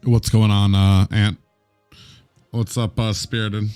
What's going on, Ant? What's up, Spirited?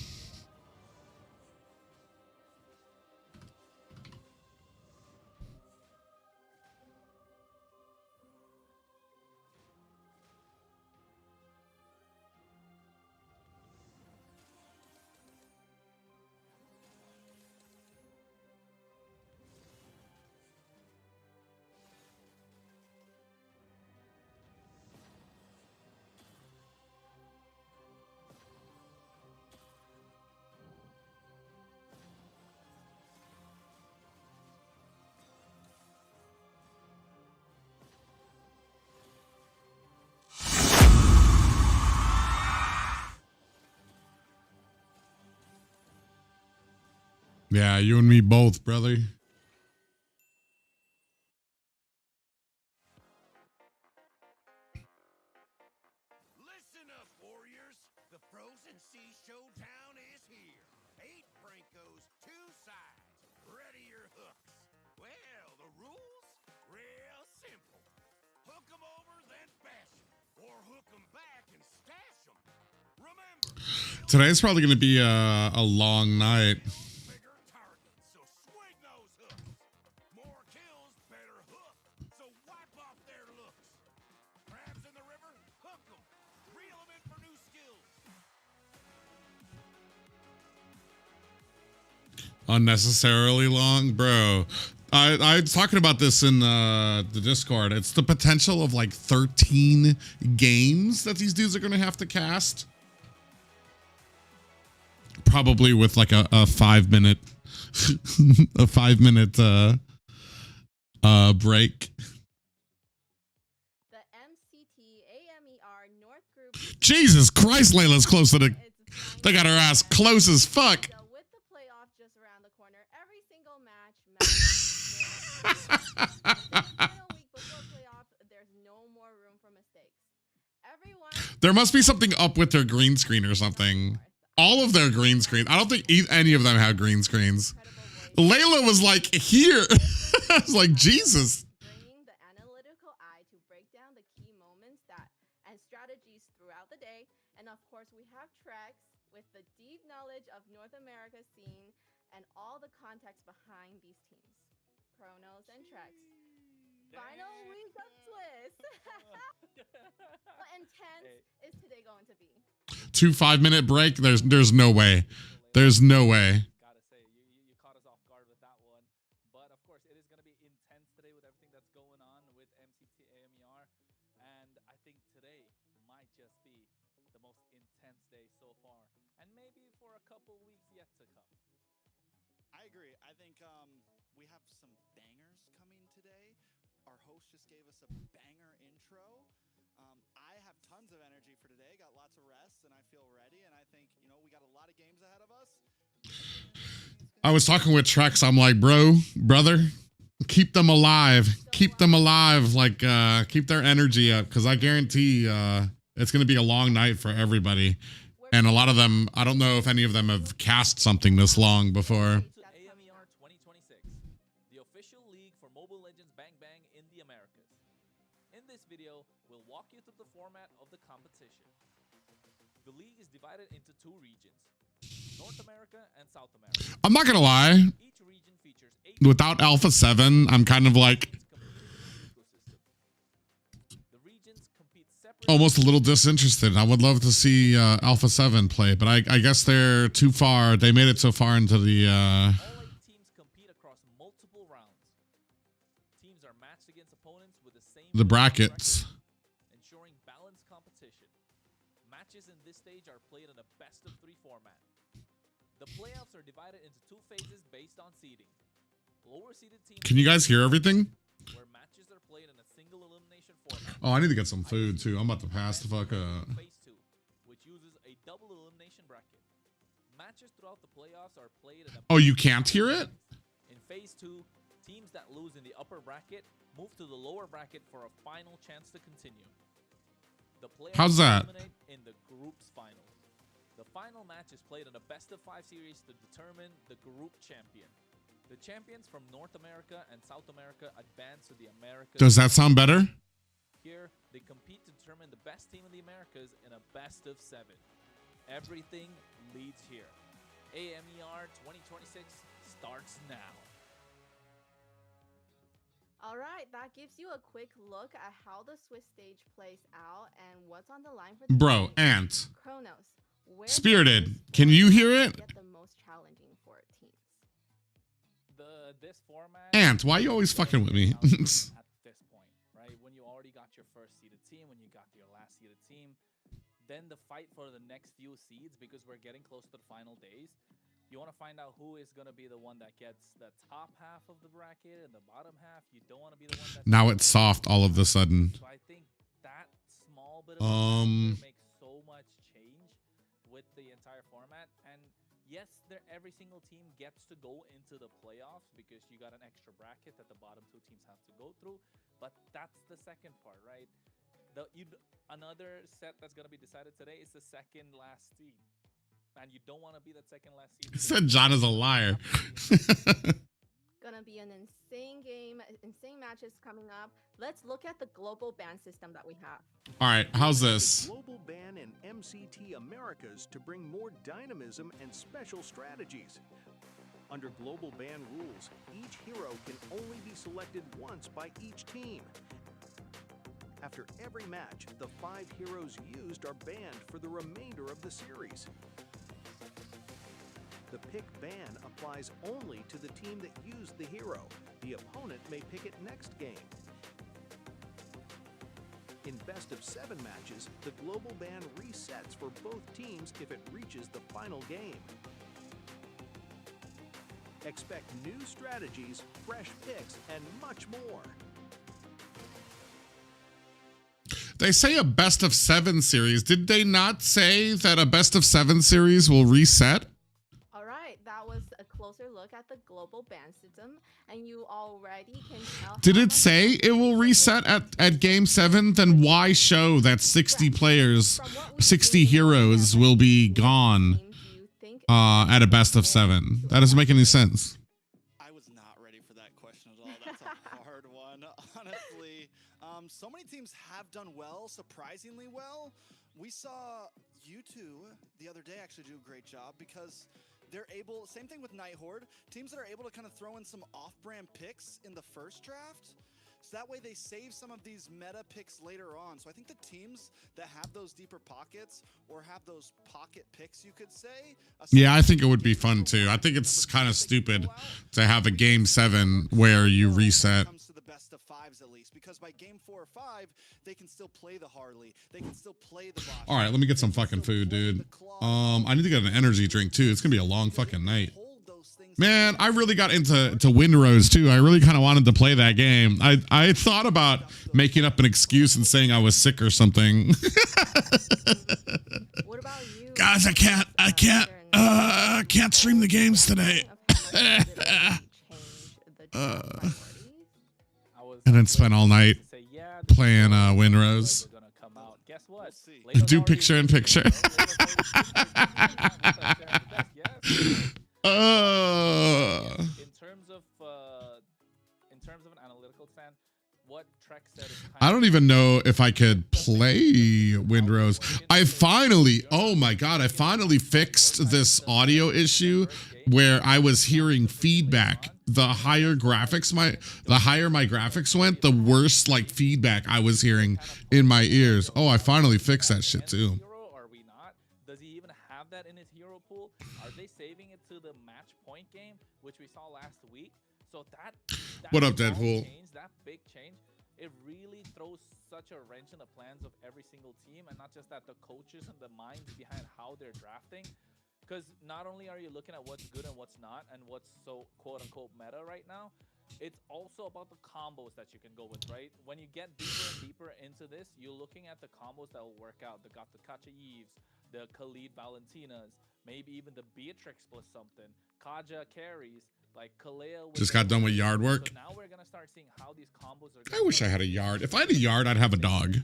Yeah, you and me both, brother. Listen up, warriors. The Frozen Sea Showdown is here. 8 Francos, 2 sides. Ready your hooks. Well, the rules? Real simple. Hook 'em over, then bash 'em. Or hook 'em back and stash 'em. Remember, Today's probably going to be a long night. bigger targets, so swing those hooks. More kills, better hook. So wipe off their looks. Crabs in the river, hook 'em. Reel 'em in for new skills. Unnecessarily long, bro. I was talking about this in the Discord. It's the potential of like 13 games that these dudes are going to have to cast. Probably with like a 5-minute a 5-minute break. The MCT AMER North Group. Jesus Christ, Layla's close to the. They got her ass close as fuck. So with the playoff just around the corner, every single match matters. The final week before playoff, there's no more room for mistakes. Everyone. There must be something up with their green screen or something. All of their green screens. I don't think any of them have green screens. Layla was like here. I was like, Jesus. Bringing the analytical eye to break down the key moments and strategies throughout the day. And of course, we have Trex with the deep knowledge of North America scene and all the context behind these teams. Chronos and Trex. Final week of Swiss. What intense is today going to be? 2 5-minute break. There's no way. There's no way. Gotta say, you caught us off guard with that one. But of course, it is going to be intense today with everything that's going on with MCT AMER. And I think today might just be the most intense day so far. And maybe for a couple weeks yet to come. I agree. I think we have some bangers coming today. Our host just gave us a banger intro. I have tons of energy for today. Got lots of rest, and I feel ready. And I think, you know, we got a lot of games ahead of us. I was talking with Trex. I'm like, brother, keep them alive. Keep them alive. Like, keep their energy up, because I guarantee it's going to be a long night for everybody. And a lot of them, I don't know if any of them have cast something this long before. AMER 2026, the official league for Mobile Legends Bang Bang in the Americas. In this video, we'll walk you through the format of the competition. The league is divided into 2 regions, North America and South America. I'm not going to lie. Each region features 8 Without Alpha 7, I'm kind of like the regions compete separately. almost a little disinterested. I would love to see Alpha 7 play, but I guess they're too far. They made it so far into the... All 8 teams compete across multiple rounds. Teams are matched against opponents with the same brackets. record, ensuring balanced competition. Matches in this stage are played in a best-of-3 format. The playoffs are divided into 2 phases based on seeding. Lower-seeded teams... Can you guys hear everything? Where matches are played in a single elimination format. Oh, I need to get some food, too. I'm about to pass the fuck up. Phase 2, which uses a double elimination bracket. Matches throughout the playoffs are played in a... Oh, you can't hear it? In Phase 2, teams that lose in the upper bracket move to the lower bracket for a final chance to continue. The playoffs How's that? eliminate in the group's finals. The final match is played in a best-of-5 series to determine the group champion. The champions from North America and South America advance to the Americas. Does that sound better? Here, they compete to determine the best team in the Americas in a best of 7. Everything leads here. AMER 2026 starts now. All right, that gives you a quick look at how the Swiss stage plays out and what's on the line for the Bro, game. Ant. Kronos, where Spirited, does this can you hear format it? Get the most challenging for teams. This format. Ant, why you always fucking with me? at this point, right? When you already got your first seeded team, when you got your last seeded team, then the fight for the next few seeds, because we're getting close to the final days. You want to find out who is going to be the one that gets the top half of the bracket and the bottom half. You don't want to be the one that. Now it's soft all of a sudden. So I think that small bit of makes so much change with the entire format. And yes, every single team gets to go into the playoffs because you got an extra bracket that the bottom 2 teams have to go through. But that's the second part, right? Another set that's going to be decided today is the second last seed. And you don't want to be that second last seed. He said John is a liar. Gonna be an insane game, insane matches coming up. Let's look at the global ban system that we have. All right, how's this? Global ban and MCT Americas to bring more dynamism and special strategies. Under global ban rules, each hero can only be selected once by each team. After every match, the 5 heroes used are banned for the remainder of the series. The pick ban applies only to the team that used the hero. The opponent may pick it next game. In best of 7 matches, the global ban resets for both teams if it reaches the final game. Expect new strategies, fresh picks, and much more. They say a best of 7 series. Did they not say that a best of 7 series will reset? All right, that was a closer look at the global ban system, and you already can tell. Did it say it will reset at game 7? Then why show that 60 players, 60 heroes will be gone at a best of 7? That doesn't make any sense. I was not ready for that question at all. That's a hard one, honestly. So many teams have done well, surprisingly well. We saw U2 the other day actually do a great job because they're able, same thing with Night Horde, teams that are able to kind of throw in some off-brand picks in the first draft. So that way they save some of these meta picks later on. So I think the teams that have those deeper pockets or have those pocket picks, you could say. Yeah, I think it would be fun too. I think it's kind of stupid to have a game 7 where you reset. Comes to the best of 5s at least, because by game 4 or 5, they can still play the Harley. They can still play the Bosch. All right, let me get some fucking food, dude. I need to get an energy drink too. It's gonna be a long fucking night. Man, I really got into Windrose too. I really kind of wanted to play that game. I thought about making up an excuse and saying I was sick or something. What about you? Guys, I can't stream the games today. And then spend all night playing Windrose. Do picture in picture. In terms of an analytical stand, what Trek said is I don't even know if I could play Windrose. Oh my God, I finally fixed this audio issue where I was hearing feedback. The higher my graphics went, the worse like feedback I was hearing in my ears. Oh, I finally fixed that shit too. Are we not? Does he even have that in his hero pool? Are they saving it to the match point game, which we saw last week? So that What up, Deadpool? Change, that big change, it really throws such a wrench in the plans of every single team, and not just that, the coaches and the minds behind how they're drafting. Because not only are you looking at what's good and what's not, and what's so quote-unquote meta right now, it's also about the combos that you can go with, right? When you get deeper and deeper into this, you're looking at the combos that will work out. The Kacha Eves, the Khalid Valentinas, maybe even the Beatrix plus something, Kaja carries, like Kalea. Just got done with yard work. So now we're going to start seeing how these combos are. I wish I had a yard. If I had a yard, I'd have a dog.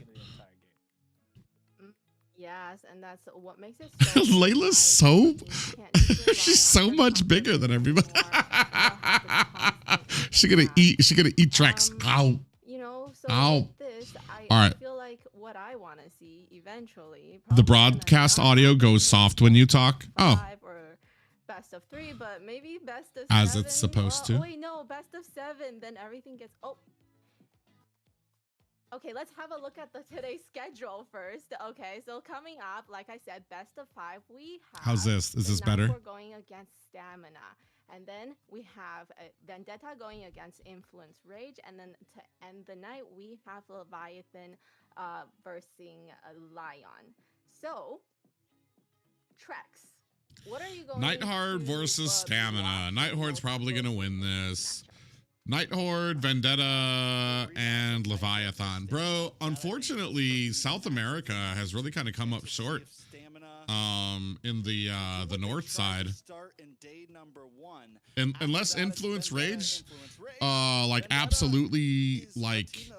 Yes, and that's what makes it so Layla's so she's so much bigger than everybody. She's gonna eat tracks. Ow. You know, so Ow. with this, All right. I feel like what I want to see eventually. The probably gonna broadcast not audio happen goes in soft when you talk. Oh, 5 or best of 3, but maybe best of as 7. it's supposed Oh to. wait, no, best of 7. Then everything gets. Oh. Okay, let's have a look at the today's schedule first. Okay, so coming up, like I said, best of 5. We have. How's this? Is the this better? We're going against Stamina, and then we have Vendetta going against Influence Rage, and then to end the night we have Leviathan versing Lion. So, Trex, what are you going? Nighthorde to, versus be Stamina. watching Nighthorde's most probably gonna closely win in this. matchup? Nighthorde, Vendetta, and Leviathan. Bro, unfortunately, South America has really kind of come up short. In the north side. And unless Influence Rage, like absolutely like,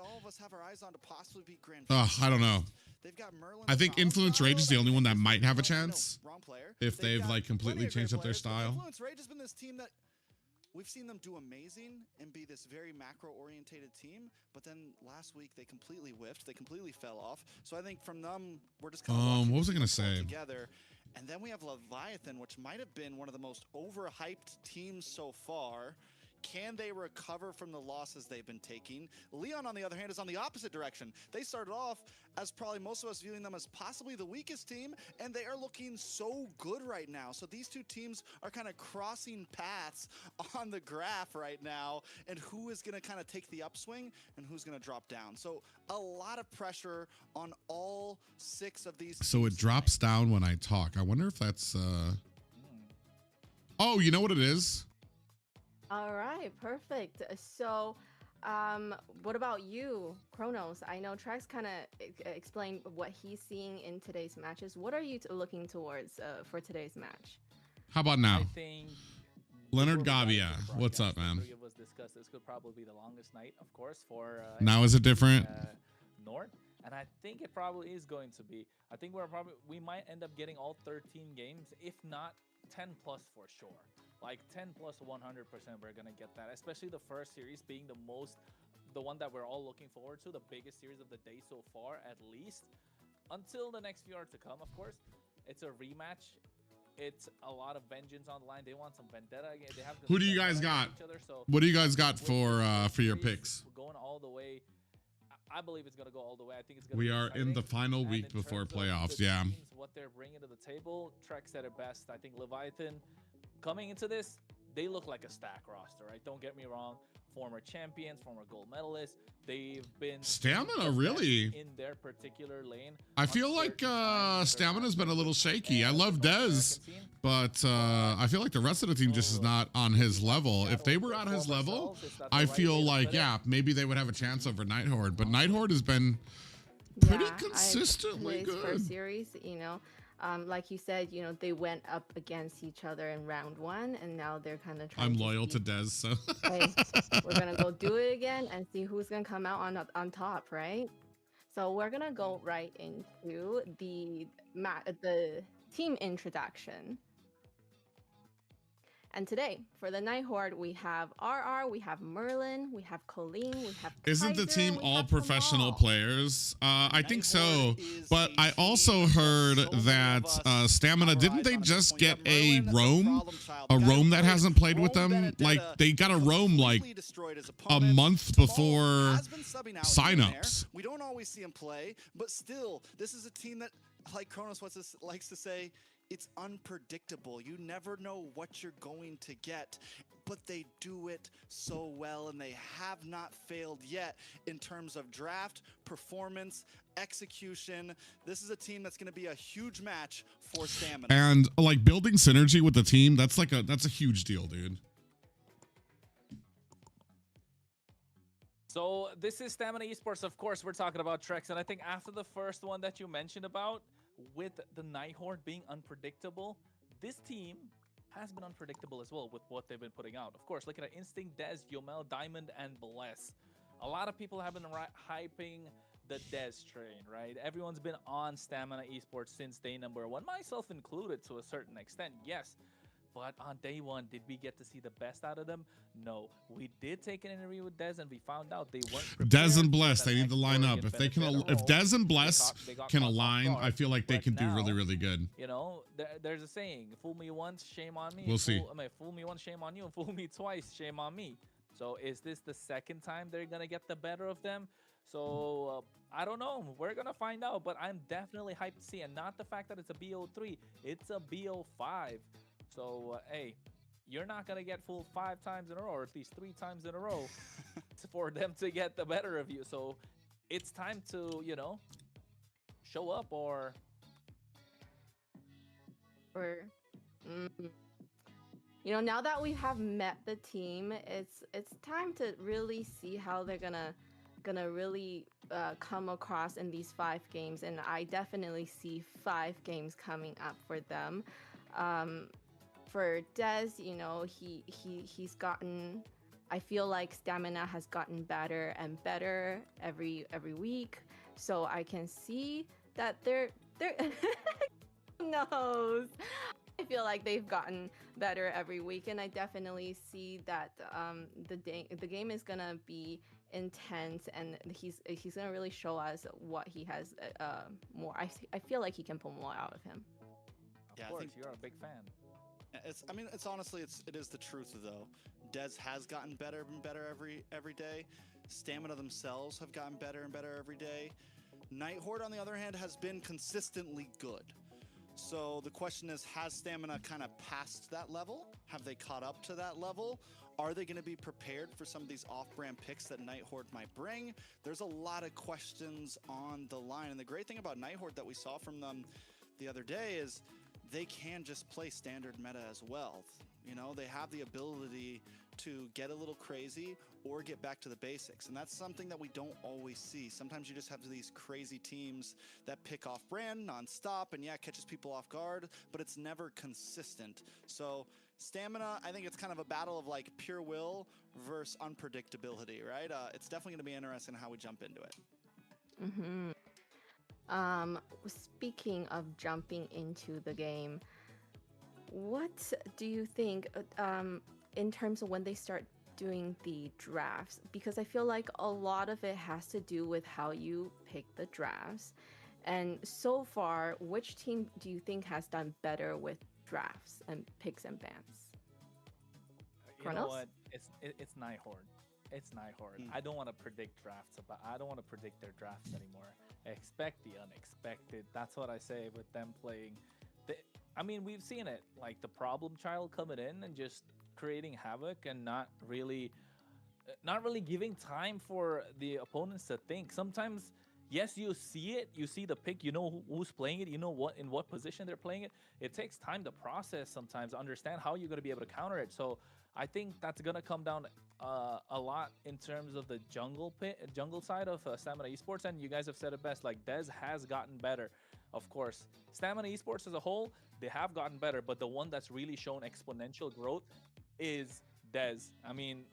I don't know. I think Influence Rage is the only one that might have a chance if they've like completely changed up their style. Influence Rage has been this team that we've seen them do amazing and be this very macro-orientated team, but then last week they completely whiffed. They completely fell off. So I think from them, we're just kind of what was I gonna say? together. And then we have Leviathan, which might have been one of the most overhyped teams so far. Can they recover from the losses they've been taking? Leon, on the other hand, is on the opposite direction. They started off as probably most of us viewing them as possibly the weakest team, and they are looking so good right now. So these two teams are kind of crossing paths on the graph right now, and who is going to kind of take the upswing and who's going to drop down. So a lot of pressure on all 6 of these. So it drops down when I talk. I wonder if that's Oh, you know what it is? All right, perfect. So, what about you, Kronos? I know Trax kind of explained what he's seeing in today's matches. What are you looking towards for today's match? How about now? I think Leonard before we Gavia, got into what's up, broadcast, man? the three of us discussed this could probably be the longest night, of course, for Now is it different? North, and I think it probably is going to be. I think we might end up getting all 13 games, if not 10 plus for sure. Like 10 plus 100%, we're gonna get that. Especially the first series being the one that we're all looking forward to, the biggest series of the day so far, at least. Until the next few are to come, of course. It's a rematch. It's a lot of vengeance on the line. They want some vendetta. They have. Who do you guys got? What do you guys got for your picks? We're going all the way. I believe it's gonna go all the way. I think it's gonna. We be are in exciting. the final And week in before terms of playoffs. the Yeah. teams, what they're bringing to the table, Trek said it best. I think Leviathan, coming into this, they look like a stack roster, right? Don't get me wrong. Former champions, former gold medalists. They've been Stamina, the best really? in their particular lane. I feel like Stamina's been a little shaky. I love Dez, but I feel like the rest of the team just is not on his level. If they were on his level, I feel like, yeah, maybe they would have a chance over Nighthorde. But Nighthorde has been pretty consistently his good. First series, like you said, they went up against each other in round 1, and now they're kind of trying. I'm loyal to Dez, so hey, we're gonna go do it again and see who's gonna come out on top, right? So we're gonna go right into the team introduction. And today, for the Nighthorde, we have RR, we have Merlin, we have Colleen, we have Isn't the Kaiser, team and we all have professional Kamal. players? I think so, Nighthorde is but a I also team heard so many that of us Stamina, have our didn't eyes they on at just this get point. a Merlin, the roam? problem child, A the guy roam who that played hasn't played with Rome them? Benedetta, Like, they got a roam like completely destroyed his a opponents. month Kamal before has been subbing out here and there. signups. We don't always see him play, but still, this is a team that, like Kronos likes to say, it's unpredictable. You never know what you're going to get, but they do it so well, and they have not failed yet in terms of draft, performance, execution. This is a team that's going to be a huge match for Stamina. And like building synergy with the team, that's a huge deal, dude. So this is Stamina Esports, of course. We're talking about Trex, and I think after the first one that you mentioned about, with the Nighthorde being unpredictable, this team has been unpredictable as well with what they've been putting out. Of course, looking at Instinct, Dez, Yomel, Diamond, and Bless. A lot of people have been hyping the Dez train, right? Everyone's been on Stamina Esports since day number 1, myself included to a certain extent, yes. But on day one, did we get to see the best out of them? No. We did take an interview with Dez, and we found out they weren't prepared Dez and for Bless, that they need to line next up. If they can, Benedetta if role. Dez and Bless They got can caught off align, guard. I feel like they But can do really, now, really good. You know, there's a saying: "Fool me once, shame on me." We'll see. Fool me once, shame on you, and fool me twice, shame on me. So is this the second time they're gonna get the better of them? So I don't know. We're gonna find out. But I'm definitely hyped to see, and not the fact that it's a BO3, it's a BO5. So hey, you're not gonna get fooled 5 times in a row, or at least 3 times in a row, for them to get the better of you. So it's time to, you know, show up or you know, now that we have met the team, it's time to really see how they're gonna really come across in these 5 games, and I definitely see 5 games coming up for them. For Dez, you know, he's gotten, I feel like stamina has gotten better and better every week, so I can see that they're who knows. I feel like they've gotten better every week, and I definitely see that the game is gonna be intense, and he's gonna really show us what he has more. I feel like he can pull more out of him. of course you're a big fan. I mean, it's honestly, it is the truth though. Dez has gotten better and better every day. Stamina themselves have gotten better and better every day. Nighthorde, on the other hand, has been consistently good. So the question is, has Stamina kind of passed that level? Have they caught up to that level? Are they going to be prepared for some of these off-brand picks that Nighthorde might bring? There's a lot of questions on the line. And the great thing about Nighthorde that we saw from them the other day is they can just play standard meta as well. You know, they have the ability to get a little crazy or get back to the basics. And that's something that we don't always see. Sometimes you just have these crazy teams that pick off brand nonstop and yeah, catches people off guard, but it's never consistent. So Stamina, I think it's kind of a battle of like pure will versus unpredictability, right? It's definitely gonna be interesting how we jump into it. Speaking of jumping into the game, what do you think in terms of when they start doing the drafts? Because I feel like a lot of it has to do with how you pick the drafts. And so far, which team do you think has done better with drafts and picks and bans? You know what? It's Nighthorde. It's Nighthorde. I don't want to predict drafts, but I don't want to predict their drafts anymore. Expect the unexpected. That's what I say with them playing. I mean, we've seen it, like the problem child coming in and just creating havoc and not really giving time for the opponents to think. Sometimes, yes, you see it, you see the pick, you know who's playing it, you know in what position they're playing it. It takes time to process sometimes, understand how you're going to be able to counter it. So I think that's going to come down a lot in terms of the jungle side of Stamina Esports, and you guys have said it best. Like Dez has gotten better. Of course, Stamina Esports as a whole, they have gotten better, but the one that's really shown exponential growth is Dez. I mean,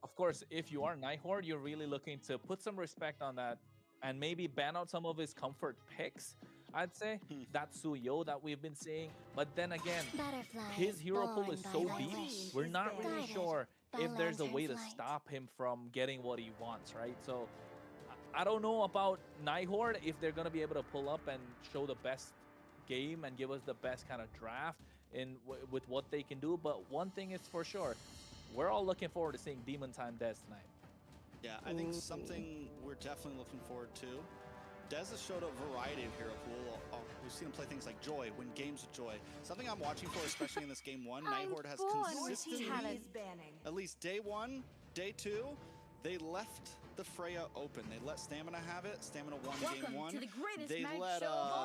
of course, if you are Nighthorde, you're really looking to put some respect on that and maybe ban out some of his comfort picks. I'd say that Suyo that we've been seeing, but then again, his hero pool is so deep, we're not really sure if there's a way to stop him from getting what he wants, right? So I don't know about Nighthorde, if they're going to be able to pull up and show the best game and give us the best kind of draft with what they can do. But one thing is for sure, we're all looking forward to seeing Demon Time Dez tonight. Yeah, I think something we're definitely looking forward to. Dez has showed a variety of hero pool. We've seen him play things like Joy, win games with Joy. Something I'm watching for, especially in this game 1, Nighthorde has consistently, at least day 1, day 2, they left the Freya open. They let Stamina have it. Stamina won game 1. They let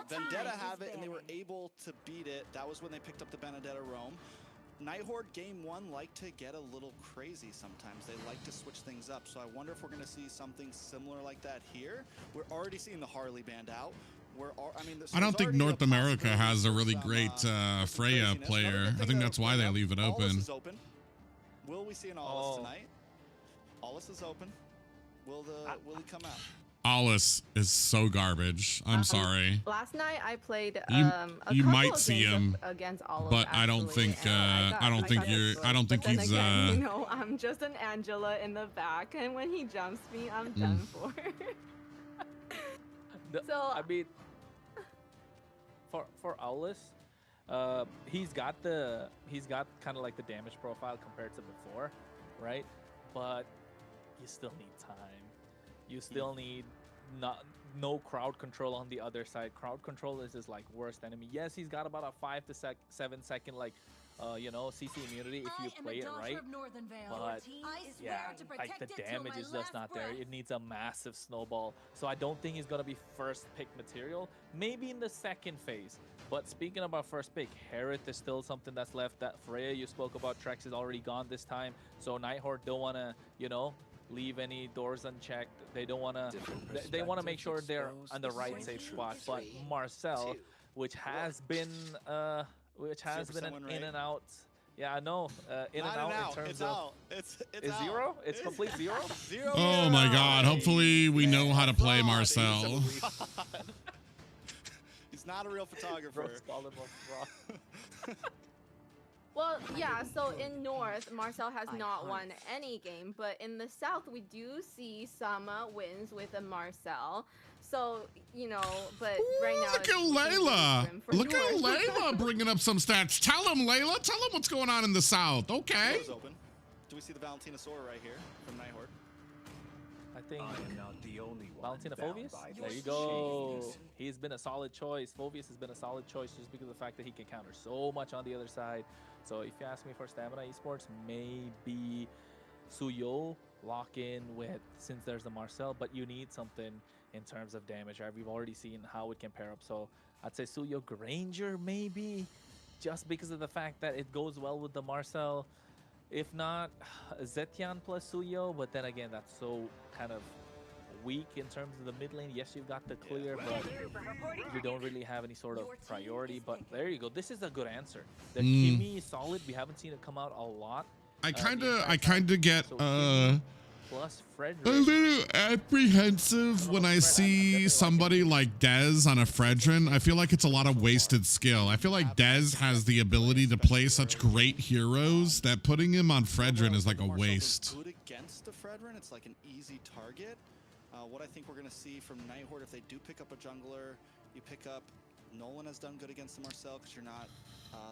Vendetta have it, and they were able to beat it. That was when they picked up the Benedetta roam. Nighthorde game 1 like to get a little crazy sometimes. They like to switch things up. So I wonder if we're going to see something similar like that here. We're already seeing the Harley band out. I don't think North America has a really great Freya player. I think that's why they leave it open. Will we see an Aulus tonight? Aulus is open. Will he come out? Alice is so garbage. I'm sorry. Last night I played You- a you couple might of see games him, against Olive, but I don't actually, think, and I don't think got you're- good. I don't think But then he's, again, you know, I'm just an Angela in the back, and when he jumps me, I'm done for. So I mean, for Aulis, he's got kind of like the damage profile compared to before, right? But you still need time. You still need no crowd control on the other side. Crowd control is his like worst enemy. Yes, he's got about a 5 to 7 second like you know, CC immunity if you play it right. But yeah, like the damage is just not there. It needs a massive snowball. So I don't think he's gonna be first pick material. Maybe in the second phase. But speaking about first pick, Harith is still something that's left. That Freya you spoke about, Trex is already gone this time. So Nighthawk don't wanna, you know, leave any doors unchecked. They don't wanna. They wanna make sure they're on the right safe spot. But Marcel, which has been an in and out. Yeah, I know. In and out in terms of it's zero. It's complete zero. Zero. Oh my God! Hopefully we know how to play Fraud. Marcel. He's a fraud. He's not a real photographer. Bros call him a fraud. well, yeah. So in North, Marcel has not won any game, but in the South, we do see some wins with a Marcel. So, you know, but right now... Look at Layla. Look at Layla bringing up some stats. Tell him, Layla. Tell him what's going on in the South. Okay. Open. Do we see the Valentina Sora right here from Nighthawk? I think not the only Valentina Phovius? There you go. He's been a solid choice. Phovius has been a solid choice just because of the fact that he can counter so much on the other side. So if you ask me for Stamina Esports, maybe Suyo lock in with, since there's the Marcel, but you need something in terms of damage, right? We've already seen how it can pair up. So I'd say Suyo Granger maybe, just because of the fact that it goes well with the Marcel. If not, Zetian plus Suyo, but then again, that's so kind of weak in terms of the mid lane. Yes, you've got the clear, but you don't really have any sort of priority. But there you go. This is a good answer. The Kimi is solid. We haven't seen it come out a lot. I kind of get so plus Frederick. a little apprehensive when I see somebody like Dez on a Fredrin. I feel like it's a lot of wasted skill. I feel like Dez has the ability to play such great heroes that putting him on Fredrin is like a waste. Good against the Fredrin, it's like an easy target. What I think we're going to see from Nighthawk, if they do pick up a jungler, you pick up... Nolan has done good against the Marcel because you're not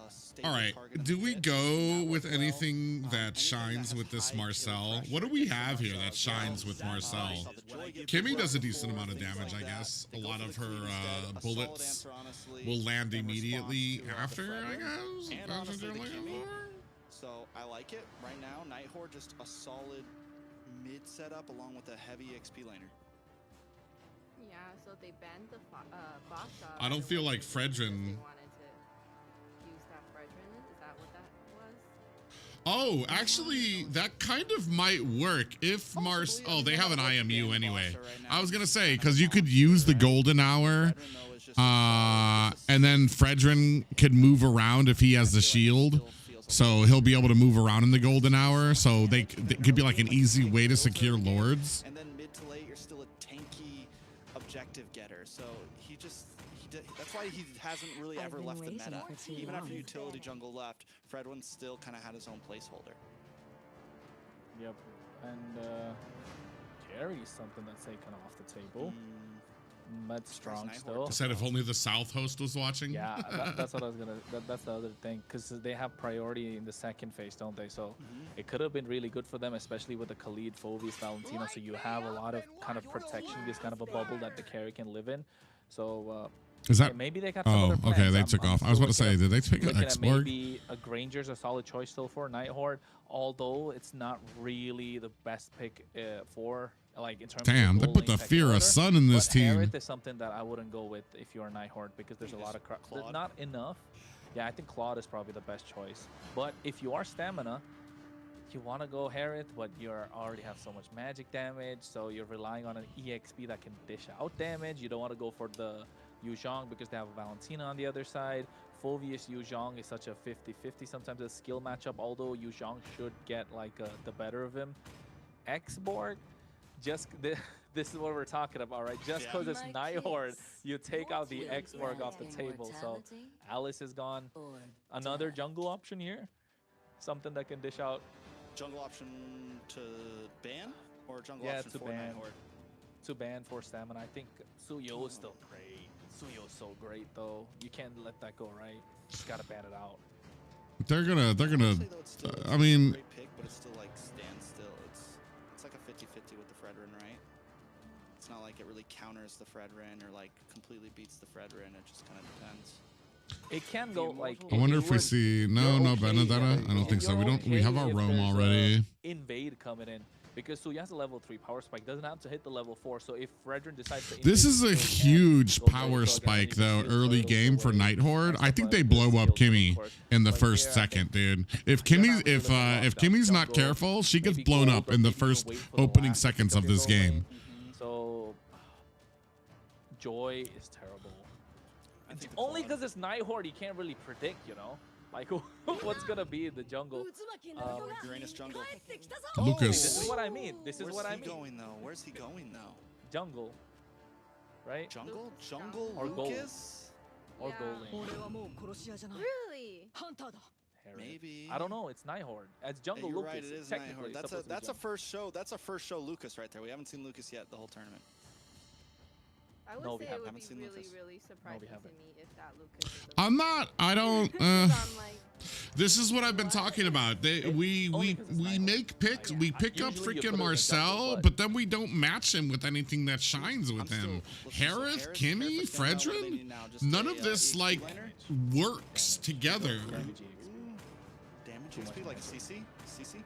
stable. All right, target do on we hit. go That with worked well. anything that Anything shines has with this high kill Marcel? pressure What do we against the have here Marcel that as well. shines with Marcel? Saw the Joy give Kimmy good does a work decent before, amount of things damage, like I that. guess. A They go lot for of the her clean instead. A solid bullets answer, honestly, will land in response immediately to, the after, I Fredrin. guess. And That's what honestly, you're the looking Kimmy. for. So I like it right now. Nighthawk just a solid mid setup along with a heavy XP laner. Yeah, so they banned the Basha. I don't feel like Fredrin. They wanted to use that Fredrin. Is that what that was? Oh, actually, that kind of might work if Mars. Oh, they have an IMU anyway. I was gonna say because you could use the golden hour, and then Fredrin could move around if he has the shield. So he'll be able to move around in the golden hour. So they could be like an easy way to secure lords. And then mid to late, you're still a tanky objective getter. So that's why he hasn't really ever left the meta. Even after utility jungle left, Fredwin still kind of had his own placeholder. Yep. And carry's something that's taken off the table. That's strong still. I said if only the South host was watching. Yeah, that's what I was gonna. That's the other thing, because they have priority in the second phase, don't they? So it could have been really good for them, especially with the Khalid, Phovis, Valentina. So you have a lot of kind of protection, this kind of a bubble that the carry can live in. So is that maybe they got some other plans. Okay, they took off. I was about to say, did they pick an X-Borg? Maybe a Granger's a solid choice still for Nighthawk, although it's not really the best pick for. Like in terms Damn, of they put the fear of sun in this team. Harith is something that I wouldn't go with if you're a Nighthawk because there's a lot of there's not enough. Yeah, I think Claude is probably the best choice. But if you are stamina, you want to go Harith, but you already have so much magic damage, so you're relying on an EXP that can dish out damage. You don't want to go for the Yuzhong because they have a Valentina on the other side. Phovius Yuzhong is such a 50-50 sometimes a skill matchup, although Yuzhong should get like the better of him. X-Borg, this is what we're talking about, right? Just because it's Nighthorde, you take out the X-Morg off the table. So Alice is gone. Another jungle option here. Something that can dish out. Jungle option to ban or jungle Yeah, option to for ban. Nighthorde? To ban for stamina. I think Suyo is still great. Suyo's so great though. You can't let that go, right? Just gotta ban it out. They're gonna. Honestly, though, it's still, I it's mean, a great pick, but it's still like standstill. It's like a 50-50 with the Fredrin, right? It's not like it really counters the Fredrin or like completely beats the Fredrin. It just kind of depends. It can go like. I wonder if we you're- see. No, you're no okay, Benedetta. I don't think so. you're We don't. We have our okay if Rome there's a already. Invade coming in because Suya has a level 3 power spike. Doesn't have to hit the level 4. So if Fredrin decides to. This invade, is a he still can huge go for it. power So again, spike you can though. shield Early turtles game for away, Nighthorde. I stuff think like they this, blow up shield turtle, Kimmy of course. in the But first here, I second, think dude. If you're not Kimmy's really looking if locked down. Kimmy's not Jungle, careful, she gets maybe blown gold, up or in the maybe even first wait for the opening last seconds of because this they're game. So Joy is terrible. I think the Only Claude- because it's Nighthorde, you can't really predict, you know? Like, what's gonna be in the jungle? Uranus jungle. Lucas. This is what I mean. This is Where's what I he mean. going though? Where's he going though? Jungle. Right? Jungle? Lucas Jungle? Or gold. Lucas? Or Yeah. Golding. Really? Herod. Maybe. I don't know. It's Nighthorde. It's Yeah, jungle you're Lucas. right. It is Technically, Nighthorde. That's supposed to be a jungle. first show. That's a first show Lucas right there. We haven't seen Lucas yet the whole tournament. I would No, we say it would haven't be seen really, Lucas. really surprising to haven't. me if that Lucas is I'm not. I don't. 'Cause I'm like, This is what I've been talking about. We only 'cause it's we Nighthorde. make picks. Like, We pick up usually you put it freaking in the Marcel, jungle, but then we don't match him with anything that shines with I'm him. still- Harith, Harith, Kimmy, Harith's gonna know what they Fredrin. need now, just None a, of this EXP like laner. works together. Damage EXP. Damage Too much XP like damage. CC? CC?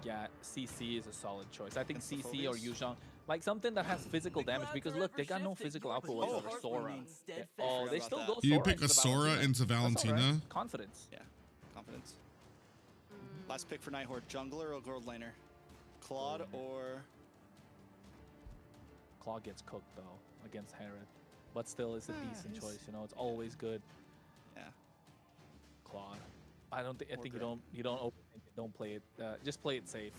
Yeah, CC is a solid choice. I think Against the CC or Phobias? Yuzhong. Like something that has physical damage because look, they got no physical output whatsoever. Sora. Yeah. Oh, they Forgot still about go that. You Sora pick a into Sora Valentina. into That's all right. Valentina. Confidence. Yeah. Confidence. mm, Last pick for Nighthorde. Jungler or gold laner? Claude Gold laner. or... Claw gets cooked though against Herod, but still it's a decent he's- choice. You know, it's always good. Yeah. Claude. I don't think. I Or think Grim. you don't open it, don't play it. Just play it safe.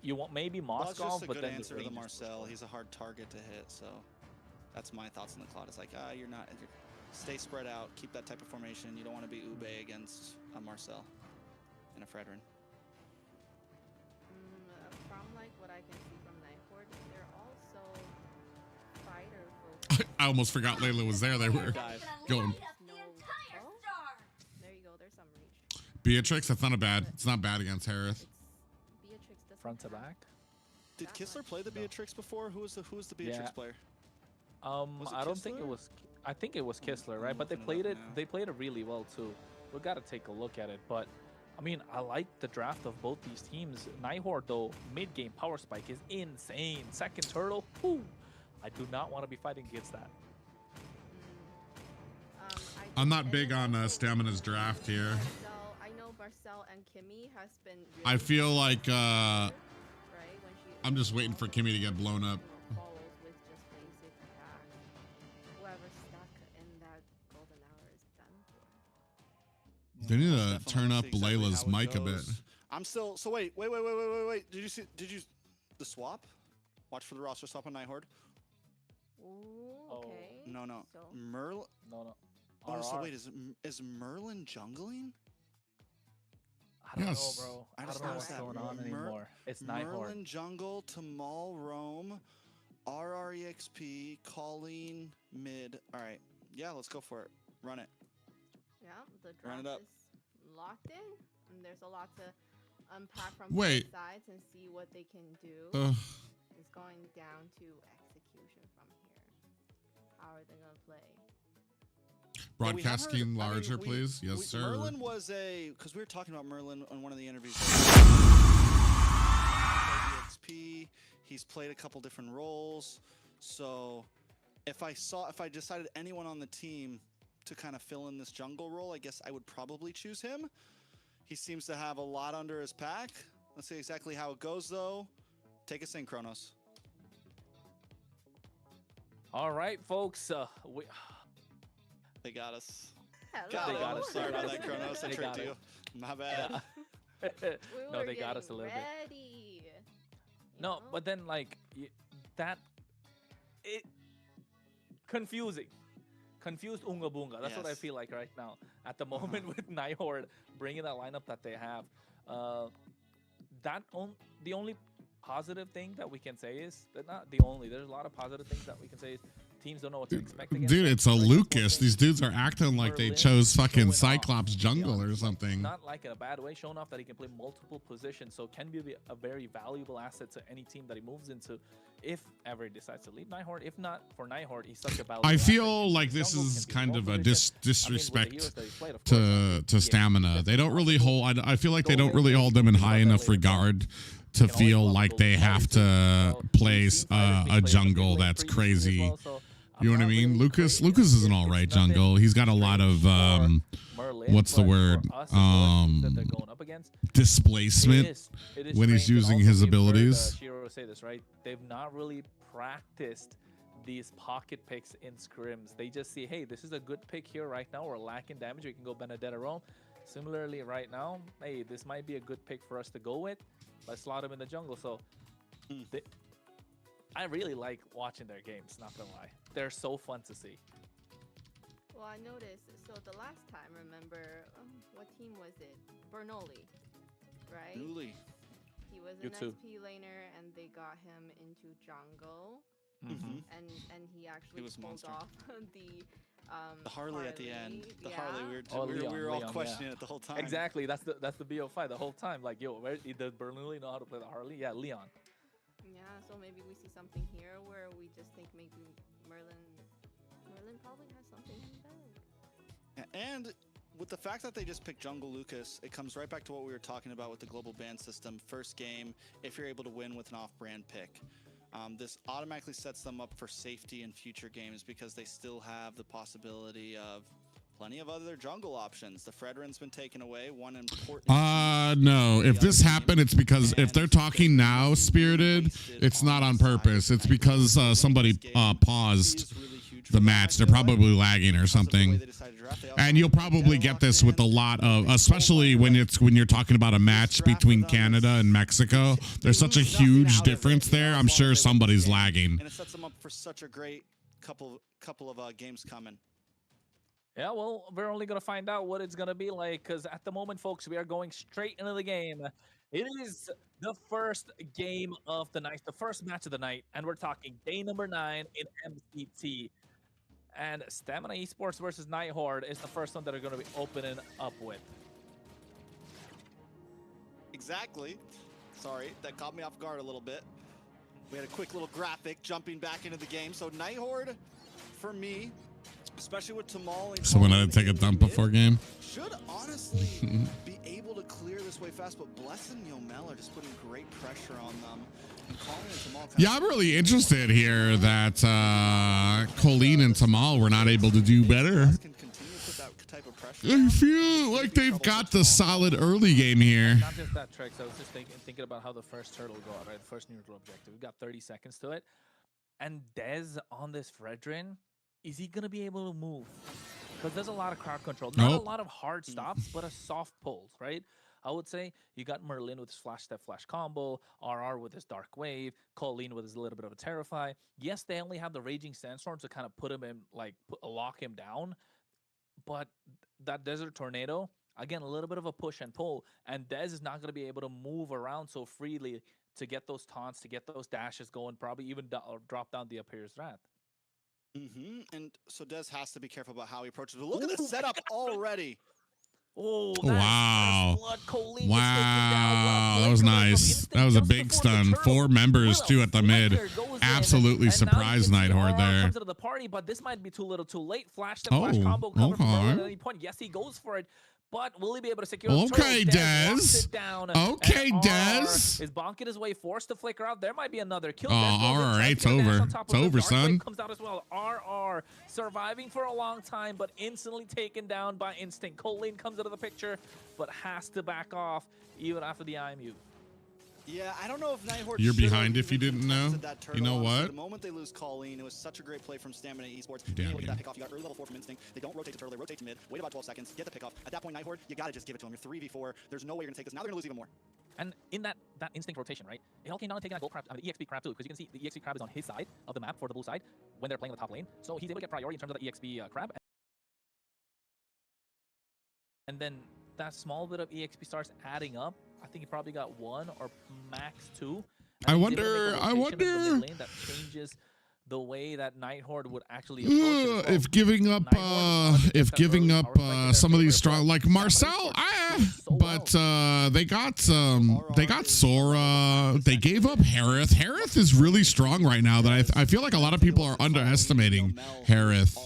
You want maybe Claude's Moskov, just a but good then answer the to the range is too Marcel. short. He's a hard target to hit, so... That's my thoughts on the Claude. It's like, you're not... Stay spread out. Keep that type of formation. You don't want to be Ube against a Marcel and a Fredrin. from like what I can see from Nighthorde, they're also fighter focused. I almost forgot Layla was there. They were Dive. going. No. Oh, there you go. There's some reach. Beatrix. That's not a bad. It's not bad against Harith. It's Beatrix doesn't Front to have- back. Did That Kistler much. play the Beatrix before? Who was the Beatrix Yeah. player? Was it I don't think it Kistler? was. I think it was Kistler, I'm right? But they looking it played up it. now. They played it really well too. We got to take a look at it. But I mean, I like the draft of both these teams. Nighthorde though, mid game power spike is insane. Second turtle, whew, I do not want to be fighting against that. I'm not big on Stamina's draft here. I know Marcel and Kimmy has been. I really feel like right? When she I'm just waiting for Kimmy to get blown up. follows with just basic attack. Whoever's stuck in that golden hour is done for. They need to Definitely turn wanna up see exactly Layla's how it mic a bit. goes. I'm still. So wait. Did you see? Did you the swap? Watch for the roster swap on Nighthorde. Ooh, Oh. okay. No. So, Merlin. No. Oh, so RR. wait. Is Merlin jungling? I don't Yes. know, bro. I I just don't know noticed what's that. going on anymore. It's Nighthorde. Merlin jungle to Maul Rome, RREXP, Colleen mid. All right. Yeah, let's go for it. Run it. yeah, the Run it draft up. is locked in, and there's a lot to unpack from Wait. both sides and see what they can do. Ugh. It's going down to execution from here. How are they gonna play? Well, we have heard- Broadcasting I mean, larger, we- please. Yes, sir. Merlin was because we were talking about Merlin on one of the interviews. EXP. He's played a couple different roles. So if I decided anyone on the team to kind of fill in this jungle role, I guess I would probably choose him. He seems to have a lot under his pack. Let's see exactly how it goes though. Take us in, Kronos. All right, folks. We They got us. Hello. They got us. Sorry about that, Kronos. I They tricked got you. us. My bad. We no, were they got us a getting little bit. ready, you No, know? but then like that it confusing. Confused Unga Bunga. That's what I Yes. feel like right now at the moment with Nighthorde bringing that lineup that they have. The only positive thing that we can say is that not the only. There's a lot of positive things that we can say is teams don't know what to expect against Dude, them. it's a Right, that's one Lucas. thing. These dudes are acting like they Merlin chose fucking showing off, Cyclops to be jungle or honest. something. Not like in a bad way, showing off that he can play multiple positions, so can be a very valuable asset to any team that he moves into if ever he decides to leave Nighthorde. If not for Nighthorde, he's such a valuable I asset. feel Can like be this jungle, is can be kind role of a position. I mean, with the disrespect heroes that he's played, of course, I mean, to yeah, stamina. that's They don't really possible. hold. I feel like they Go don't really ahead, hold them in think about high that enough later, but regard to can always feel go up like with they Golden have Party to too. Well, place we've seen fighters a being played on the jungle mid lane that's previously as crazy. well, so You know I'm what I not mean? really Lucas crazy. is an It's all right nothing jungle. He's got a lot strange of for Merlin, what's the but word? for us as well, teams that they're going up against, Displacement it is when he's strange. using Also, his we've heard, abilities. Shiro say this, right? They've not really practiced these pocket picks in scrims. They just see, hey, this is a good pick here right now. We're lacking damage. We can go Benedetta roam. Similarly, right now, hey, this might be a good pick for us to go with. Let's slot him in the jungle. So I really like watching their games, not gonna lie. They're so fun to see. Well, I noticed. So the last time, remember, what team was it? Bernoulli, right? Newly. He was You an too. SP laner, and they got him into jungle, Mm-hmm. and he actually was a pulled monster. off The Harley at the end. The yeah. Harley, Oh, we Leon, were all Leon, yeah. questioning it the whole time. Exactly. That's the BO5 the whole time. Like, yo, where does Bernoulli know how to play the Harley? Yeah, Leon. Yeah, so maybe we see something here where we just think maybe Merlin probably has something in the bag. And with the fact that they just picked Jungle Lucas, it comes right back to what we were talking about with the global ban system. First game, if you're able to win with an off-brand pick. This automatically sets them up for safety in future games because they still have the possibility of plenty of other jungle options. The Fredrin's been taken away. One important. No. If this happened, it's because if they're talking now, Spirited, it's not on purpose. It's because somebody paused the match. They're probably lagging or something. And you'll probably get this with a lot of, especially when you're talking about a match between Canada and Mexico. There's such a huge difference there. I'm sure somebody's lagging. And it sets them up for such a great couple of games coming. Yeah, well, we're only going to find out what it's going to be like because at the moment, folks, we are going straight into the game. It is the first game of the night, the first match of the night, and we're talking day number 9 in MCT. And Stamina Esports versus Nighthorde is the first one that are going to be opening up with. Exactly. Sorry, that caught me off guard a little bit. We had a quick little graphic jumping back into the game. So Nighthorde, for me, especially with Tamal and Someone had Colin to take a in the dump mid, before game. should honestly be able to clear this way fast, but Bless and Yomel are just putting great pressure on them. And Colin and Tamal kind Yeah, I'm really interested here that Colleen and Tamal were not able to do better. Bless can continue to put that type of pressure I down. feel like they've got the solid early game here. Not just that, Trex. I was just thinking about how the first turtle go out, right? The first neutral objective. We've got 30 seconds to it. And Dez on this Fredrin, is he going to be able to move? Because there's a lot of crowd control. Not Nope. a lot of hard stops, but a soft pulls, right? I would say you got Merlin with his flash step flash combo, RR with his dark wave, Colleen with his little bit of a terrify. Yes, they only have the raging sandstorm to kind of put him in, like lock him down. But that desert tornado, again, a little bit of a push and pull, and Dez is not going to be able to move around so freely to get those taunts, to get those dashes going, probably even drop down the Appear's Wrath. And so Dez has to be careful about how he approaches. But look at the setup already. Oh, Wow. blood. Colleen Wow, that was nice. That was a big stun. 4 members too at the mid. Absolutely surprised Nighthorde there. Comes into the party, but this might be too little, too late. Flash step, Oh, flash combo cover from okay. Merlin at any point. Yes, he goes for it. But will he be able to secure the Okay, turtle? Dez locks Dez. it down, Okay, and Dez. is bonking his way, forced to flicker out. There might be another kill. Oh, Dez goes in, RR, tries to it's get a dash over. on top It's of him. over, Dark Wave son. comes out as well. RR surviving for a long time, but instantly taken down by instinct. Colleen comes into the picture, but has to back off even after the IMU. Yeah, I don't know if Nighthawk You're should have behind if you even didn't know. contested that turtle. You know Honestly, what? The moment they lose Colleen, it was such a great play from Stamina Esports. Damn Being able to you. get that pick off, you got early level 4 from Instinct. They don't rotate to turtle, they rotate to mid, wait about 12 seconds, get the pick off. At that point, Nighthawk, you gotta just give it to him. You're 3v4. There's no way you're gonna take this. Now they're gonna lose even more. And in that instinct rotation, right? It all came down to taking that gold crab, the EXP crab too, because you can see the EXP crab is on his side of the map for the blue side when they're playing the top lane. So he's able to get priority in terms of the EXP crab. And then that small bit of EXP starts adding up. I think he probably got 1 or max 2. I And he's able to wonder- make a I rotation in the wonder- mid lane that changes the way that Nighthawk would actually approach it as well. If giving up, some of these strong, like Marcel, but they got Sora. They gave up Harith. Harith is really strong right now. That I feel like a lot of people are underestimating Harith.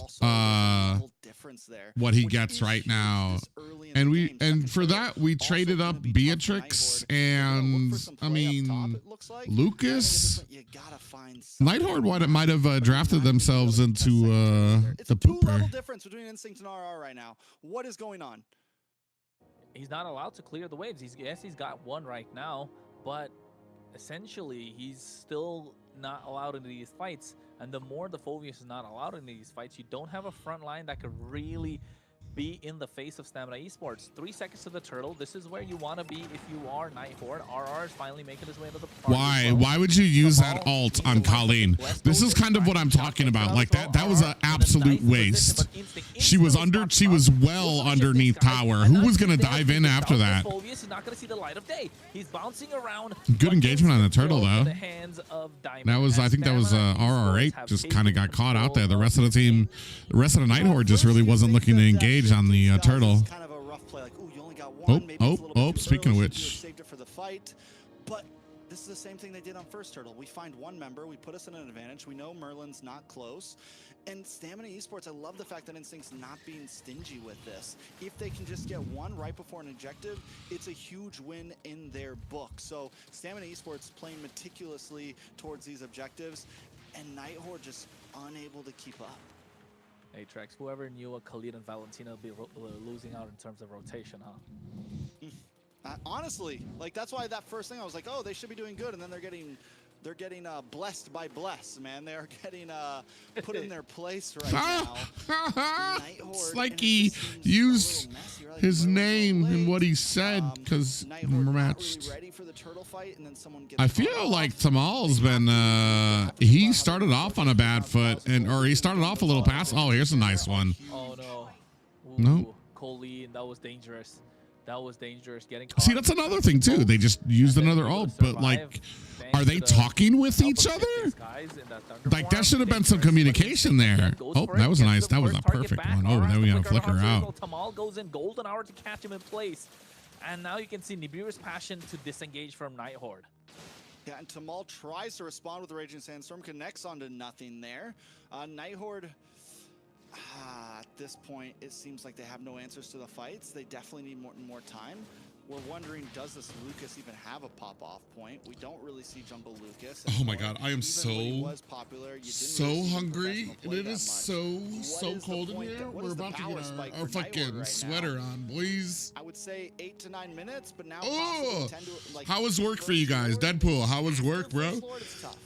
What he gets right now. And for that we traded up Beatrix and I mean Lucas. Nighthawk might have drafted themselves into It's the a two-level pooper. difference between Instinct and RR right now. What is going on? He's not allowed to clear the waves. He's got 1 right now, but essentially he's still not allowed into these fights. And the more the Phoveus is not allowed into these fights, you don't have a front line that could really be in the face of Stamina Esports. 3 seconds to the turtle. This is where you want to be if you are Nighthawk. RR is finally making his way into the party. Why? Why would you use that alt on Colleen? This is kind of what I'm talking about. Like that was an absolute waste. She was well underneath tower. Who was gonna dive in after that? Phoveus is not going to see the light of day. He's bouncing around. Good engagement on the turtle though. The hands of Diamond. That was, I think that was RR8 just kind of got caught out there. The rest of the team, the rest of the Nighthawk just really wasn't looking to engage on the turtle. Kind of a rough play, like, ooh, you only got 1. Maybe it's a little bit too speaking of early. which. Should you have saved it for the fight. But this is the same thing they did on first turtle. We find 1 member, we put us in an advantage. We know Merlin's not close. And Stamina Esports, I love the fact that Instinct's not being stingy with this. If they can just get 1 right before an objective, it's a huge win in their book. So Stamina Esports playing meticulously towards these objectives, and Nighthawk just unable to keep up. Hey, Trex, whoever knew a Khalid and Valentina would be losing out in terms of rotation, huh? Honestly, like that's why that first thing I was like, oh, they should be doing good, and then they're getting blessed by bless, man. They are getting put in their place right now. It's like he used his name and what he said because we're matched. Ready for the turtle fight, and then someone gets I feel like Tamal's been he started off on a bad foot or he started off a little past. Oh, here's a nice one. Oh no. Ooh, No. Colleen, that was dangerous. That was dangerous. Getting caught. See, that's another thing too. They just used another alt, but like, are they talking with each other? Like that should have been some communication there. Oh, that was nice. That was a perfect one. Oh, then we got to flicker out. Tamal goes in golden hour to catch him in place. And now you can see Nibiru's passion to disengage from Nighthawk. Yeah, and Tamal tries to respond with the Raging Sandstorm, connects onto nothing there. Nighthawk, at this point, it seems like they have no answers to the fights. They definitely need more time. We're wondering, does this Lucas even have a pop-off point? We don't really see Jungle Lucas Oh my anymore. God, I am Even so when he was popular, you didn't so really see hungry, professional and play it that is much. so What is the cold in point here. that- what We're is the about to power get spike our for Nighthawk fucking right sweater now? on, boys. I would say 8 to 9 minutes, but now Oh, possibly 10 to, like, how was work for you guys? First Lord, Deadpool, how was after work, bro? First Lord, it's tough.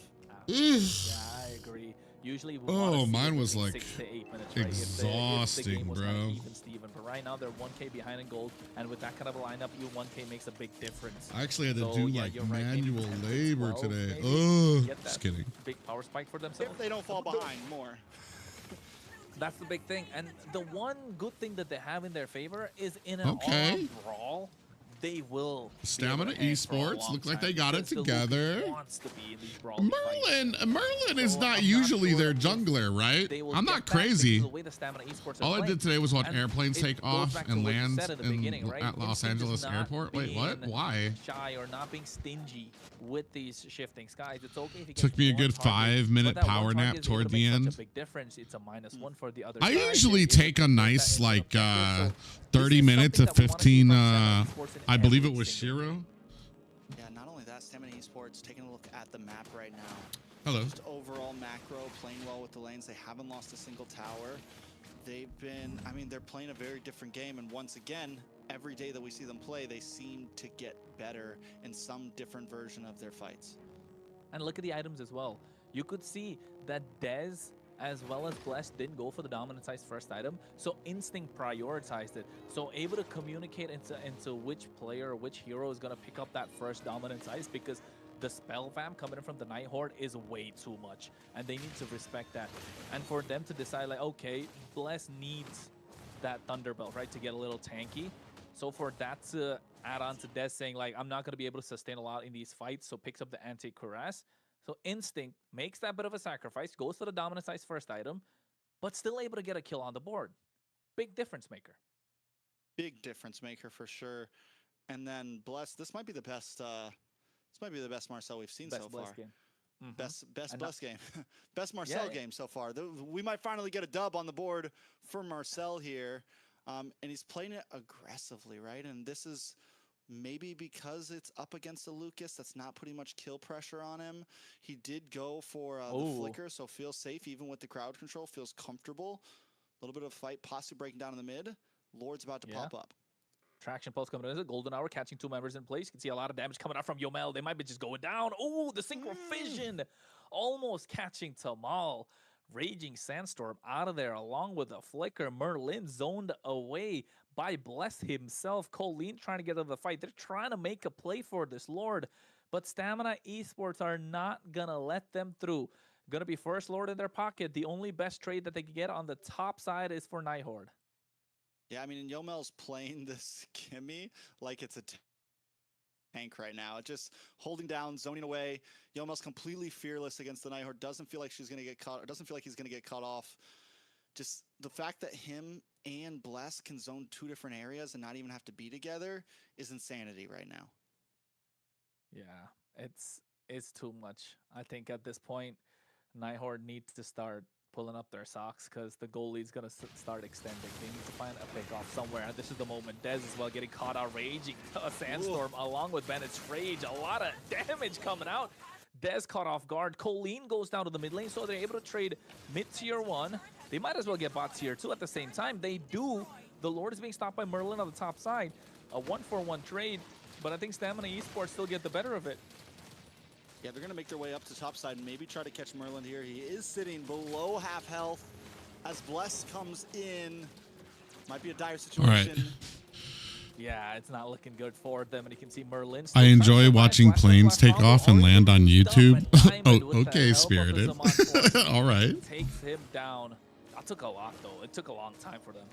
Yeah, I agree. Usually, we wanna Oh, see mine it was between like 6 to 8 minutes, right? If the exhausting, game was bro. kind of even, Steven. But right now, they're 1K behind in gold, and with that kind of a lineup, you 1K makes a big difference. I actually had to So, do yeah, like you're right, maybe manual 10 to labor 12 today. maybe. Oh, Get just that kidding. big power spike for themselves. If they don't fall behind more. That's the big thing. And the one good thing that they have in their favor is in an Okay. all-out brawl, they will be able Stamina to hang for a Esports long look like time they got it because the Lucas together. wants to be in these brawling fights. Merlin is So not I'm not usually sure their if jungler, right? they will I'm get not that because crazy. of the way the Stamina Esports are All I playing. did today was watch And airplanes it take goes off back to and what you land said at the beginning, right? at Los Instinct is Angeles not Airport. Wait, what? being Why? Shy or not being stingy with these shifting skies. It's okay if you Took get me a one good target, 5-minute but that power one nap target is able toward to the make end. such a big difference. It's a -1 for the other I side. usually If you take a put that nice into an like objective. So 30 this is minutes something at that we wanna see 15 from Stamina Esports in I believe it every was single Shiro. Yeah, not only that, Stamina Esports taking a look at the map right now. Hello. Just overall macro, playing well with the lanes. They haven't lost a single tower. they've been, I mean, they're playing a very different game. And once again, every day that we see them play, they seem to get better in some different version of their fights. And look at the items as well. You could see that Dez as well as Blessed didn't go for the dominant size first item, so Instinct prioritized it. So able to communicate into which player or which hero is going to pick up that first dominant size, because the spell fam coming in from the Night Horde is way too much, and they need to respect that. And for them to decide like, okay, Bless needs that Thunderbelt, right, to get a little tanky. So for that to add on to Dez saying like, I'm not going to be able to sustain a lot in these fights, so picks up the anti-cuirass. So Instinct makes that bit of a sacrifice, goes for the dominant size first item, but still able to get a kill on the board. Big difference maker. Big difference maker for sure. And then Bless, this might be the best Marcel we've seen so far. Game. Best And Bless game. Best Marcel game so far. We might finally get a dub on the board for Marcel here. And he's playing it aggressively, right? And this is maybe because it's up against a Lucas that's not putting much kill pressure on him. He did go for the flicker, so feels safe even with the crowd control, feels comfortable. A little bit of fight, possibly breaking down in the mid. Lord's about to pop up. Traction pulse coming in. There's a golden hour catching 2 members in place. You can see a lot of damage coming out from Yomel. They might be just going down. Oh, the synchro fission almost catching Tamal. Raging Sandstorm out of there along with a flicker. Merlin zoned away by Bless himself. Colleen trying to get out of the fight. They're trying to make a play for this Lord, but Stamina Esports are not gonna let them through. Gonna be first Lord in their pocket. The only best trade that they can get on the top side is for Night Horde. Yeah, I mean, Yomel's playing this Kimmy like it's a tank right now. Just holding down, zoning away. Yomel's completely fearless against the Night Horde. Doesn't feel like she's gonna get caught, or doesn't feel like he's gonna get cut off. Just the fact that him and Bless can zone 2 different areas and not even have to be together is insanity right now. Yeah, it's too much. I think at this point, Night Horde needs to start pulling up their socks because the goalie's going to start extending. They need to find a pick off somewhere, and this is the moment. Dez as well getting caught out, raging a Sandstorm along with Bennett's Rage. A lot of damage coming out. Dez caught off guard. Colleen goes down to the mid lane, so they're able to trade mid tier 1. They might as well get bot tier 2 at the same time. They do. The Lord is being stopped by Merlin on the top side. A 1-for-1 trade, but I think Stamina Esports still get the better of it. Yeah, they're going to make their way up to top side and maybe try to catch Merlin here. He is sitting below half health as Bless comes in. Might be a dire situation. Right. Yeah, it's not looking good for them, and you can see Merlin. I enjoy watching planes take off and land on YouTube. Oh, okay, Spirited. All right. Takes him down. That took a lot, though. It took a long time for them.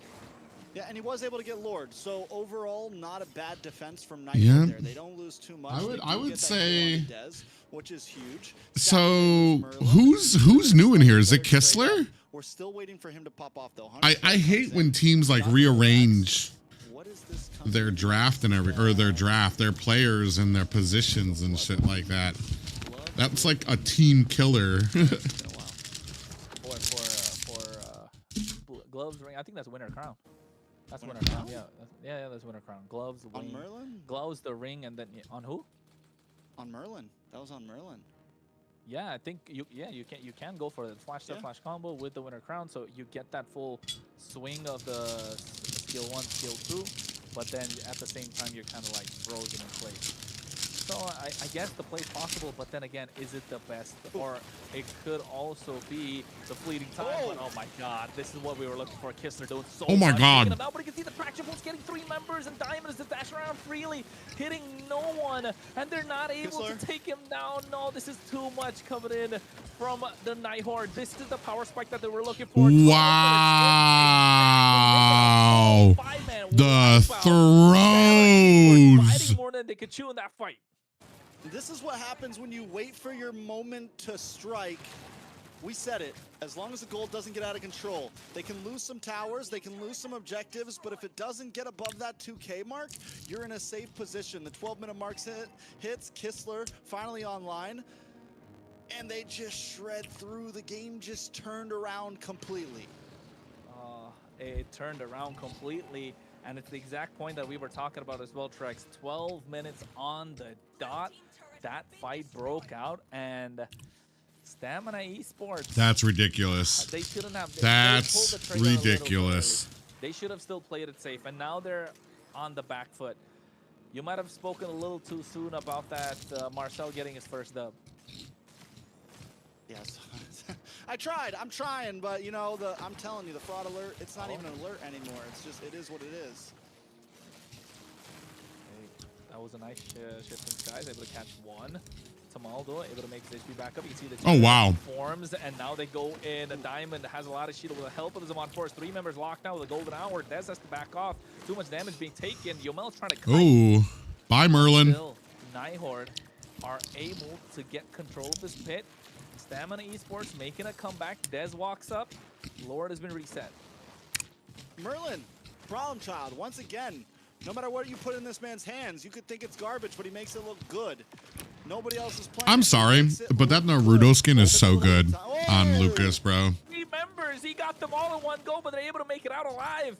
Yeah, and he was able to get Lord. So overall, not a bad defense from Knight Yeah. there. They don't lose too much. I would say. Dez, which is huge. So who's new in here? Is it Kistler? We're still waiting for him to pop off though. I hate when teams like rearrange What is this their draft and their players and their positions and shit like that. That's like a team killer. Gloves ring. I think that's Winter Crown. That's Winter Winter Crown. Crown? Yeah, that's Winter Crown. Gloves, on wing. Merlin? Gloves, the ring, and then on who? On Merlin. That was on Merlin. Yeah, I think you can go for the flash flash combo with the Winter Crown, so you get that full swing of the skill 1, skill 2, but then at the same time you're kind of like frozen in place. So I guess the play's possible, but then again, is it the best? Or it could also be the fleeting time. But oh my god, this is what we were looking for. Kistler doing so Oh my much. god. Taking him out, but you can see the traction pulse getting 3 members, and Diamond is to dash around freely, hitting no one, and they're not able to take him down. No, this is too much coming in from the Night Horde. This is the power spike that they were looking for. Wow. The throws. Fighting more than they could chew in that fight. This is what happens when you wait for your moment to strike. We said it. As long as the gold doesn't get out of control, they can lose some towers, they can lose some objectives, but if it doesn't get above that 2K mark, you're in a safe position. The 12-minute mark hits, Kistler finally online, and they just shred through. The game just turned around completely. It turned around completely, and it's the exact point that we were talking about as well, Trex. 12 minutes on the dot. That fight broke out, and Stamina Esports. That's ridiculous. They shouldn't have. That's they pulled the trigger a little bit ridiculous. early. They should have still played it safe, and now they're on the back foot. You might have spoken a little too soon about that Marcel getting his first dub. Yes. I tried. I'm trying, but you know, I'm telling you, the fraud alert, it's not even an alert anymore. It's just, it is what it is. Hey, that was a nice shift from Skies, able to catch one. Tamaldo able to make his HP back up. You see the Oh, wow. forms, and now they go in. Diamond has a lot of shield with the help of the Zaman Force. 3 members locked now with a golden hour. Dez has to back off. Too much damage being taken. Yomel's trying to kite. Ooh. Bye, Merlin. Still, Nighthorde are able to get control of this pit. Stamina Esports making a comeback. Dez walks up. Lord has been reset. Merlin, problem child, once again. No matter what you put in this man's hands, you could think it's garbage, but he makes it look good. Nobody else is playing. I'm sorry, but that Naruto skin is so good on Lucas, bro. 3 members, he got them all in one go, but they're able to make it out alive.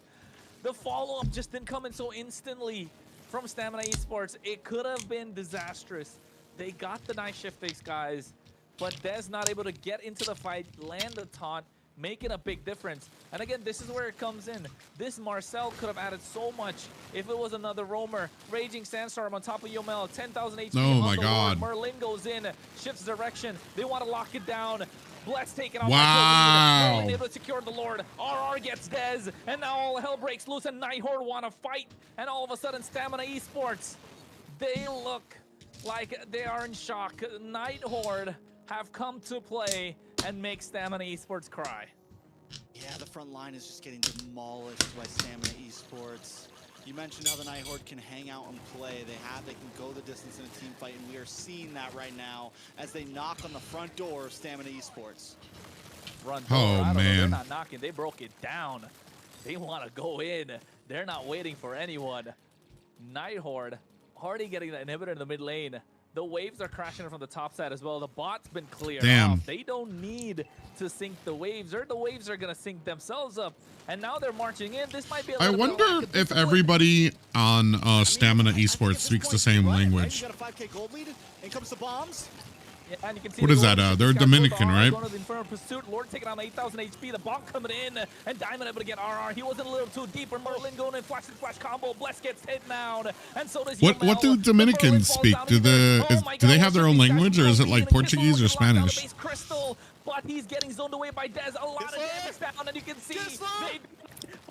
The follow-up just didn't come in so instantly from Stamina Esports. It could have been disastrous. They got the nice shift, these guys, but Dez not able to get into the fight, land the taunt, making a big difference. And again, this is where it comes in. This Marcel could have added so much if it was another roamer. Raging Sandstorm on top of Yomel, 10,000 HP. Oh on my the God. Lord. Merlin goes in, shifts direction. They want to lock it down. Bless taken off. Wow. Merlin able to secure the Lord. RR gets Dez, and now all hell breaks loose, and Nighthorde want to fight. And all of a sudden, Stamina Esports, they look like they are in shock. Nighthorde have come to play and make Stamina Esports cry. Yeah, the front line is just getting demolished by Stamina Esports. You mentioned how the Nighthorde can hang out and play. They can go the distance in a team fight, and we are seeing that right now as they knock on the front door of Stamina Esports. Front Oh, door, I don't know, man. they're not knocking. They broke it down. They want to go in. They're not waiting for anyone. Nighthorde already getting the inhibitor in the mid lane. The waves are crashing from the top side as well. The bot's been cleared Damn. off. They don't need to sink the waves, or the waves are going to sink themselves up. And now they're marching in. This might be a I little bit wonder of if discipline. everybody on Stamina I think at Esports this speaks the point, same right, right? language. You got a 5K gold lead. In comes the bombs. Yeah, and you can see What the is that, Lord they're got both Dominican, RR right? Going to the Infernal Pursuit. Lord taking on 8,000 HP. The bomb coming in, and Diamond able to get RR. He wasn't a little too deep. And Merlin going in, flash and flash combo. Bless gets hit down, and so does What Yomel. do The Dominicans Merlin falls speak? down Do either. the my do they God, have their what own should these guys language, or do? is it like Kissler Portuguese or looking locked down the Spanish? base Crystal, but he's getting zoned away by Dez. A lot of Kissler! damage down, and you can see Kissler! they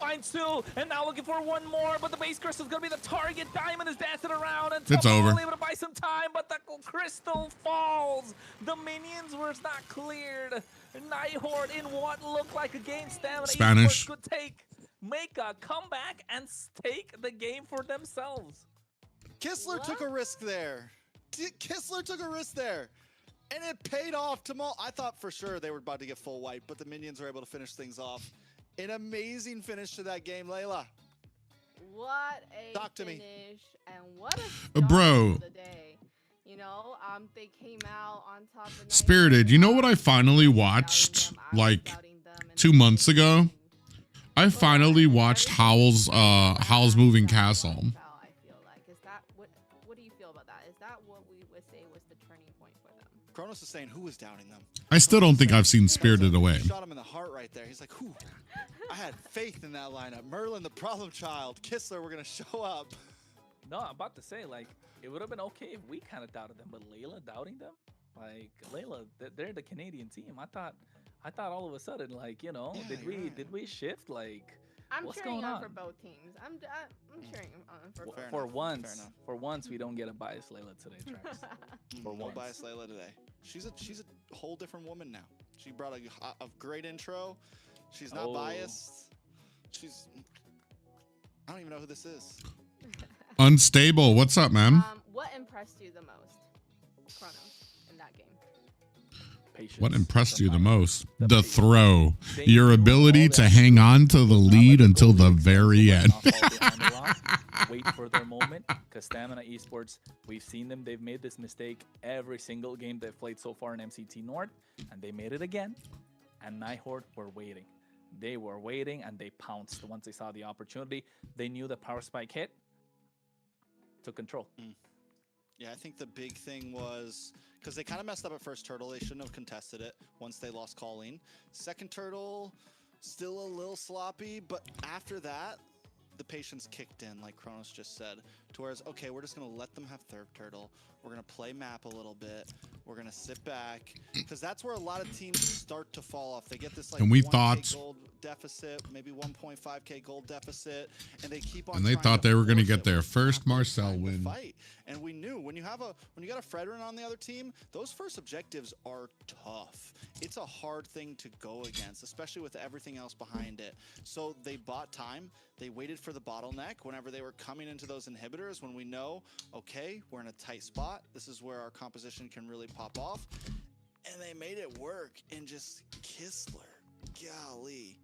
find two, and now looking for one more, but the base Crystal's gonna be the target. Diamond is dancing around, and It's Tomo over. able to buy some time, but the Crystal falls. The minions were not cleared. Nighthorde in what looked like a game Stamina Spanish. Esports could make a comeback and take the game for themselves. Kissler took a risk there. Kissler took a risk there. And it paid off. I thought for sure they were about to get full wipe, but the minions were able to finish things off. An amazing finish to that game, Layla. What a Talk to me. finish, and what a start Bro. to the day. You know, they came out on top of the Spirited, you know what I finally watched like 2 months ago? I finally watched Howl's Moving Castle. I feel like is that what do you feel about that? Is that what we would say was the turning point for them? Kronos is saying who was downing them. I still don't think I've seen Spirited Away. Shot him in the heart right there. He's like, whew. I had faith in that lineup. Merlin, the problem child. Kissler, we're going to show up. No, I'm about to say, like, it would have been okay if we kind of doubted them, but Layla doubting them? Like, Layla, they're the Canadian team. I thought all of a sudden, like, you know, Yeah, did we shift? Like, I'm what's cheering going on on? for both teams. I'm cheering on for both. Fair for enough, once, fair enough. for once, we don't get a biased Layla today, Trax. For No once. bias Layla today. She's a whole different woman now. She brought a great intro. She's not Oh. biased. I don't even know who this is. Unstable, what's up, man? What impressed you the most, Chronos, in that game? Patience. What impressed you the most? The The patience. throw. They Your knew ability all to that hang shit. on to the Not lead let until go the lead, very so end. knock all behind the line, wait for their moment, because Stamina Esports, we've seen them. They've made this mistake every single game they've played so far in MCT North, and they made it again. And Nighthorde were waiting. They were waiting, and they pounced once they saw the opportunity. They knew the power spike hit. Took control. Yeah, I think the big thing was because they kind of messed up at first turtle. They shouldn't have contested it once they lost Colleen. Second turtle, still a little sloppy, but after that, the patience kicked in, like Kronos just said. To whereas, okay, we're just gonna let them have third turtle. We're gonna play map a little bit. We're gonna sit back because that's where a lot of teams start to fall off. They get this like And we 1K thought- gold deficit, maybe 1.5K gold deficit, and they keep on. And they trying thought to they were gonna force get it their when first it's not their Marcel time to win. fight. And we knew when you got a Fredrin on the other team, those first objectives are tough. It's a hard thing to go against, especially with everything else behind it. So they bought time. They waited for the bottleneck whenever they were coming into those inhibitors when we know, okay, we're in a tight spot. This is where our composition can really pop off. And they made it work. And just Kistler, golly.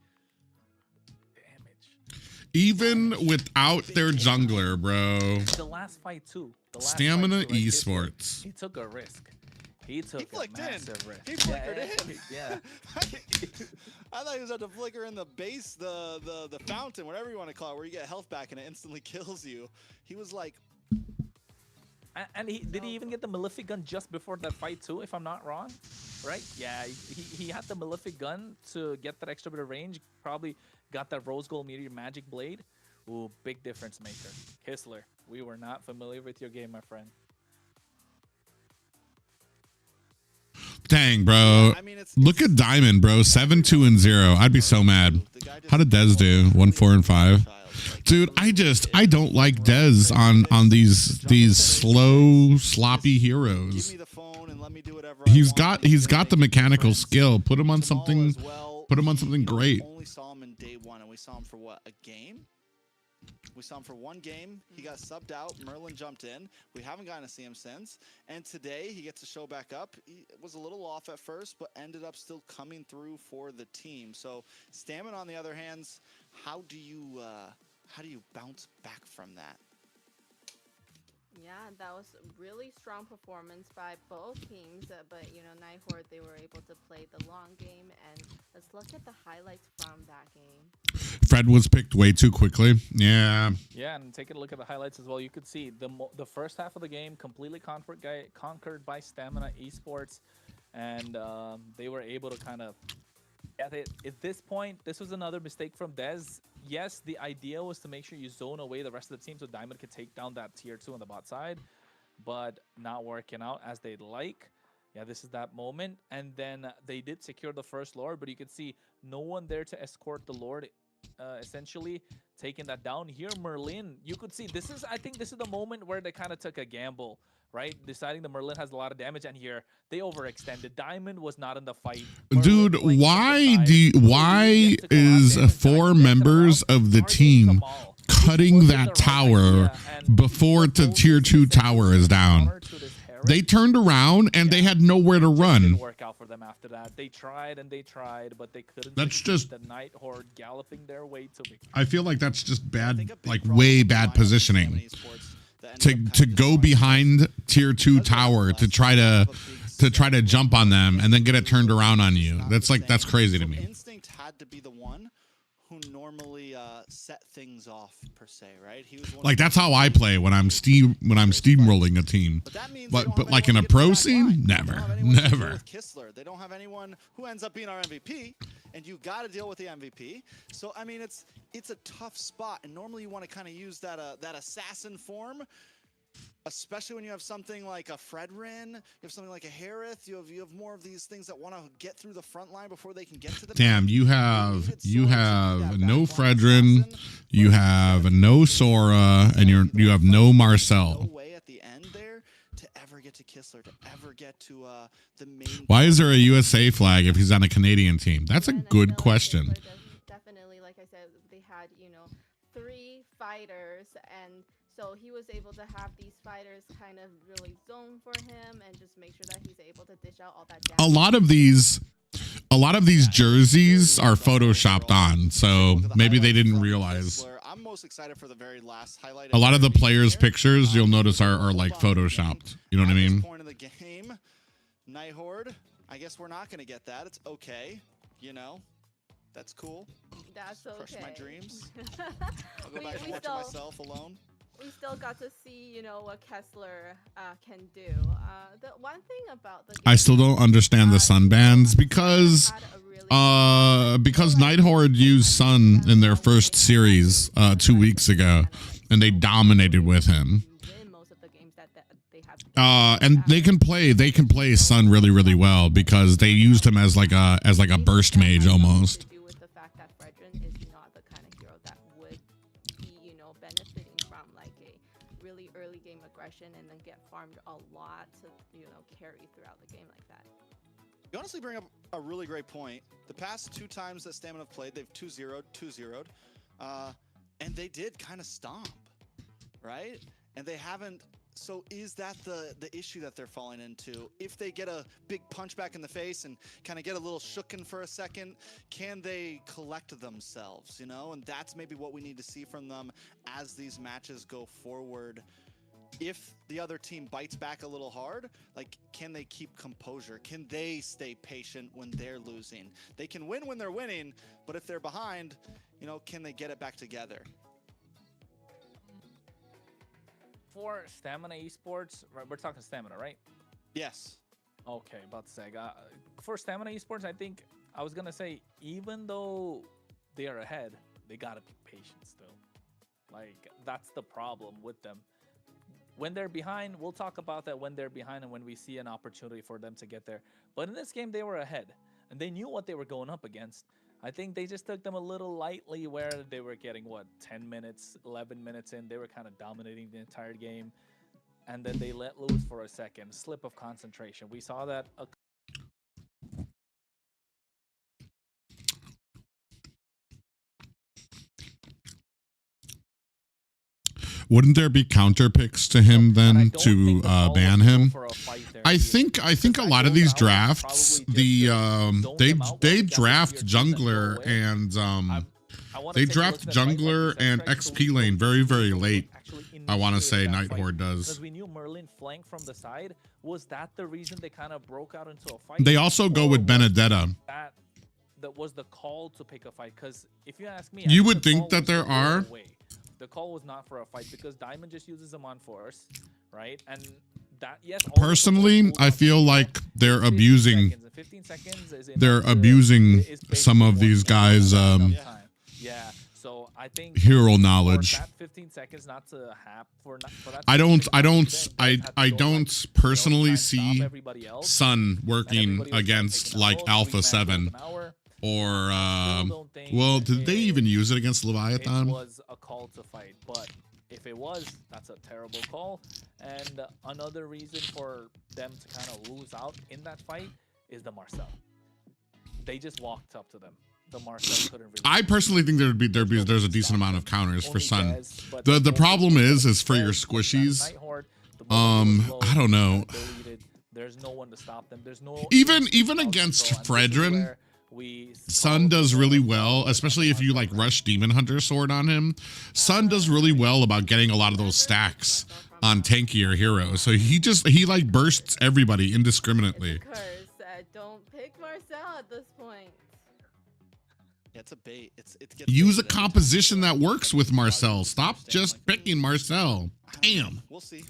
Even without their jungler, bro. The last fight too. The last Stamina fight too, like, Esports. He took a risk. He took a flicked in. massive risk. He flickered in. Yeah. I thought he was about to flicker in the base, the fountain, whatever you want to call it, where you get health back and it instantly kills you. He was like, And did he even get the Malefic gun just before that fight too, if I'm not wrong? Right? Yeah, he had the Malefic gun to get that extra bit of range. Probably got that Rose Gold Meteor Magic Blade. Ooh, big difference maker. Kistler, we were not familiar with your game, my friend. Dang, bro. I mean, Look at Diamond, bro. 7-2-0. I'd be so mad. How did Dez do? 1-4-5. Dude, I don't like Dez on these slow, sloppy give heroes. me the phone and let me do whatever He's I want. got the mechanical skill. Put him on Jamal something. as well. Put him on something great. We only saw him in day one, and we saw him for what, a game? We saw him for one game. He got subbed out. Merlin jumped in. We haven't gotten to see him since. And today he gets to show back up. He was a little off at first, but ended up still coming through for the team. So Stamina, on the other hand, how do you bounce back from that? Yeah, that was a really strong performance by both teams, but you know, Nighthorde, they were able to play the long game, and let's look at the highlights from that game. Fred was picked way too quickly. Yeah. Yeah, and taking a look at the highlights as well, you could see the first half of the game completely conquered by Stamina Esports, and they were able to kind of. At this point, this was another mistake from Dez. Yes, the idea was to make sure you zone away the rest of the team so Diamond could take down that tier 2 on the bot side, but not working out as they'd like. Yeah, this is that moment. And then they did secure the first Lord, but you could see no one there to escort the Lord, essentially taking that down. Here, Merlin, you could see I think this is the moment where they kind of took a gamble, right? Deciding the Merlin has a lot of damage, and here they overextended. Diamond was not in the fight. Dude, Merlin why is 4 members of the team cutting that tower before the tier 2 tower is down? They turned around and they had nowhere to It run. didn't work out for them after that. They tried and they tried, but they couldn't. That's just- the Night Horde galloping their way to victory. I feel like that's just I bad, think a big like problem way with the bad lineup of positioning. Stamina Esports that ended up To kind of go destroying behind tier 2 tower to try to jump on them and then get it turned around on you. That's crazy to So me. Instinct had to be the one who normally set things off per se, right? He was one Like of that's the how I play when I'm steamrolling a team. But that means they don't But have like in anyone a to get to pro the back scene, line. They never, don't have anyone to deal never. with Kistler. They don't have anyone who ends up being our MVP, and you got to deal with the MVP. So I mean, it's a tough spot, and normally you want to kind of use that assassin form. Especially when you have something like a Fredrin, you have something like a Harith, you have more of these things that want to get through the front line before they can get to the Damn, back. you They have needed someone to do that no back line Fredrin, assassin, you but have no Sora, and you have no no Marcel. way at the end there to ever get to Kistler, to ever get to the main. Why is there a USA flag if he's on a Canadian team? That's a And I feel good like question. Kistler definitely, like I said, they had, 3 fighters, and so he was able to have these fighters kind of really zone for him and just make sure that he's able to dish out all that damage. A lot of these jerseys are photoshopped on, so maybe they didn't realize. I'm most excited for the very last highlight. A lot of the every players' year. pictures you'll notice are Hold like on to the game. photoshopped. You know what I At mean? this point in the game, Night Horde, I guess we're not going to get that. It's okay. That's cool. That's okay. Crush my dreams. I'll go We- back to we watching still- myself alone. we still got to see, you know, what Kessler can do. The one thing about the game, I still don't understand the Sun bans because Night Horde used Sun in their first series 2 weeks ago, and they dominated with him. And they can play Sun really, really well because they used him as like a burst mage almost. With the fact that Fredrin is not the kind of hero that would be, you know, benefiting from like a really early game aggression and then get farmed a lot to, you know, carry throughout the game like that. You honestly bring up a really great point. The past 2 times that Stamina have played, they've 2-0'd, 2-0'd, and they did kind of stomp, right? And they haven't. So is that the issue that they're falling into? If they get a big punch back in the face and kind of get a little shooken for a second, can they collect themselves, you know? And that's maybe what we need to see from them as these matches go forward. If the other team bites back a little hard, like, can they keep composure? Can they stay patient when they're losing? They can win when they're winning, but if they're behind, you know, can they get it back together? For Stamina Esports, right, we're talking Stamina, right? Yes. Okay, about to say, for Stamina Esports, I think I was gonna say, even though they are ahead, they gotta be patient still. Like, that's the problem with them. When they're behind, we'll talk about that when they're behind and when we see an opportunity for them to get there. But in this game, they were ahead, and they knew what they were going up against. I think they just took them a little lightly where they were getting, what, 10 minutes, 11 minutes in. They were kind of dominating the entire game. And then they let loose for a second. Slip of concentration. We saw that. Wouldn't there be counter picks to him then to ban him? I think a lot of these drafts, they draft jungler and XP lane very, very late. I want to say Night Horde does. Because we knew Merlin flanked from the side. Was that the reason they kind of broke out into a fight? They also go with Benedetta. That was the call to pick a fight. Because if you ask me, you would think that there are. The call was not for a fight because Diamond just uses them on force, right? And that, yes. Personally, I feel like they're abusing. 15 seconds they're abusing some of these guys. Yeah. So I think hero knowledge. 15 seconds not to have for that. I don't personally see Sun working against like Alpha 7. Or, well, did they even use it against Leviathan? It was a call to fight, but if it was, that's a terrible call. And another reason for them to kind of lose out in that fight is the Marcel. They just walked up to them. The Marcel couldn't really. I personally think there's a decent amount of counters for Sun. The problem is for your squishies. I don't know. There's no one to stop them. There's no even against Fredrin. Sun does really well, especially if you like rush Demon Hunter Sword on him. Sun does really well about getting a lot of those stacks on tankier heroes. So he like bursts everybody indiscriminately. Don't pick Marcel at this point. Yeah, it's a bait. Use a composition that works with Marcel. Stop just picking Marcel. Damn. We'll see.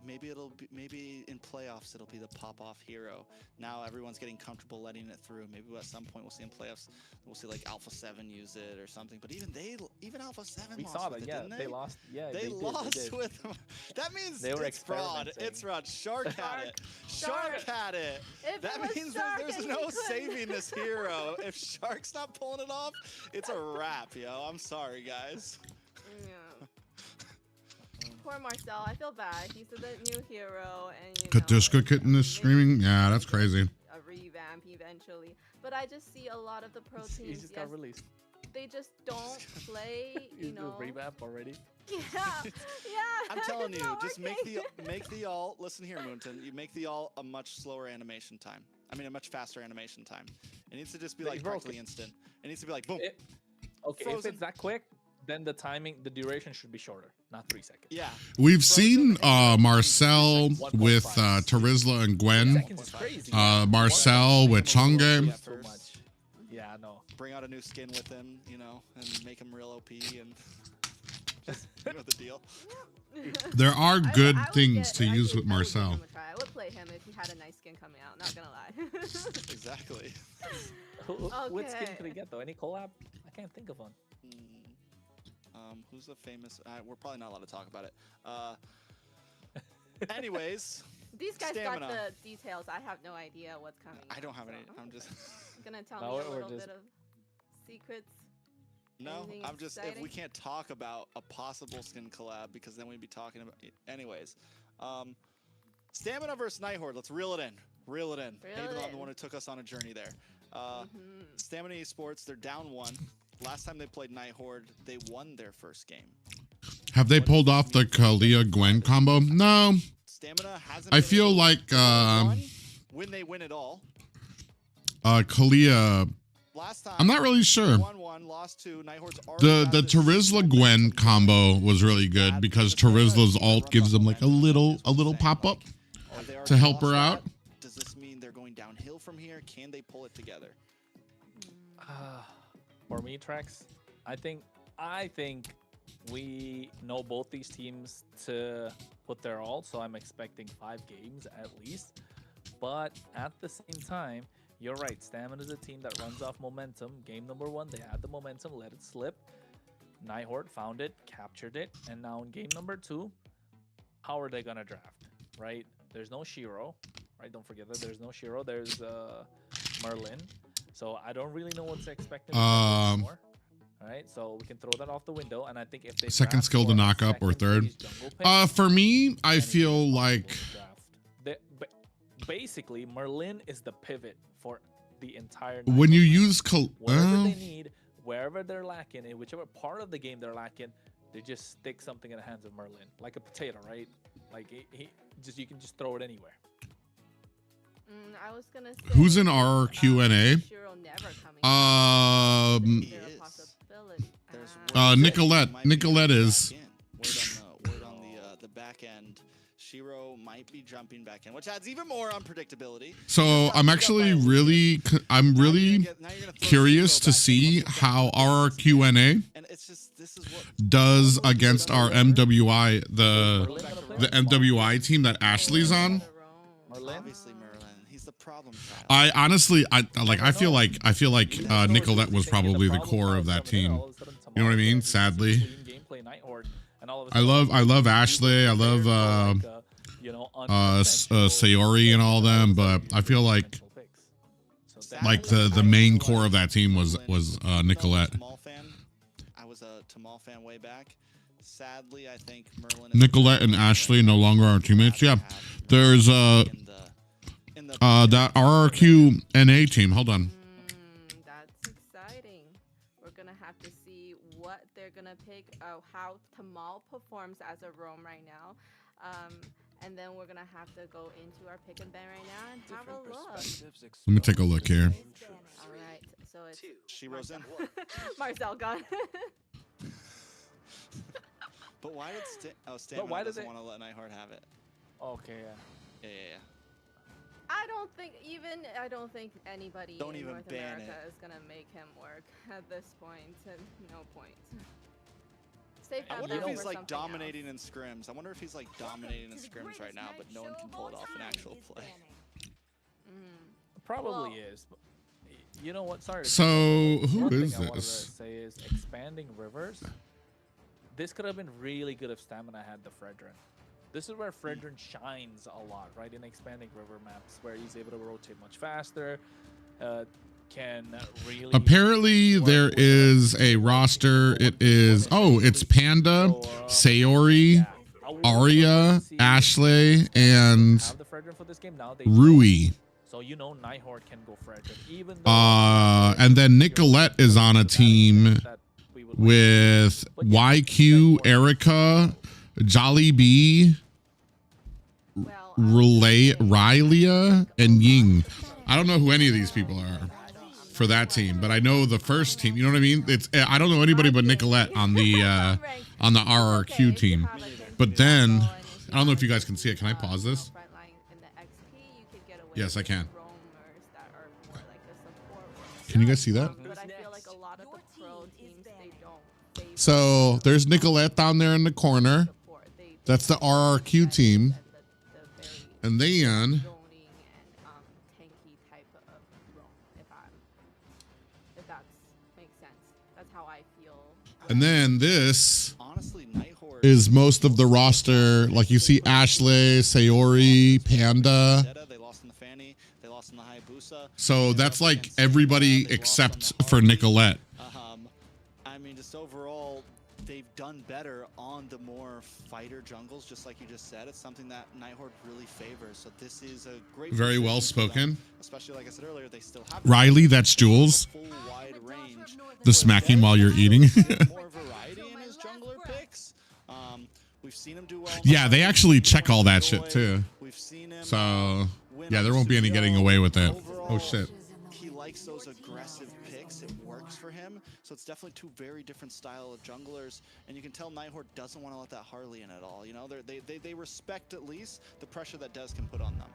Maybe in playoffs it'll be the pop-off hero. Now everyone's getting comfortable letting it through. Maybe at some point we'll see in playoffs, we'll see like Alpha 7 use it or something. But even Alpha 7 we lost saw with that. it, Yeah, didn't they lost. Yeah, they lost with them. That means they were it's fraud. It's fraud. Shark had it. Shark had it. That means there's no saving this hero. If Shark's not pulling it off, it's a wrap, yo. I'm sorry, guys. Yeah. Poor Marcel, I feel bad. He's the new hero, and you Katushka Kitten is streaming. Yeah, that's crazy. A revamp eventually, but I just see a lot of the pro teams. He just got released. They just don't play. You know, revamp already. Yeah, yeah. I'm telling you, just make the ult. Listen here, Moonton. You make the ult a much slower animation time. I mean, a much faster animation time. It needs to just be like practically instant. It needs to be like boom. Okay, if it's that quick, then the duration should be shorter, not 3 seconds. Yeah. We've seen Marcel with Terizla and Gwen. Marcel with Chang'e. Yeah, I know. Bring out a new skin with him, you know, and make him real OP and just of the deal. There are good I would things get- to I use think with I would give Marcel. him a try. I would play him if he had a nice skin coming out. Not gonna lie. Exactly. What skin Okay. could he get though? Any collab? I can't think of one. Who's a famous? We're probably not allowed to talk about it. Anyways, These guys Stamina. got the details. I have no idea what's coming. I don't have so any. I'm just. gonna tell No, me a we're little just- bit of secrets. No, Anything I'm just. If we exciting? can't talk about a possible skin collab, because then we'd be talking about. Anyways, Stamina versus Night Horde. Let's reel it in. Reel it in. Reel Even though it I'm the in. one who took us on a journey there. Mhm. Stamina Esports. They're down 1. Last time they played Night Horde, they won their first game. Have they pulled off the Kalia Gwen combo? No. Stamina hasn't. I been feel able like to win when they win it all. Kalia. Last time. I'm not really sure. 1-1, lost 2. Night Horde's already The got the this Terizla Gwen combo was really good because Terizla's ult gives them like a little pop up. Have they to already help her lost out. that? Does this mean they're going downhill from here? Can they pull it together? For me, Trex, I think we know both these teams to put their all, so I'm expecting 5 games at least. But at the same time, you're right. Stamina is a team that runs off momentum. Game number 1, they had the momentum, let it slip. Night Horde found it, captured it, and now in game number 2, how are they gonna draft? Right? There's no Shiro, right? Don't forget that there's no Shiro. There's Merlin. So I don't really know what to expect anymore. All right, so we can throw that off the window, and I think if they Second draft skill to for a knock up or second third. phase jungle pick, For me, I then it's feel impossible like to draft. Basically, Merlin is the pivot for the entire. when you Night Horde use wherever they need, wherever they're lacking, in whichever part of the game they're lacking, they just stick something in the hands of Merlin, like a potato, right? Like he just you can just throw it anywhere. I was gonna say. Who's in our Q&A? Shiro never coming. He Is there a is. possibility? There's Nicolette. might be Nicolette jumping is. back in. Word on the back end. Shiro might be jumping back in, which adds even more unpredictability. So I'm actually really curious to see how our Q&A And it's just this is what does against our MWI, the MWI team that Ashley's on. Merlin. obviously Merlin. He's the problem child. I honestly, I feel like Nicolette was probably the core of that team. You know what I mean? Sadly, I love Ashley. I love Sayori and all them, but I feel like the main core of that team was Nicolette. Tamal fan. I was a Tamal fan way back. Sadly, I think Merlin. Nicolette and Ashley no longer our teammates. Yeah, there's that RRQ NA team. Hold on. That's exciting. We're gonna have to see what they're gonna pick. How Tamal performs as a roam right now. And then we're gonna have to go into our pick and ban right now and have a look. Let me take a look here. All right, so it's She rose in. Marcel gone. But why did Stamina why did doesn't they- want to let Nightheart have it? Okay, yeah. Yeah. I don't think anybody Don't in even North ban America it. is gonna make him work at this point. And no point. Save I that wonder if battle he's for like something dominating else. in scrims. I wonder if he's like dominating in scrims right now, but no one can pull it off in actual play. Probably Well- is. But you know what? Sorry. to So, cut you, who one thing is I wanted to this? say is expanding rivers. This could have been really good if Stamina had the Fredrin. This is where Fredrin shines a lot, right? In expanding river maps, where he's able to rotate much faster, can really. Apparently, there is a roster. It is it's Panda, Sayori, Arya, Ashley, and have the Fredrin for this game now. They Rui. So you know Nighthorde can go Fredrin, even though And then Nicolette is on a team with YQ, Erica, Jolly B, Well, Rylia, and Ying. I don't know who any of these people are for that team, but I know the first team. You know what I mean? I don't know anybody but Nicolette on the RRQ team. But then I don't know if you guys can see it. Can I pause this? Yes, I can. Can you guys see that? But I feel like a lot of the pro teams, they don't So there's Nicolette down there in the corner. That's the RRQ team. And then zoning and tanky type of role, if that makes sense. That's how I feel. and then this Honestly, Nighthorde is most of the roster. Like you see Ashley, Sayori, Panda. They lost in the Fanny. They lost in the Hayabusa. So that's like everybody except for Nicolette. I mean, just overall, they've done better on the more fighter jungles, just like you just said. It's something that Nighthorde really favors. So this is a great. Very position well for spoken. them, especially like I said earlier, they still have Riley, that's Jules. full wide range. The smacking while you're eating. More variety in his jungler picks. We've seen him do well. Yeah, they actually check all that shit too. We've seen him. So win yeah, on there won't be any getting away with it. Overall, Oh shit. He likes those aggressive picks. It works for him. So it's definitely two very different style of junglers, and you can tell Nighthorde doesn't want to let that Harley in at all. You know, they respect at least the pressure that Dez can put on them.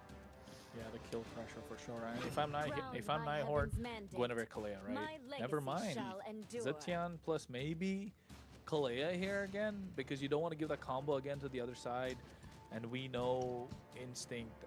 Yeah, the kill pressure for sure. And if I'm Nighthorde, Guinevere Kalea, right? Never mind. Zetian plus maybe Kalea here again, because you don't want to give that combo again to the other side. And we know Instinct,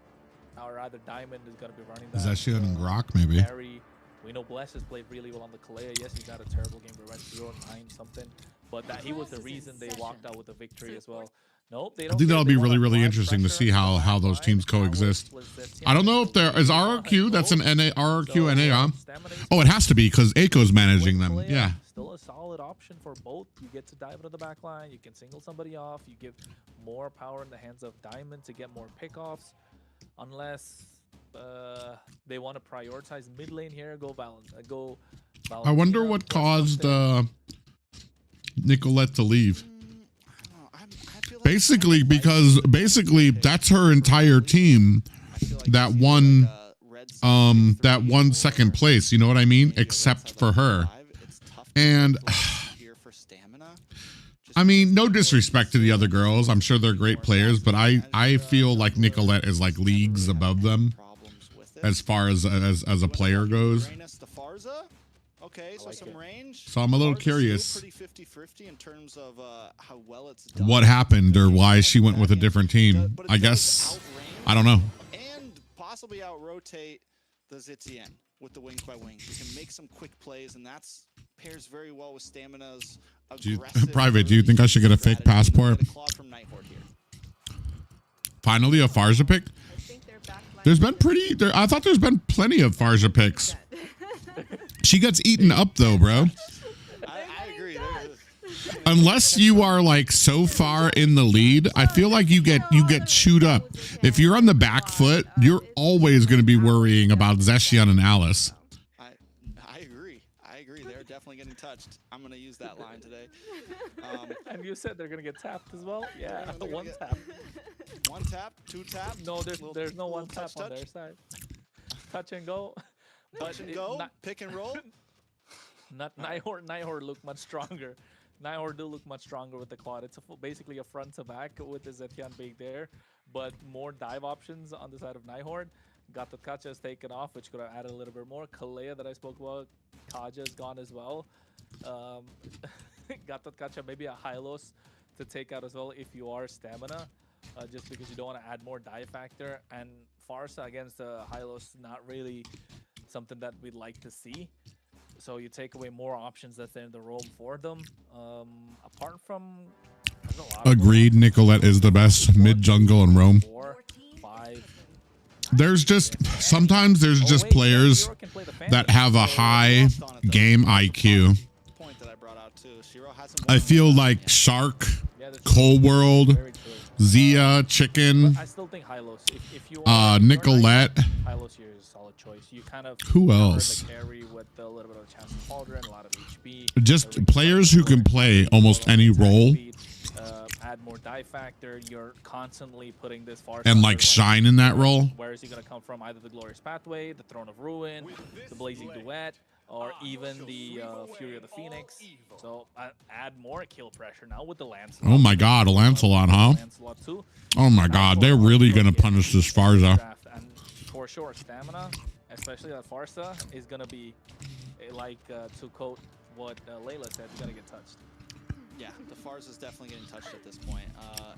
or rather Diamond, is going to be running that. Is that shit on Grok maybe? Carry. We know Bless has played really well on the Kalea. Yes, he's had a terrible game, but 0-9 something. But that he was the reason they walked out with the victory as well. Nope, they don't. I think that'll be they wanna really apply interesting to see pressure. how those teams That was coexist. Zetian. I don't know if there is RRQ. That's an NA RRQ So, NA. Stamina is Oh, it has to be because Aiko's managing them. Kalea, Yeah. Still a solid option for both. You get to dive into the back line. You can single somebody off. You give more power in the hands of Diamond to get more pickoffs. Unless they want to prioritize mid lane here, go balance. I wonder what caused Nicolette to leave. I feel like Basically, because that's her entire team that won that won second place. You know what I mean? Except for her. And I mean, no disrespect to the other girls. I'm sure they're great players, but I feel like Nicolette is like leagues above them as far as a player goes. Okay, so some range. So I'm a little curious Pretty 50-50 in terms of how well it's done. what happened or why she went with a different team. I guess I don't know. And possibly out-rotate the Zitian with the wings by wings. You can make some quick plays, and that's pairs very well with Stamina's aggressive. Private, do you think I should get a fake passport? From Nighthorde here. Finally, a Farja pick. I think they're backlining There's been I thought there's been plenty of Farja picks. She gets eaten up though, bro. I agree. Unless you are like so far in the lead, I feel like you get chewed up. If you're on the back foot, you're always going to be worrying about Zeshian and Alice. I agree. They're definitely getting touched. I'm going to use that line today. And you said they're gonna get tapped as well. Yeah, they're gonna one get- tap. One tap, two tap. No, there's no one tap touch, on their side. Touch and go. Touch and go. Pick and roll. Nighthorde look much stronger. Nighthorde do look much stronger with the quad. It's basically a front to back with the Zetian being there, but more dive options on the side of Nighthorde. Got the Kacha is taken off, which could have added a little bit more. Kalea that I spoke about, Kaja is gone as well. Got the Kacha, maybe a Hylos to take out as well if you are Stamina, just because you don't want to add more dive factor. And Farsa against the Hylos, not really something that we'd like to see. So you take away more options that's in the roam for them. Apart from Agreed, Nicolette is the best mid jungle and roam. 4, 5. There's just sometimes there's just players that have a high game IQ. Point that I brought out too. Shiro hasn't I feel like Shark, Cold World, Zia, Chicken, I still think Hylos. If you are Nicolette. Hylos here is a solid choice. You kind of Who cover else? the carry with a little bit of a chance of pauldron, a lot of HP. Just players who can play almost any role Add more die factor. You're constantly putting this far and like shine in that role. Where is he gonna come from? Either the Glorious Pathway, the Throne of Ruin, the Blazing Duet, or even the Fury of the Phoenix. So add more kill pressure now with the Lancelot. Oh my God, a Lancelot, huh? Lancelot too. Oh my God, they're really gonna punish this Farza. And for sure, Stamina, especially that Farsa, is gonna be like to quote what Layla said, gonna get touched. Yeah, the Fars is definitely getting touched at this point.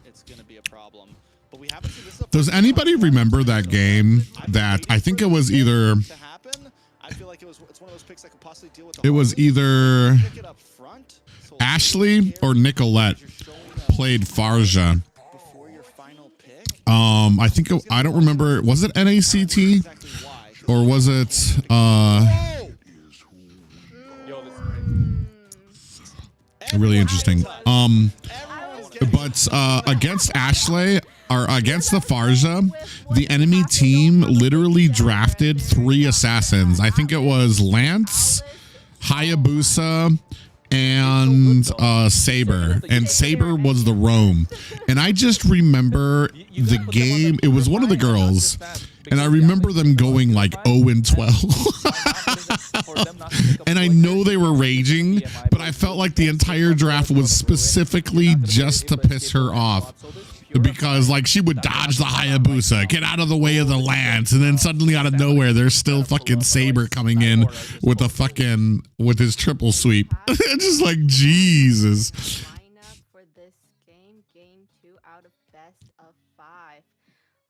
It's going to be a problem. But we haven't seen this. Does anybody remember that game that I think it was either To happen, I feel like it's one of those picks that could possibly deal with the it was Harley. either Pick it up front, so Ashley or Nicolette played Farja. before your final pick. I think I don't remember. Was it NACT Exactly why. or was it Oh! Yo, this is crazy. really interesting? Everyone's getting But against Ashley or against the Farja, the enemy team literally drafted 3 assassins. I think it was Lance, Hayabusa, and Saber. And Saber was the roam. And I just remember the game. It was one of the girls. And I remember them going like 0-12. And I know they were raging, but I felt like the entire draft was specifically just to piss her off. Because like she would dodge the Hayabusa, get out of the way of the Lance, and then suddenly out of nowhere there's still fucking Saber coming in with with his triple sweep. Just like Jesus. Lineup for this game, game 2 out of best of 5.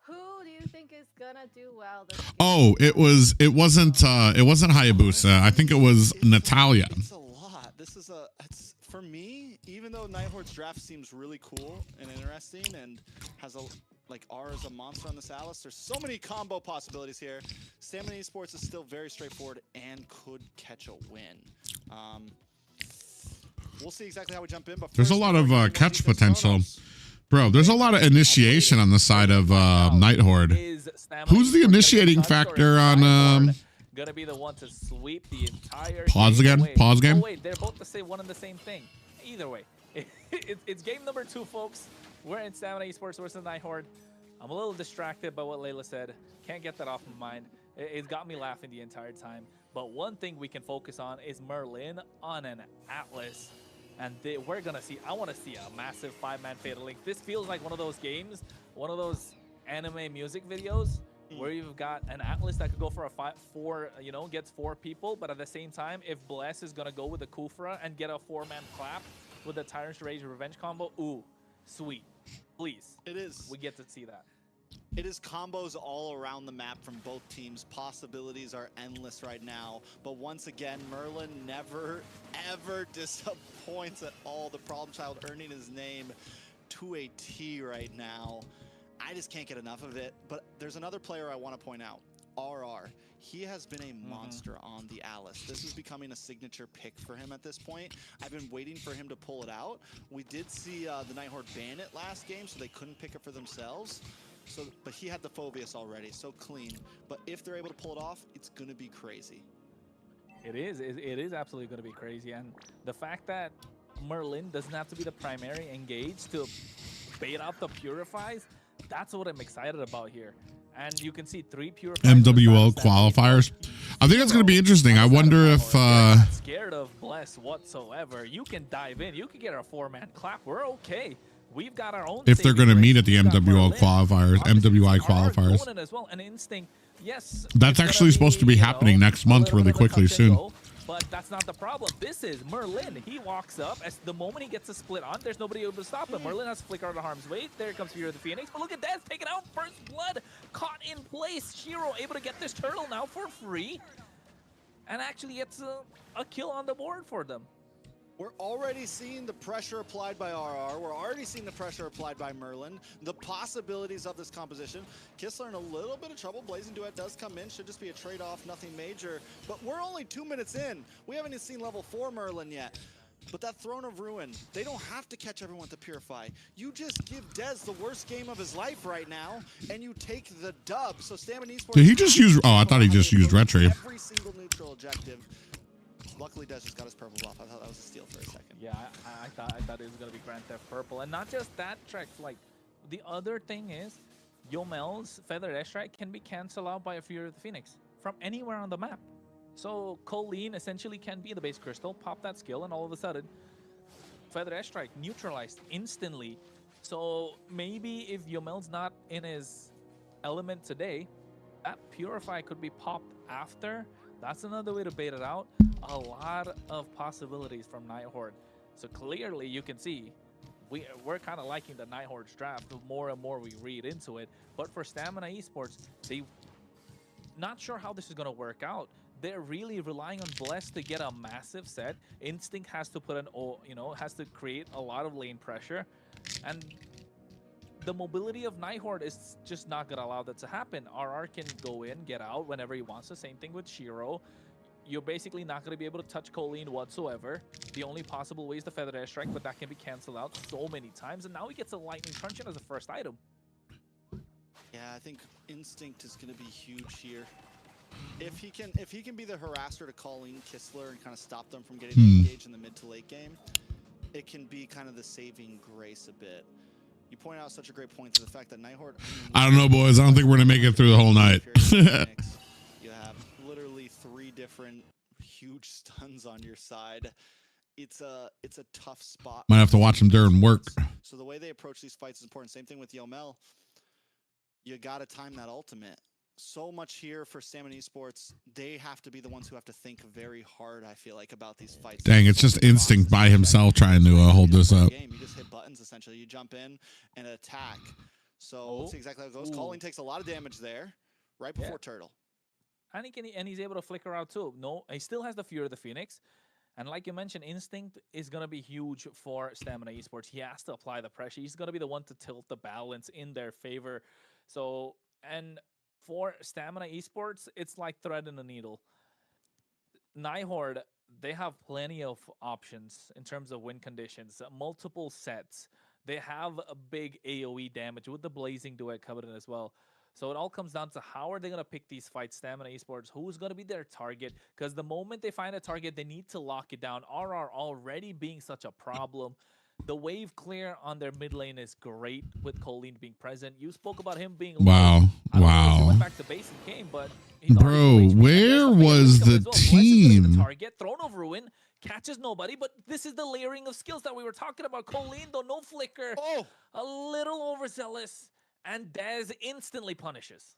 Who do you think is gonna do well this game? Oh, it wasn't Hayabusa. I think it was Natalia. It's a lot. This is it's for me, even though Nighthorde's draft seems really cool and interesting and has R is a monster on this Alice, there's so many combo possibilities here. Stamina Esports is still very straightforward and could catch a win. We'll see exactly how we jump in, but There's a first, lot we're of gonna get catch these potential. Chronos. Bro, there's a lot of initiation on the side of Nighthorde. Who's the initiating factor on gonna be the one to sweep the entire Pause game again? away. Pause game? Oh wait, they're both the same one and the same thing. Either way, it's game number 2, folks. We're in Stamina Esports versus Nighthorde. I'm a little distracted by what Layla said. Can't get that off my mind. It's got me laughing the entire time. But one thing we can focus on is Merlin on an Atlas. And we're gonna see, I wanna see a massive 5-man Fatal Link. This feels like one of those games, one of those anime music videos where you've got an Atlas that could go for gets 4 people, but at the same time, if Bless is gonna go with the Kufra and get a 4-man clap with the Tyrant's Rage Revenge combo, ooh, sweet. Please. It is. We get to see that. It is combos all around the map from both teams. Possibilities are endless right now. But once again, Merlin never, ever disappoints at all. The problem child earning his name to a T right now. I just can't get enough of it. But there's another player I want to point out, RR. He has been a monster on the Alice. This is becoming a signature pick for him at this point. I've been waiting for him to pull it out. We did see the Nighthorde ban it last game, so they couldn't pick it for themselves. But he had the Phobius already, so clean. But if they're able to pull it off, it's going to be crazy. It is absolutely going to be crazy. And the fact that Merlin doesn't have to be the primary engage to bait out the Purifies, that's what I'm excited about here. And you can see 3 Purifies. MWO qualifiers. I think that's going to be interesting. I wonder if not scared of Bless whatsoever. You can dive in. You can get our 4-man clap. We're okay. We've got our own. if they're going to meet at the MWO qualifiers, MWI qualifiers. Going in as well. An instinct. Yes. That's actually supposed to be happening next month really quickly soon. But that's not the problem. This is Merlin. He walks up. As the moment he gets a split on, there's nobody able to stop him. Merlin has to flicker out of harm's way. There comes Fury of the Phoenix. But look at that. Taken out. First blood. Caught in place. Shiro able to get this turtle now for free. And actually gets a kill on the board for them. We're already seeing the pressure applied by RR. We're already seeing the pressure applied by Merlin. The possibilities of this composition. Kissler in a little bit of trouble. Blazing Duet does come in. Should just be a trade-off, nothing major. But we're only 2 minutes in. We haven't even seen level 4 Merlin yet. But that Throne of Ruin, they don't have to catch everyone to Purify. You just give Dez the worst game of his life right now, and you take the dub. So Stamina Esports... Did he just use... Oh, I thought he just used Retry. Every single neutral objective. Luckily, Dez just got his purple off. I thought that was a steal for a second. Yeah, I thought it was going to be Grand Theft Purple. And not just that, Trex, like, the other thing is, Yomel's Feathered Airstrike can be canceled out by a Fury of the Phoenix from anywhere on the map. So Colleen essentially can be the base crystal, pop that skill, and all of a sudden, Feathered Airstrike neutralized instantly. So maybe if Yomel's not in his element today, that Purify could be popped after. That's another way to bait it out. A lot of possibilities from Nighthorde. So clearly you can see we're kind of liking the Nighthorde's draft. The more and more we read into it. But for Stamina Esports, they not sure how this is going to work out. They're really relying on Bless to get a massive set. Instinct has to put has to create a lot of lane pressure. And the mobility of Nighthorde is just not going to allow that to happen. RR can go in, get out whenever he wants. The same thing with Shiro. You're basically not going to be able to touch Colleen whatsoever. The only possible way is the Feather Air Strike, but that can be canceled out so many times. And now he gets a Lightning Crunch in as a first item. Yeah, I think Instinct is going to be huge here. If he can be the harasser to Colleen Kistler and kind of stop them from getting engaged in the mid to late game, it can be kind of the saving grace a bit. You point out such a great point to the fact that Nighthorde. I don't know, boys. I don't think we're gonna make it through the whole night. You have literally 3 different huge stuns on your side. It's a tough spot. Might have to watch him during work. So the way they approach these fights is important. Same thing with Yomel. You got to time that ultimate. So much here for Stamina Esports. They have to be the ones who have to think very hard, I feel like, about these fights. Dang, it's just Instinct by himself trying to hold this up. You just hit buttons, essentially. You jump in and attack. So let's see exactly how it goes. Colleen takes a lot of damage there, right before Turtle. And he's able to flicker out too. No, he still has the Fury of the Phoenix. And like you mentioned, Instinct is going to be huge for Stamina Esports. He has to apply the pressure. He's going to be the one to tilt the balance in their favor. So, and for Stamina Esports, it's like thread in a needle. Nighthorde, they have plenty of options in terms of win conditions, multiple sets. They have a big AoE damage with the Blazing Duet covered in as well. So it all comes down to how are they going to pick these fights, Stamina Esports, who's going to be their target? Because the moment they find a target, they need to lock it down. RR already being such a problem. The wave clear on their mid lane is great with Colleen being present. You spoke about him being wow. He went back to base and came, but bro, where was the team? Target Throne of Ruin catches nobody, but this is the layering of skills that we were talking about. Colleen, though, no flicker, a little overzealous, and Dez instantly punishes.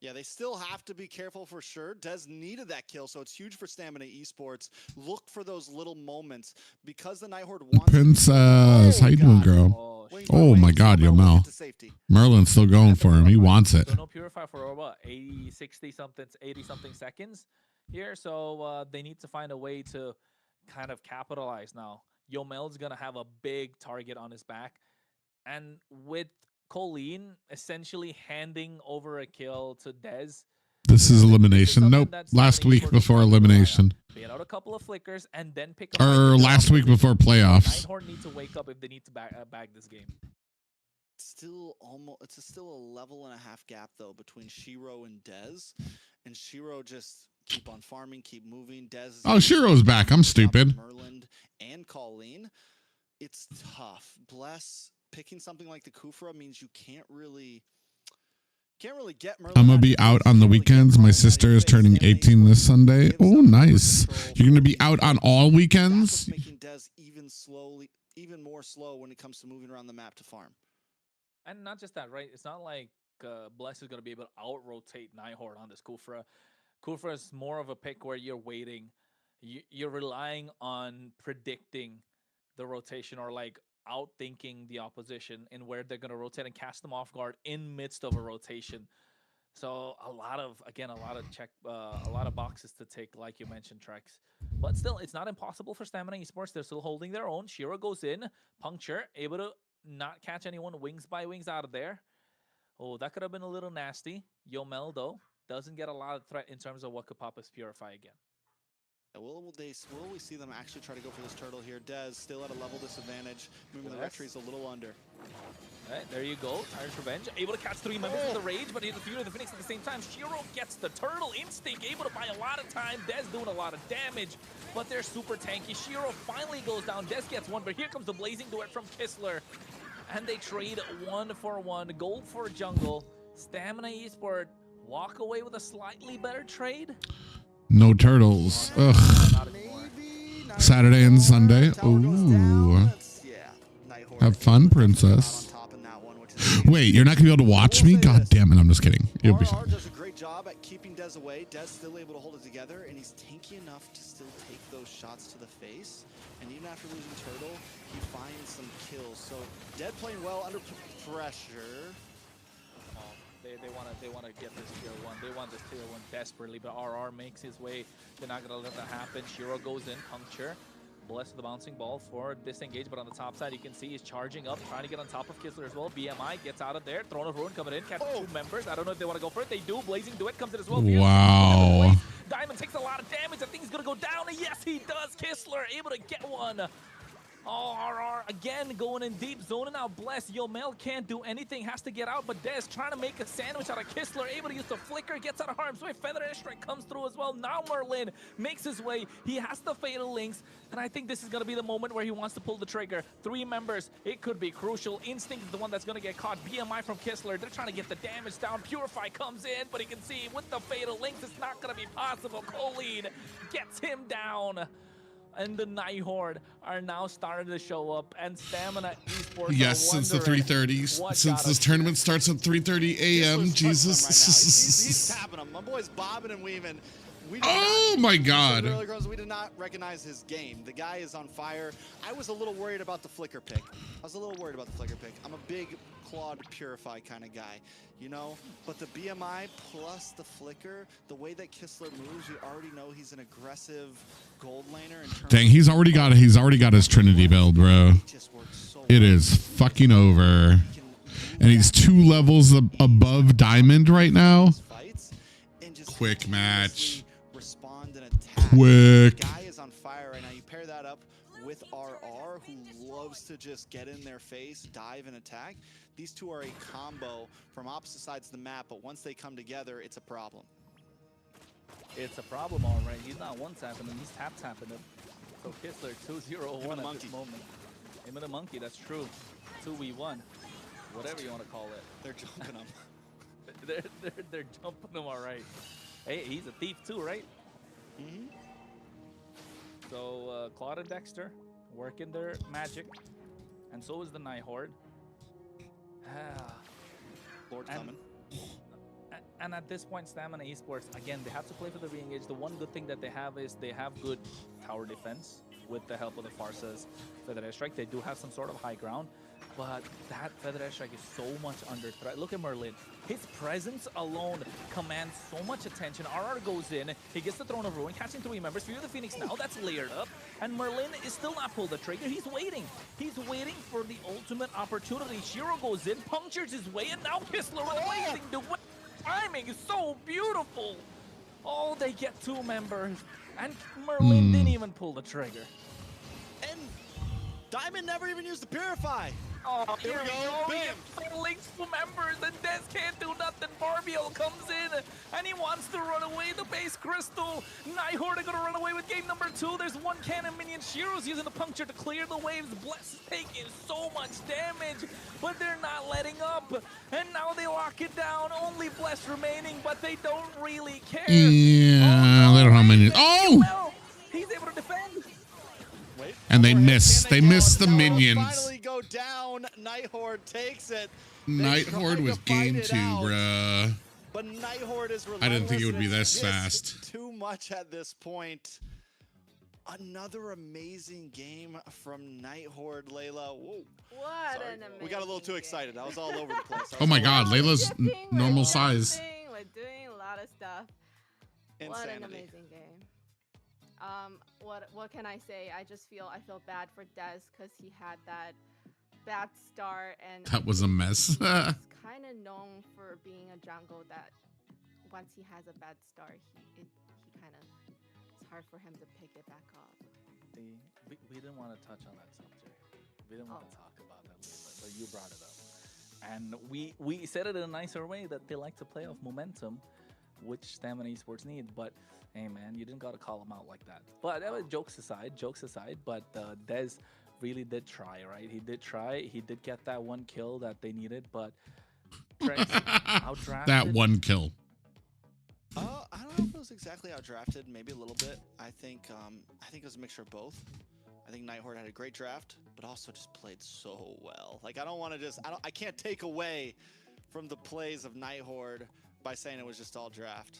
Yeah, they still have to be careful for sure. Dez needed that kill, so it's huge for Stamina Esports. Look for those little moments because the Nighthorde wants Princess. How you doing, girl? Oh my God, Yomel. Merlin's still going for him. He wants it. So no Purify for what, 80 something seconds here. So they need to find a way to kind of capitalize now. Yomel's gonna have a big target on his back, and with Colleen essentially handing over a kill to Dez. This is elimination. Nope. Last week before elimination. Bait out a couple of flickers and then pick up. Or last week before playoffs. Nighthorde need to wake up if they need to bag this game. Still a level and a half gap though between Shiro and Dez, and Shiro just keep on farming, keep moving. Dez. Shiro's back. I'm stupid. Merlin and Colleen. It's tough. Bless. Picking something like the Kufra means you can't really get Merlin. I'm gonna be out on the weekends. My sister is turning 18 this Sunday. Oh, nice. You're gonna be out on all weekends? That's making Dez even more slow when it comes to moving around the map to farm. And not just that, right? It's not like Bless is gonna be able to out-rotate Nighthorde on this Kufra. Kufra is more of a pick where you're waiting. You're relying on predicting the rotation or like outthinking the opposition and where they're going to rotate and catch them off guard in midst of a rotation. So a lot of boxes to tick, like you mentioned, Trex. But still, it's not impossible for Stamina Esports. They're still holding their own. Shiro goes in, puncture, able to not catch anyone wings by wings out of there. Oh, that could have been a little nasty. Yomel, though, doesn't get a lot of threat in terms of what could pop his Purify again. Will we see them actually try to go for this turtle here? Dez still at a level disadvantage. Moving the retreat's a little under. All right, there you go. Tyrant's Revenge. Able to catch 3 members with the Rage, but he has the Fury of the Phoenix at the same time. Shiro gets the turtle. Instinct able to buy a lot of time. Dez doing a lot of damage, but they're super tanky. Shiro finally goes down. Dez gets one, but here comes the Blazing Duet from Kistler. And they trade 1-for-1. Gold for jungle. Stamina Esport walk away with a slightly better trade. No turtles. Ugh. Saturday and Sunday. Ooh. Have fun, princess. Wait, you're not gonna be able to watch me? God damn it! I'm just kidding. You'll be. does a great job at keeping Dez away. Dez still able to hold it together, and he's tanky enough to still take those shots to the face. And even after losing Turtle, he finds some kills. So Dead playing well under pressure. They wanna get this tier 1. They want this tier 1 desperately, but RR makes his way. They're not gonna let that happen. Shiro goes in, puncture. Bless the bouncing ball for disengage, but on the top side you can see he's charging up, trying to get on top of Kistler as well. BMI gets out of there. Throne of Ruin coming in, catches 2 members. I don't know if they want to go for it. They do. Blazing Duet comes in as well. Wow. Diamond takes a lot of damage. I think he's gonna go down. And yes, he does. Kistler able to get one. Oh, RR again going in deep, zoning out Bless. Yomel can't do anything, has to get out, but Dez trying to make a sandwich out of Kistler, able to use the flicker, gets out of harm's way. Feather Airstrike comes through as well. Now Merlin makes his way. He has the Fatal Links, and I think this is going to be the moment where he wants to pull the trigger. 3 members, it could be crucial. Instinct is the one that's going to get caught. BMI from Kistler, they're trying to get the damage down. Purify comes in, but he can see with the Fatal Links, it's not going to be possible. Colleen gets him down. And the Night Horde are now starting to show up, and Stamina Esports. Yes, since the 3:30s. Since this tournament starts at 3:30 a.m. Jesus. He's tapping him. My boy's bobbing and weaving. Oh my God. We did not recognize his game. The guy is on fire. I was a little worried about the flicker pick. I'm a big Claude Purify kind of guy, you know? But the BMI plus the flicker, the way that Kistler moves, you already know he's an aggressive gold laner. Dang, he's already got his Trinity build, bro. It is fucking over. And he's 2 levels above Diamond right now. Quick match. Respond and attack. Quick. The guy is on fire right now. You pair that up with RR, who loves to just get in their face, dive, and attack. These two are a combo from opposite sides of the map, but once they come together, it's a problem. It's a problem, all right. He's not one-tapping him, he's tap-tapping him. So Kistler 2-0-1 at this moment. Him and the monkey, that's true. 2v1, whatever you want to call it. They're jumping him. they're jumping him, all right. Hey, he's a thief too, right? Mm-hmm. So Claude and Dexter working their magic, and so is the Night Horde. Lord coming. And at this point, Stamina Esports, again, they have to play for the re-engage. The one good thing that they have is they have good tower defense with the help of the Farsa's Feather Airstrike. They do have some sort of high ground, but that Feather Airstrike is so much under threat. Look at Merlin. His presence alone commands so much attention. RR goes in, he gets the Throne of Ruin, catching 3 members. Fear the Phoenix now, that's layered up. And Merlin is still not pulled the trigger. He's waiting. He's waiting for the ultimate opportunity. Shiro goes in, punctures his way, and now Kistler blazing the way. Timing is so beautiful. Oh, they get 2 members. And Merlin didn't even pull the trigger. And Diamond never even used the Purify. Oh, Here we go. Bam. Links to members, and Dez can't do nothing. Barbiel comes in, and he wants to run away. The base crystal. Night Horde are gonna run away with game number 2. There's 1 cannon minion. Shiro's using the puncture to clear the waves. Bless is taking so much damage, but they're not letting up. And now they lock it down. Only Bless remaining, but they don't really care. Yeah, they don't have minions. Oh! Well, he's able to defend. Wait, And they overhead. miss. Can They go? miss the No, minions. Finally go down. Night Horde takes it. Night They Horde tried was to fight game it 2, out, bruh. But Night Horde is relentless. I didn't think it would and be it's this just fast. Too much at this point. Another amazing game from Night Horde, Layla. Whoa. What Sorry. an amazing We got a little too game. excited. I was all over the place. Oh my God, We're Layla's shifting, we're normal size. dancing, We're doing a lot of stuff. What an Insanity. amazing game. What can I say? I feel bad for Dez because he had that bad start, and That was a mess. he's kind of known for being a jungle that once he has a bad start, it's hard for him to pick it back up. We didn't want to touch on that subject. We didn't want to talk about that, but you brought it up. And we said it in a nicer way that they like to play off momentum, which Stamina Esports need. But hey, man, you didn't got to call them out like that. But jokes aside, but Dez really did try, right? He did try. He did get that 1 kill that they needed, but Trex outdrafted. That 1 kill. I don't know if it was exactly outdrafted. Maybe a little bit. I think it was a mixture of both. I think Night Horde had a great draft, but also just played so well. Like I don't want to I can't take away from the plays of Night Horde by saying it was just all draft.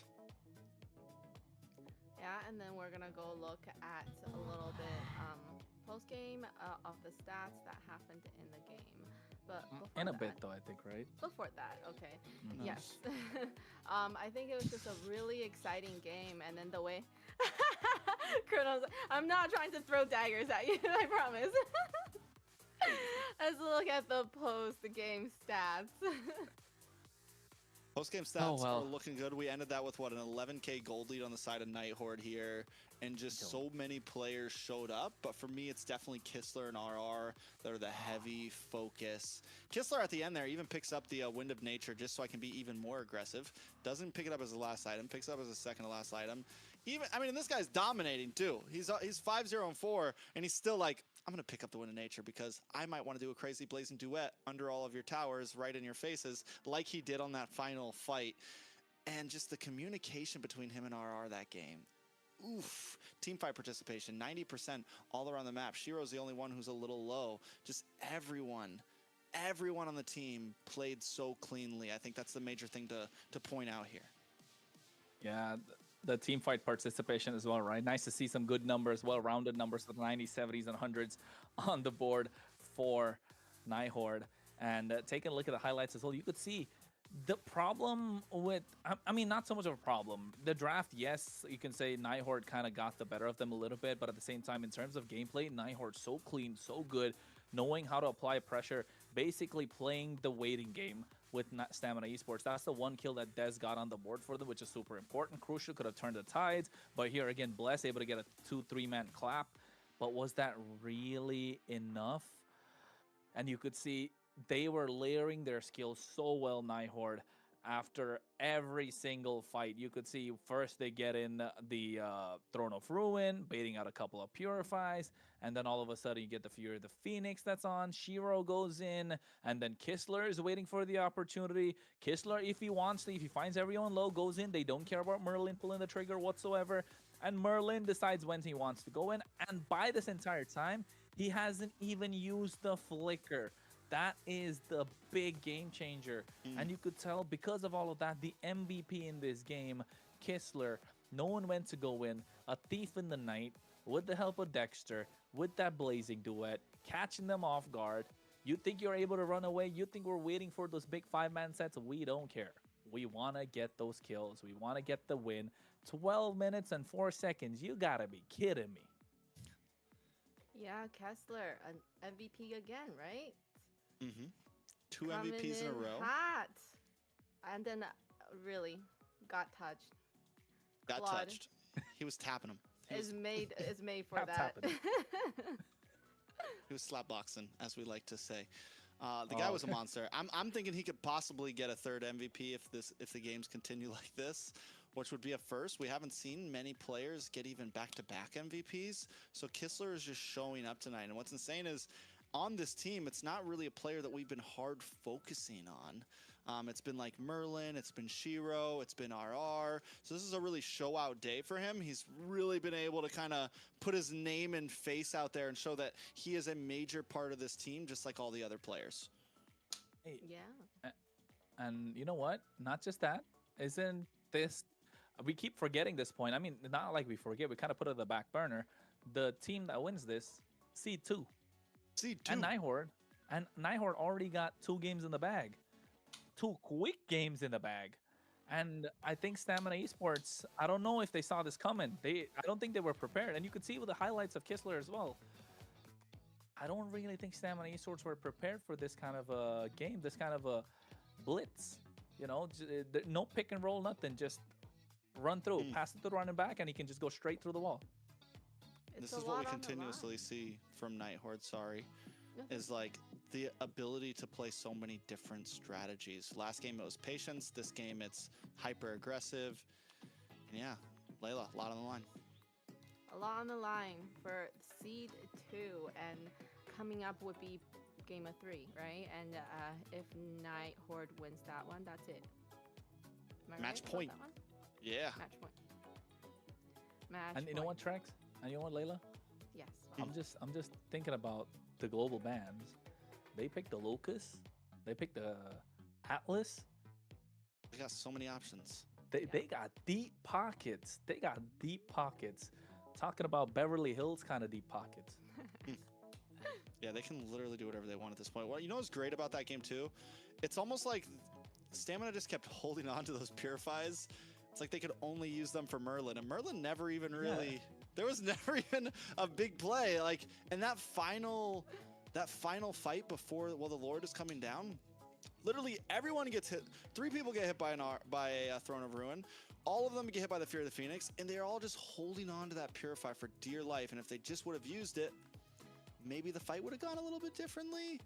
Yeah, and then we're gonna go look at a little bit post game of the stats that happened in the game. But before In a that, bit, though, I think, right? Before that, okay, Mhm. yes. I think it was just a really exciting game, and then the way Chronos, I'm not trying to throw daggers at you, I promise. Let's look at the post game stats. Post-game stats well. are looking good. We ended that with, what, an 11K gold lead on the side of Nighthorde here. And just so many players showed up. But for me, it's definitely Kistler and RR that are the heavy focus. Kistler at the end there even picks up the Wind of Nature just so I can be even more aggressive. Doesn't pick it up as the last item. Picks it up as the second to last item. I mean, this guy's dominating too. He's 5-0-4, and he's still like, I'm going to pick up the Wind of Nature because I might want to do a crazy blazing duet under all of your towers right in your faces like he did on that final fight. And just the communication between him and RR that game. Oof. Teamfight participation, 90% all around the map. Shiro's the only one who's a little low. Just everyone on the team played so cleanly. I think that's the major thing to point out here. Yeah, the team fight participation as well, right? Nice to see some good numbers, well-rounded numbers with 90s, 70s, and 100s on the board for Nighthorde. And taking a look at the highlights as well, you could see the problem with, I mean, not so much of a problem. The draft, yes, you can say Nighthorde kind of got the better of them a little bit, but at the same time, in terms of gameplay, Nighthorde so clean, so good, knowing how to apply pressure, basically playing the waiting game with Stamina Esports. That's the one kill that Dez got on the board for them, which is super important. Crucial, could have turned the tides, but here again, Bless able to get a 2-3 man clap. But was that really enough? And you could see they were layering their skills so well, Nighthorde. After every single fight, you could see first they get in the Throne of Ruin, baiting out a couple of Purifies, and then all of a sudden you get the Fury of the Phoenix that's on. Shiro goes in, and then Kistler is waiting for the opportunity. Kistler, if he wants to, if he finds everyone low, goes in. They don't care about Merlin pulling the trigger whatsoever, and Merlin decides when he wants to go in, and by this entire time, he hasn't even used the Flicker. That is the big game changer. And you could tell because of all of that, the MVP in this game, Kistler, knowing when to go in, a thief in the night, with the help of Dexter, with that blazing duet, catching them off guard. You think you're able to run away? You think we're waiting for those big 5-man sets? We don't care. We want to get those kills. We want to get the win. 12 minutes and 4 seconds. You gotta be kidding me. Yeah, Kessler, an MVP again, right? Mm-hmm. 2 Coming MVPs in a row. hot. And then really got touched. Got Claude touched. He was tapping him. is made for Tap that. tapping. He was slapboxing, as we like to say. The guy was a okay. monster. I'm thinking he could possibly get a third MVP if the games continue like this, which would be a first. We haven't seen many players get even back-to-back MVPs. So Kistler is just showing up tonight. And what's insane is on this team, it's not really a player that we've been hard focusing on. It's been like Merlin, it's been Shiro, it's been RR. So this is a really show out day for him. He's really been able to kind of put his name and face out there and show that he is a major part of this team, just like all the other players. Hey, Yeah. and you know what? Not just that. Isn't this... We keep forgetting this point. I mean, not like we forget. We kind of put it on the back burner. The team that wins this, C2. C2. And Nighthorde already got 2 games in the bag. 2 quick games in the bag. And I think Stamina Esports, I don't know if they saw this coming. I don't think they were prepared. And you could see with the highlights of Kistler as well. I don't really think Stamina Esports were prepared for this kind of a game, this kind of a blitz. You know, no pick and roll, nothing. Just run through, pass it to the running back, and he can just go straight through the wall. It's This is what we continuously see from Nighthorde, is like the ability to play so many different strategies. Last game it was patience, this game it's hyper aggressive. And yeah, Layla, a lot on the line. A lot on the line for seed 2, and coming up would be game of 3, right? And if Nighthorde wins that one, that's it. Am I Match right about point. that one? Yeah. Match point. Match And you know what, point. Trex? And you know what, Layla? Yes. I'm just thinking about the global bands. They picked the Locust. They picked the Atlas. They got so many options. They got deep pockets. They got deep pockets. Talking about Beverly Hills kind of deep pockets. Yeah, they can literally do whatever they want at this point. Well, you know what's great about that game too? It's almost like Stamina just kept holding on to those Purifies. It's like they could only use them for Merlin, and Merlin never even really. There was never even a big play. Like, and that final fight before the Lord is coming down. Literally everyone gets hit. 3 people get hit by a Throne of Ruin. All of them get hit by the Fear of the Phoenix, and they're all just holding on to that Purify for dear life. And if they just would have used it, maybe the fight would have gone a little bit differently.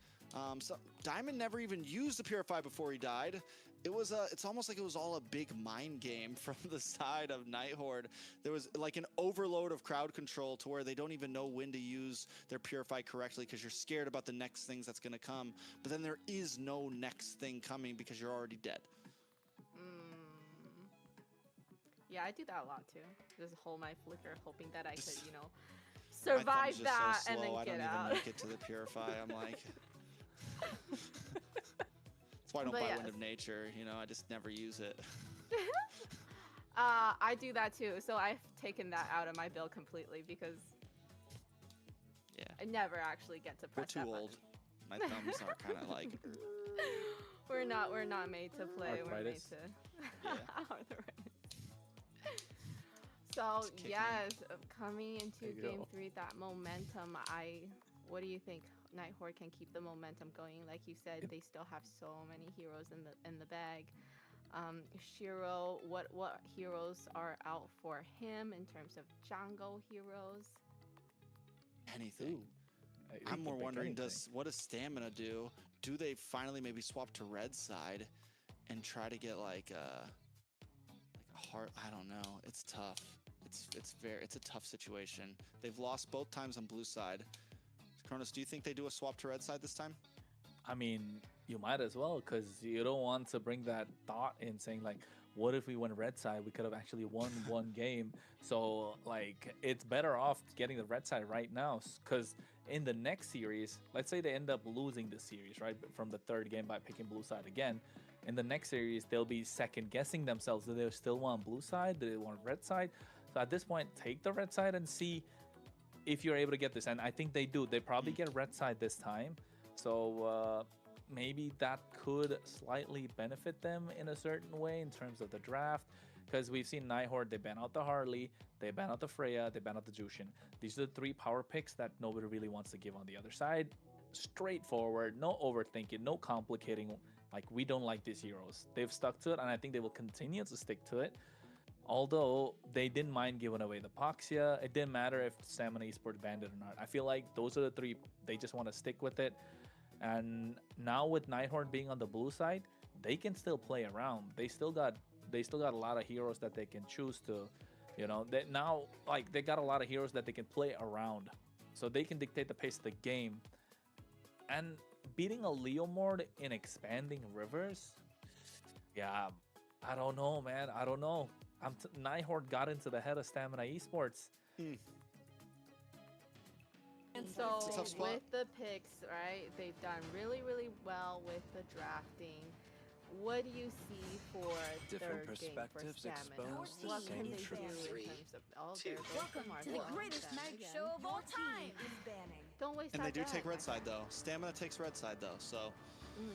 So Diamond never even used the Purify before he died. It's almost like it was all a big mind game from the side of Nighthorde. There was like an overload of crowd control to where they don't even know when to use their Purify correctly because you're scared about the next things that's going to come. But then there is no next thing coming because you're already dead. Yeah, I do that a lot too. Just hold my flicker, hoping that I could, My survive thumb's just that so and then slow, I get don't out. even make it to the Purify. I'm like... That's why I don't buy Wind of Nature, I just never use it. I do that too, so I've taken that out of my build completely because I never actually get to press that We're too old. My thumbs are kind of like... We're not made to play. Arthritis. We're made to... Arthritis. So, It's kicking. yes, coming into There you game go. 3, that momentum, what do you think? Nighthorde can keep the momentum going. Like you said, they still have so many heroes in the bag. Shiro, what heroes are out for him in terms of jungle heroes? Anything. Ooh. You I'm can more pick wondering, anything. what does Stamina do? Do they finally maybe swap to red side and try to get like a heart? I don't know. It's tough. It's a tough situation. They've lost both times on blue side. Kronos, do you think they do a swap to red side this time? I mean, you might as well, because you don't want to bring that thought in saying like, what if we went red side? We could have actually won one game. So like, it's better off getting the red side right now, because in the next series, let's say they end up losing the series, right, from the 3rd game by picking blue side again. In the next series, they'll be second guessing themselves. Do they still want blue side? Do they want red side? So at this point, take the red side and see if you're able to get this. And I think they do. They probably get red side this time. So maybe that could slightly benefit them in a certain way in terms of the draft. Because we've seen Nighthorde, they ban out the Harley, they ban out the Freya, they ban out the Jushin. These are the 3 power picks that nobody really wants to give on the other side. Straightforward, no overthinking, no complicating. Like, we don't like these heroes. They've stuck to it, and I think they will continue to stick to it. Although they didn't mind giving away the Poxia, it didn't matter if Stamina Esports banned it or not. I feel like those are the 3, they just want to stick with it. And now with Nighthorde being on the blue side, they can still play around. They still got a lot of heroes that they can choose to, they now, like, they got a lot of heroes that they can play around. So they can dictate the pace of the game. And beating a Leomord in expanding rivers, yeah, I don't know, man. I don't know. Nighthorde got into the head of Stamina Esports. And so Tough spot. with the picks, right, they've done really, really well with the drafting. What do you see for Different 3rd game for perspectives Stamina? expose the What same can they truth. do in terms of there goes Welcome Mark to the Wall greatest back night again. show of all time. Is banning. Don't waste And they that do gun, take my red side friend. though. Stamina takes red side though. So, Mm.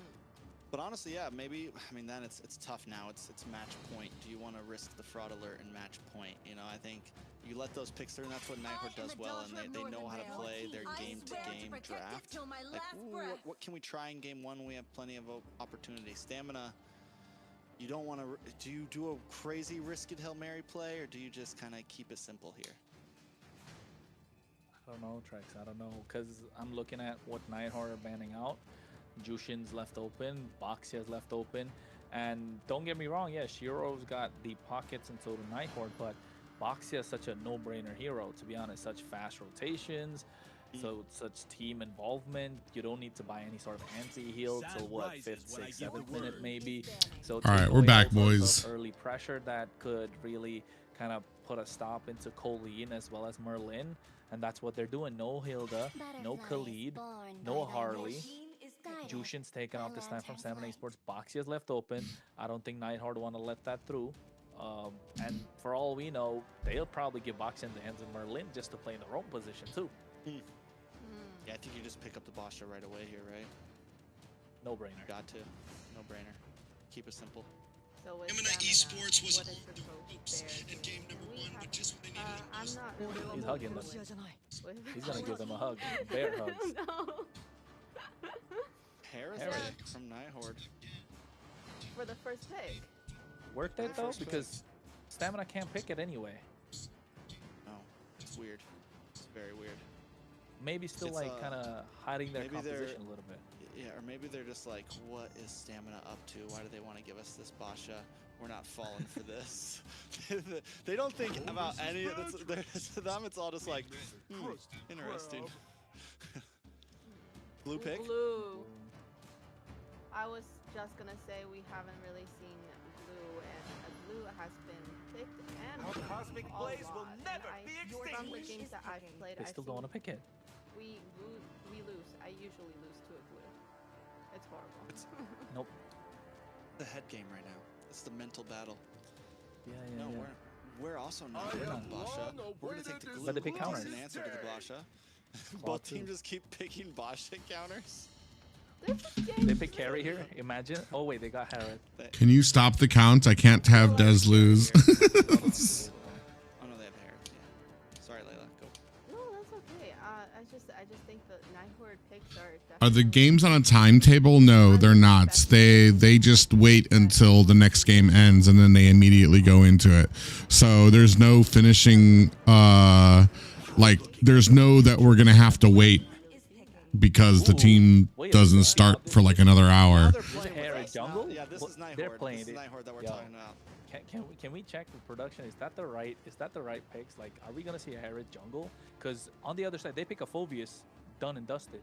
but honestly, yeah, maybe. I mean, then it's tough now. It's match point. Do you want to risk the fraud alert and match point? I think you let those picks through, and that's what Nighthorde does well, and they know how to play their game-to-game draft. Like, ooh, what can we try in game 1 when we have plenty of opportunity? Stamina, you don't want to. Do you do a crazy risk it Hail Mary play, or do you just kind of keep it simple here? I don't know, Trex. I don't know, because I'm looking at what Nighthorde are banning out. Jushin's left open, Boxia's left open, and don't get me wrong, yeah, Shiro's got deep pockets and so do Nighthorde, but Boxia is such a no-brainer hero, to be honest. Such fast rotations, so such team involvement. You don't need to buy any sort of anti-heal till what, 5th, 6th, 7th minute maybe. So All right, take we're away back, all sorts of boys. early pressure that could really kind of put a stop into Colleen as well as Merlin, and that's what they're doing. No Hilda, no Khalid, no Harley. Jushin's taken off this time from Stamina Esports. Boxia's left open. I don't think Nightheart want to let that through. And for all we know, they'll probably give Boxia in the hands of Merlin just to play in the roam position too. Yeah, I think you just pick up the Basha right away here, right? No brainer. Got to. No brainer. Keep it simple. So with AMER Stamina, Esports was what is on the the approach ropes there? in game number We 1, have- but just when they needed it I'm most. not really He's hugging them. with- He's gonna give them a hug. Bear hugs. No. Heretic from Nighthorde. For the first pick. Worth it though, because Stamina can't pick it anyway. No, it's weird. It's very weird. Maybe still It's, like kind of hiding their maybe they're- composition a little bit. Yeah, or maybe they're just like, what is Stamina up to? Why do they want to give us this Basha? We're not falling for this. They don't think about any of this. To them, it's all just like, interesting. Blue pick? Blue. I was just gonna say we haven't really seen blue, and blue has been picked and Our picked cosmic a blaze lot, will and never be From the extinguished. games that I've played, They I've still don't seen want to pick it. we lose. I usually lose to a blue. It's horrible. Nope. The head game right now. It's the mental battle. Yeah, No, yeah. we're also not We're doing not. Basha. We're gonna take the glue. But they pick which is counters. an answer to the Basha. Claw Both two. teams just keep picking Basha counters. They pick carry here. Imagine. Oh wait, they got Herod. Can you stop the count? I can't have Des lose. Oh no, they have hair. Yeah. Sorry, Layla. Go. No, that's okay. I just think the Nighthorde picks are. Are the definitely- games on a timetable? No, they're not. They just wait until the next game ends and then they immediately go into it. So there's no finishing. Like there's no that we're gonna have to wait because the team doesn't start for like another hour. They're playing Herod jungle. Yeah, this Well, is Nighthorde. They're playing This is it. Nighthorde that we're Yo. talking about. Can we check the production? Is that the right picks? Like, are we gonna see a Herod jungle? Because on the other side, they pick a Phobius, done and dusted.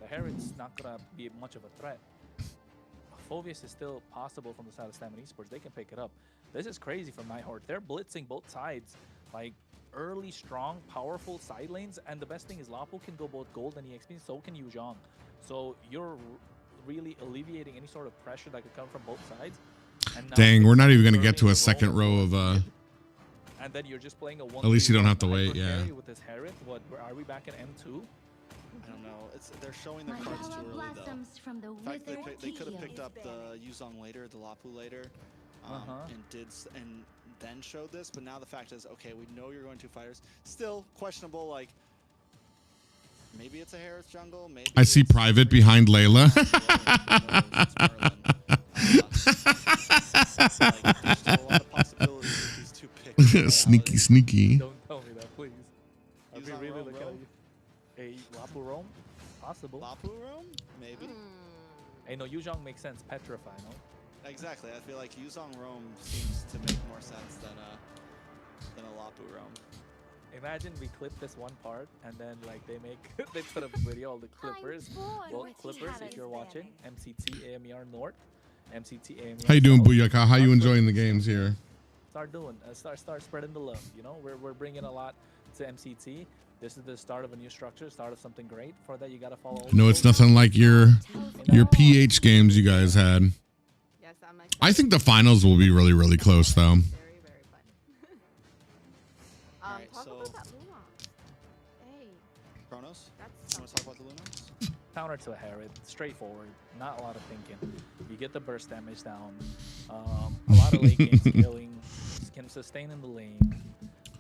The Herod's not gonna be much of a threat. Phobius is still possible from the side of Stamina Esports. They can pick it up. This is crazy from Nighthorde. They're blitzing both sides, like early, strong, powerful side lanes. And the best thing is Lapu can go both gold and EXP, so can Yuzhong. So you're really alleviating any sort of pressure that could come from both sides. And now Dang, we're not even gonna early get to in a the second row of and then you're just playing a one. At least you don't have to wait, yeah. With this Herod, what? Are we back at M2? I don't know. They're showing their cards too Mandala early though. blossoms from the In fact, withered they could have tea. picked up the Yuzong later, the Lapu later, and then showed this. But now the fact is, okay, we know you're going two fighters. Still questionable. Like maybe it's a Harris jungle. Maybe I see it's- Private behind Layla. Like, there's still a lot of possibilities with these two picks. Sneaky, sneaky. Don't tell me that, please. Are we Yuzong really Rome, looking bro. at you? A Lapu Rome? Possible. Lapu room? Maybe. Hey, no, Yuzhong makes sense. Petrify, no? Exactly. I feel like Yuzong Rome seems to make more sense than a Lapu Rome. Imagine we clip this one part and then like they put up a video of the Clippers. Well, Clippers, if you're watching, MCT AMER North, MCT AMER. How you doing, South. Booyaka? How you enjoying the games here? Start doing, start spreading the love. You know, we're bringing a lot to MCT. This is the start of a new structure, start of something great. For that, you gotta follow. all the No, it's rules. nothing like your PH games you guys had. Yes, I'm I think the finals will be really, really close, though. very, very fun. Alright, Talk so- about that Luna. Hey, Kronos, that's you want to talk about the Lunas? Counter to a Herod, straightforward, not a lot of thinking. You get the burst damage down. A lot of late game scaling, can sustain in the lane.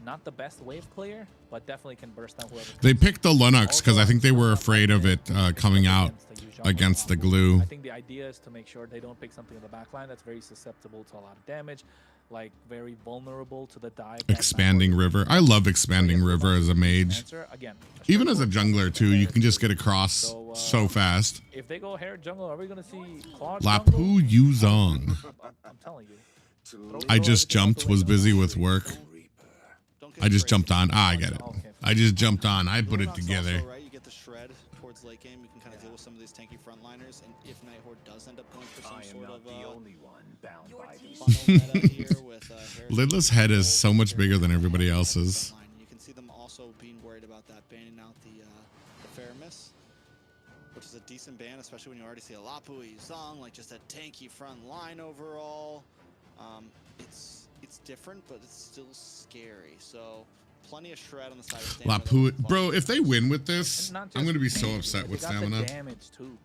Not the best wave clear, but definitely can burst down whoever. They picked the Lennox because I think they were afraid of it coming out against the glue. I think the idea is to make sure they don't pick something in the back line that's very susceptible to a lot of damage, like very vulnerable to the dive. that Expanding Nighthorde River. I love Expanding River as a mage. answer. Again, Even as a jungler, too, you can just get across so fast. If they go Herod jungle, are we going to see Claude Lapu Yuzong. I'm telling you. I just jumped, was busy with work. Don't get I just crazy. jumped on. Ah, I get it. Okay. I just jumped on. I put it Lunox together. Also, right, you get the shred towards late game. You can kind of deal with some of these tanky frontliners, and if Nighthorde does end up going for some sort of final meta here with Harris Lidla's head is so much bigger than everybody else's. frontline, you can see them also being worried about that, banning out the fair miss. which is a decent ban, especially when you already see a Lapu, a Yuzong, like just a tanky front line overall. It's different, but it's still scary. So plenty of shred on the side of Stamina. Lapu, bro, if they win with this, And not I'm just gonna be so damage, upset they with got the Stamina. damage too.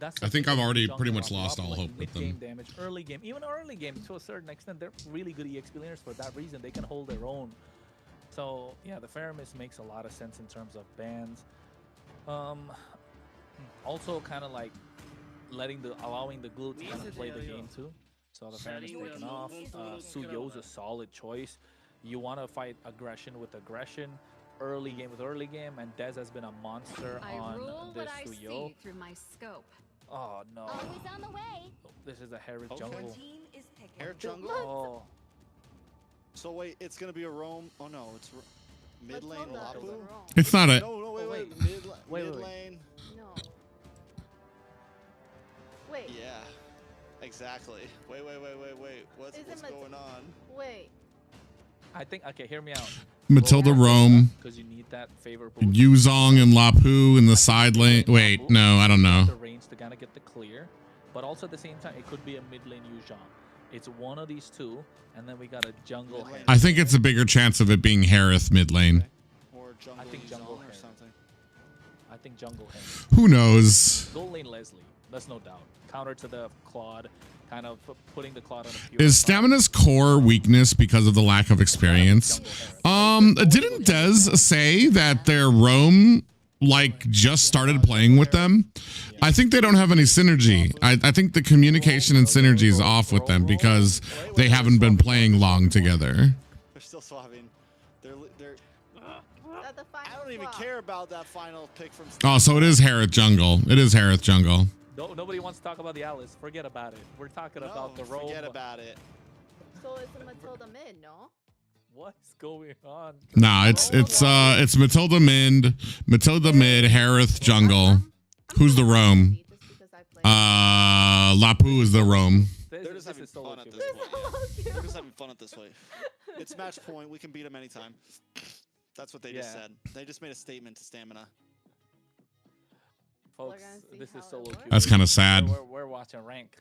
That's I the think thing I've with already Jungle pretty much Rock. lost all Like hope with mid-game them. damage, early game, even early game to a certain extent, they're really good EX players for that reason. They can hold their own. So yeah, the Faramis makes a lot of sense in terms of bans. Also kind of like allowing the glue to kind of play the game too. So the Faramis taken off. Suyo's a solid choice. You want to fight aggression with aggression, early game with early game, and Dez has been a monster I on rule this what I Suyo. see through my scope. Oh no. Always on the way. Oh, this is a Herod Okay. jungle. Team is picking. Air jungle. Oh, So wait, it's gonna be a roam. Oh no, it's mid lane Matilda is Lapu. wrong. It's not a. No, wait. wait. Mid Wait. lane. No. Wait. Yeah, exactly. Wait. What's Isn't going on? Wait. I think okay. Hear me out. Matilda Rome, because you need that favor boost. Yuzong and Lapu in the side lane. Wait, no, I don't know. The range to kind of get the clear, but also at the same time, it could be a mid lane Yuzhong. It's one of these two, and then we got a jungle. Mid lane. I think it's a bigger chance of it being Harith mid lane. Or jungle I think Yuzong jungle or Herald. something. I think jungle him. Who knows? Gold lane Leslie. That's no doubt. Counter to the Claude, kind of putting the Claude on a pure. Is Stamina's core weakness because of the lack of experience? Didn't Dez say that their Rome like just started playing with them? I think they don't have any synergy. I think the communication and synergy is off with them because they haven't been playing long together. They're still swapping. They're. That's the final I don't even swap. care about that final pick from. Oh, so it is Harith jungle. It is Harith jungle. No, nobody wants to talk about the Alice. Forget about it. We're talking about the role. Forget about it. So it's a Matilda mid, no? What's going on? Nah, it's Matilda mid, Harith jungle. I'm Who's the kinda Rome? happy just because I played. Lapu is the Rome. They're just having is solo fun at queue. this point. Solo Yeah. queue. They're just having fun at this way. It's match point. We can beat them anytime. That's what they just Yeah. said. They just made a statement to Stamina. Folks, gonna see this how is it solo works. queue. That's kind of sad. We're watching rank.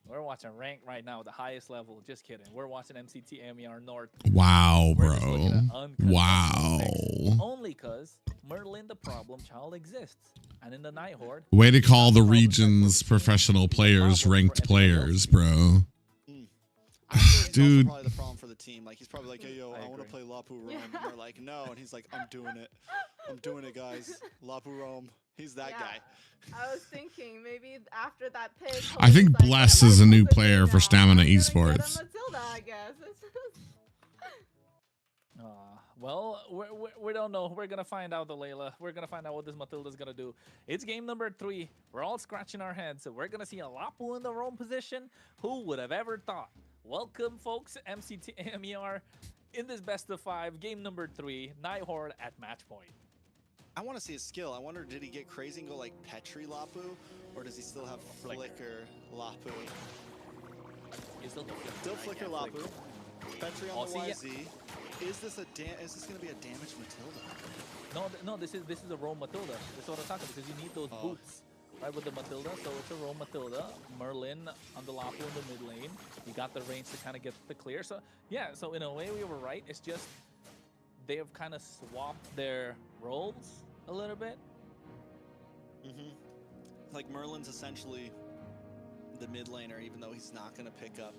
We're watching rank right now, the highest level. Just kidding. We're watching MCT AMER North. Wow, We're just looking at bro. uncontested Wow. picks. Only because Merlin the problem child exists. And in the Night Horde, Way to call the region's professional players ranked players, bro. I'm sure it's Dude. also probably the problem for the team. Like he's probably like, hey yo, I I want to agree. play Lapu Rome. And they're like, no, and he's like, I'm doing it. I'm doing it, guys. Lapu Rome. He's that Yeah. guy. I was thinking maybe after that pick. I think Kobe's like, Bless "What is a am I new supposed to player do for now? Stamina I'm gonna get a Esports. Matilda, I guess. well, we don't know. We're gonna find out, the Layla. We're gonna find out what this Matilda's gonna do. It's game number 3. We're all scratching our heads. So we're gonna see a Lapu in the Rome position. Who would have ever thought? Welcome, folks, MCT AMER in this best of 5, game number 3, Night Horde at match point. I want to see his skill. I wonder, did he get crazy and go like Petri Lapu, or does he still have Flicker Lapu? You still don't Still Flicker Lapu. Petri on the see, yeah. YZ. Is this gonna be a damaged Matilda? No, this is a Rome Matilda. This is what I'm talking about, because you need those Oh. boots, right, with the Matilda. So it's a Rome Matilda. Merlin on the Lapu in the mid lane. You got the range to kind of get the clear. So yeah, so in a way we were right. It's just they have kind of swapped their roles a little bit. Mm-hmm. Like Merlin's essentially the mid laner, even though he's not gonna pick up.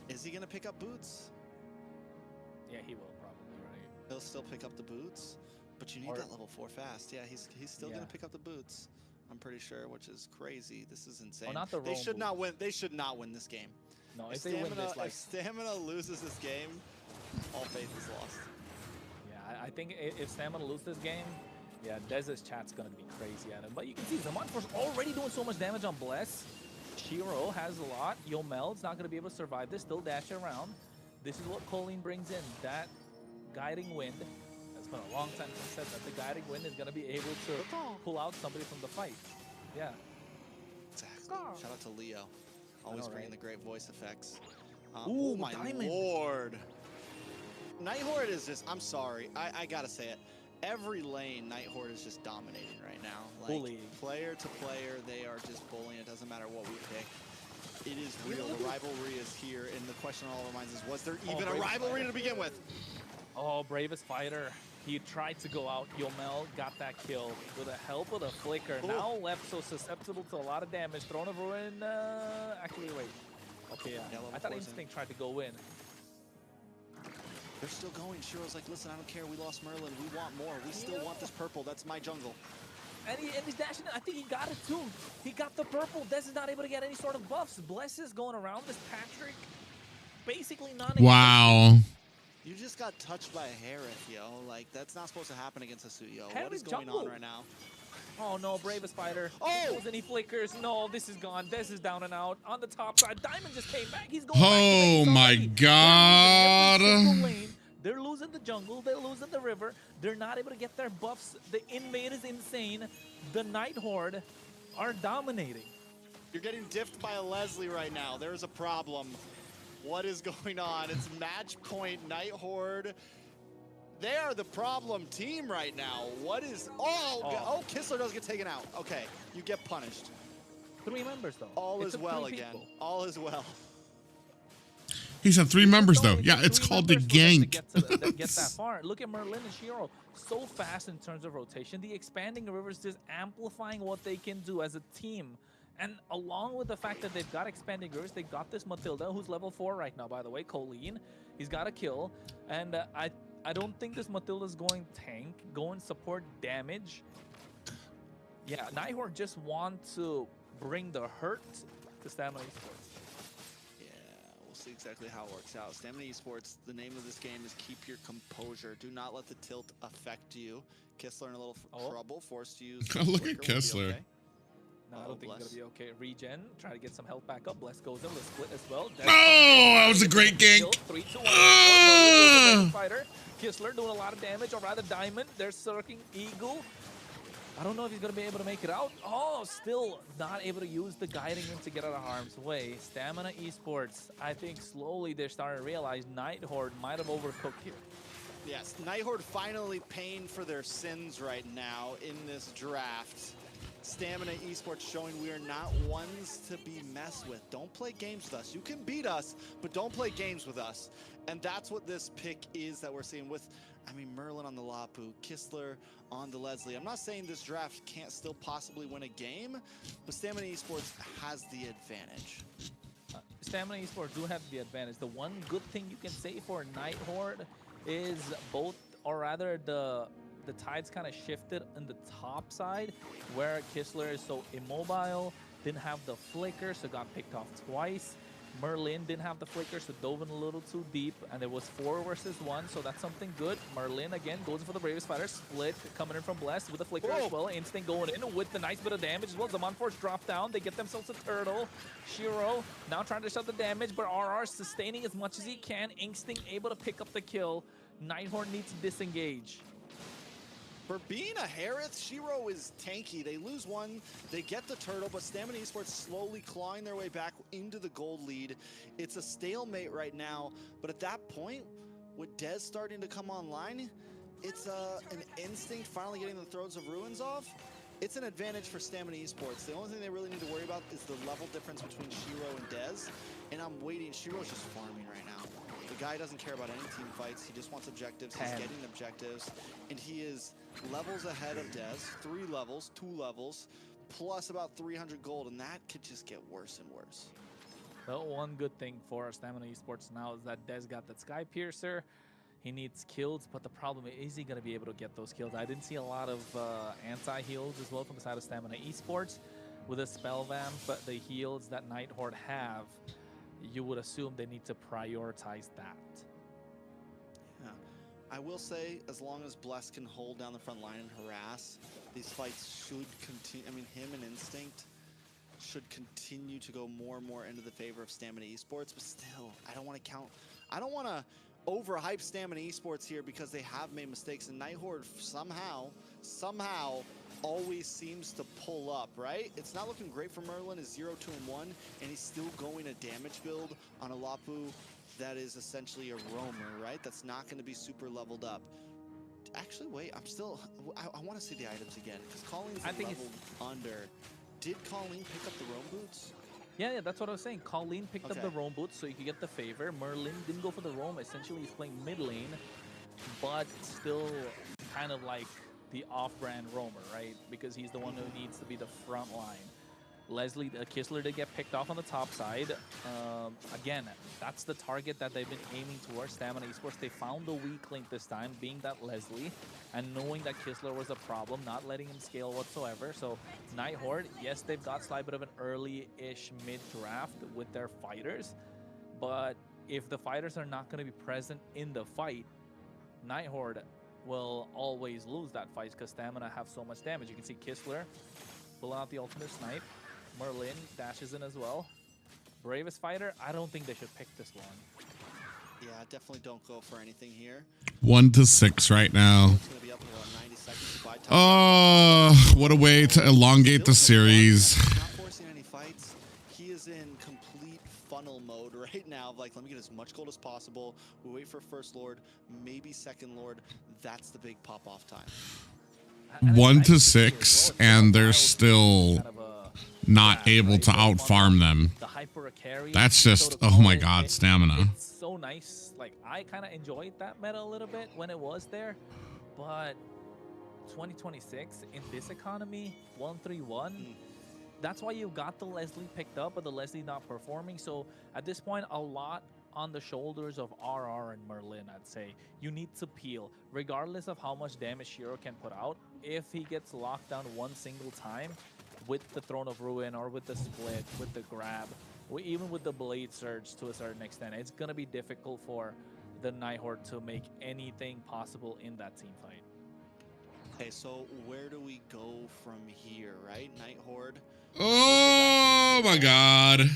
Is he gonna pick up boots? Yeah, he will probably, right? He'll still pick up the boots, but you need Or- that level 4 fast. Yeah, he's still Yeah. gonna pick up the boots. I'm pretty sure, which is crazy. This is insane. not the they roam should not boots. win. They should not win this game. No, If if they win this, like, if Stamina loses this game, all faith is lost. yeah, I think if Stamina loses this game, yeah, Dez's chat's gonna be crazy at him. But you can see Zamanfor's already doing so much damage on Bless. Shiro has a lot. Yomel's not gonna be able to survive this. Still dash around. This is what Colleen brings in. That guiding wind. It's been a long time since I said that the guiding wind is gonna be able to pull out somebody from the fight. Yeah. Exactly. Shout out to Leo. Always know, bringing right? the great voice effects. Ooh, Oh my diamond. lord. Night Horde is just, I'm sorry. I gotta say it. every lane, Night Horde is just dominating right now. Like, Bullying. player to player, they are just bullying. It doesn't matter what we pick. It is real. The rivalry is here, and the question on all our minds is, was there even a rivalry to begin with? Oh, bravest fighter. He tried to go out. Yomel got that kill with the help of the flicker. Ooh. Now left so susceptible to a lot of damage. Throne of Ruin. Actually, wait. Okay, yeah. Yeah, level I thought 4's in. Instinct tried to go in. They're still going. Shiro's like, listen, I don't care. We lost Merlin. We want more. We still want this purple. That's my jungle. And he's dashing. I think he got it too. He got the purple. Des is not able to get any sort of buffs. Bless is going around this Patrick. Basically non-existent. Wow. You just got touched by a Harith, yo. Like, that's not supposed to happen against a Suyo. What Harith is going jungle. on right now? Oh no, bravest fighter. Oh! Goes and he flickers. No, this is gone. Des is down and out. On the top side, Diamond just came back. He's going Oh back to base my already. They're losing every single God. lane. They're losing the jungle. They're losing the river. They're not able to get their buffs. The inmate is insane. The Night Horde are dominating. You're getting diffed by a Leslie right now. There is a problem. What is going on? It's match point Night Horde. They are the problem team right now. What is... Oh, Kistler does get taken out. Okay, you get punished. 3 members though. All It is took well 3 again. people. All is well. He said 3 members though. It Yeah, took it's 3 called the members for them to gank. get that far. Look at Merlin and Shiro. So fast in terms of rotation. The expanding rivers just amplifying what they can do as a team. And along with the fact that they've got expanding rivers, they got this Matilda, who's level 4 right now, by the way, Colleen. He's got a kill. And I don't think this Matilda's going tank, going support damage. Yeah, Night Horde just want to bring the hurt to Stamina Esports. Yeah, we'll see exactly how it works out. Stamina Esports, the name of this game is keep your composure. Do not let the tilt affect you. Kistler in a little trouble, forced to use... Look at Flicker, will be Kistler. okay. No, I don't think it's gonna be okay. Regen, try to get some health back up. Bless goes in with a split as well. Oh, that was a great gank. 3, 2, 1. Ah! Fighter. Kistler doing a lot of damage, or rather Diamond. They're circling Eagle. I don't know if he's gonna be able to make it out. Oh, still not able to use the guiding ring to get out of harm's way. Stamina Esports, I think slowly they're starting to realize Night Horde might have overcooked here. Yes, Night Horde finally paying for their sins right now in this draft. Stamina Esports showing we are not ones to be messed with. Don't play games with us. You can beat us, but don't play games with us. And that's what this pick is that we're seeing with, I mean, Merlin on the Lapu, Kistler on the Leslie. I'm not saying this draft can't still possibly win a game, but Stamina Esports has the advantage. Stamina Esports do have the advantage. The one good thing you can say for Night Horde is both, or rather the tides kind of shifted in the top side, where Kistler is so immobile, didn't have the flicker, so got picked off twice. Merlin didn't have the flicker, so dove in a little too deep, and there was 4 versus 1, so that's something good. Merlin again goes for the bravest fighter, split coming in from Blessed with the flicker as well. Instinct going in with the nice bit of damage as well. Zaman Force drop down, they get themselves a turtle. Shiro now trying to shut the damage, but RR sustaining as much as he can. Instinct able to pick up the kill. Night Horde needs to disengage. For being a Harith, Shiro is tanky. They lose one, they get the turtle, but Stamina Esports slowly clawing their way back into the gold lead. It's a stalemate right now, but at that point, with Dez starting to come online, it's an Instinct finally getting the Thrones of Ruins off. It's an advantage for Stamina Esports. The only thing they really need to worry about is the level difference between Shiro and Dez, and I'm waiting. Shiro's just farming right now. The guy doesn't care about any team fights. He just wants objectives. He's getting objectives, and he is levels ahead of Dez. 3 levels, 2 levels, plus about 300 gold, and that could just get worse and worse. Well, one good thing for Stamina Esports now is that Dez got that Sky Piercer. He needs kills, but the problem is he going to be able to get those kills? I didn't see a lot of anti-heals as well from the side of Stamina Esports. With a spell vamp, but the heals that Night Horde have, you would assume they need to prioritize that. Yeah. I will say, as long as Bless can hold down the front line and harass, these fights should continue. I mean, him and Instinct should continue to go more and more into the favor of Stamina Esports, but still, I don't want to overhype Stamina Esports here because they have made mistakes, and Night Horde somehow always seems to pull up, right? It's not looking great for Merlin. Is 0, 2, and 1, and he's still going a damage build on a Lapu that is essentially a roamer, right? That's not going to be super leveled up. Actually, wait. I'm still. I want to see the items again because Colleen's I a think level under. Did Colleen pick up the roam boots? Yeah, that's what I was saying. Colleen picked up the Okay. roam boots, so you could get the favor. Merlin didn't go for the roam. Essentially, he's playing mid lane, but still kind of like the off-brand roamer, right? Because he's the one who needs to be the front line. Leslie Kistler did get picked off on the top side. Again, that's the target that they've been aiming towards. Stamina Esports, they found the weak link this time, being that Leslie, and knowing that Kistler was a problem, not letting him scale whatsoever. So Night Horde, yes, they've got slight bit of an early-ish mid-draft with their fighters, but if the fighters are not going to be present in the fight, Night Horde will always lose that fight because Stamina have so much damage. You can see Kistler pulling out the ultimate snipe. Merlin dashes in as well. Bravest fighter, I don't think they should pick this one. Yeah, definitely don't go for anything here. 1-6 right now. It's going to be up to about 90 seconds to buy time. Oh, what a way to elongate the series. Not forcing any fights. He is in complete funnel mode right now. Like, let me get as much gold as possible. We wait for first lord, maybe second lord. That's the big pop-off time. 1-6, and they're still not able to outfarm them. That's just, oh my god, stamina. It's so nice. Like, I kind of enjoyed that meta a little bit when it was there, but 2026 in this economy, 1-3-1. That's why you got the Leslie picked up, but the Leslie not performing. So at this point, a lot on the shoulders of RR and Merlin, I'd say. You need to peel, regardless of how much damage Shiro can put out. If he gets locked down one single time with the Throne of Ruin or with the split, with the grab, even with the Blade Surge to a certain extent, it's going to be difficult for the Night Horde to make anything possible in that team fight. Okay, so where do we go from here, right? Night Horde. Oh my god.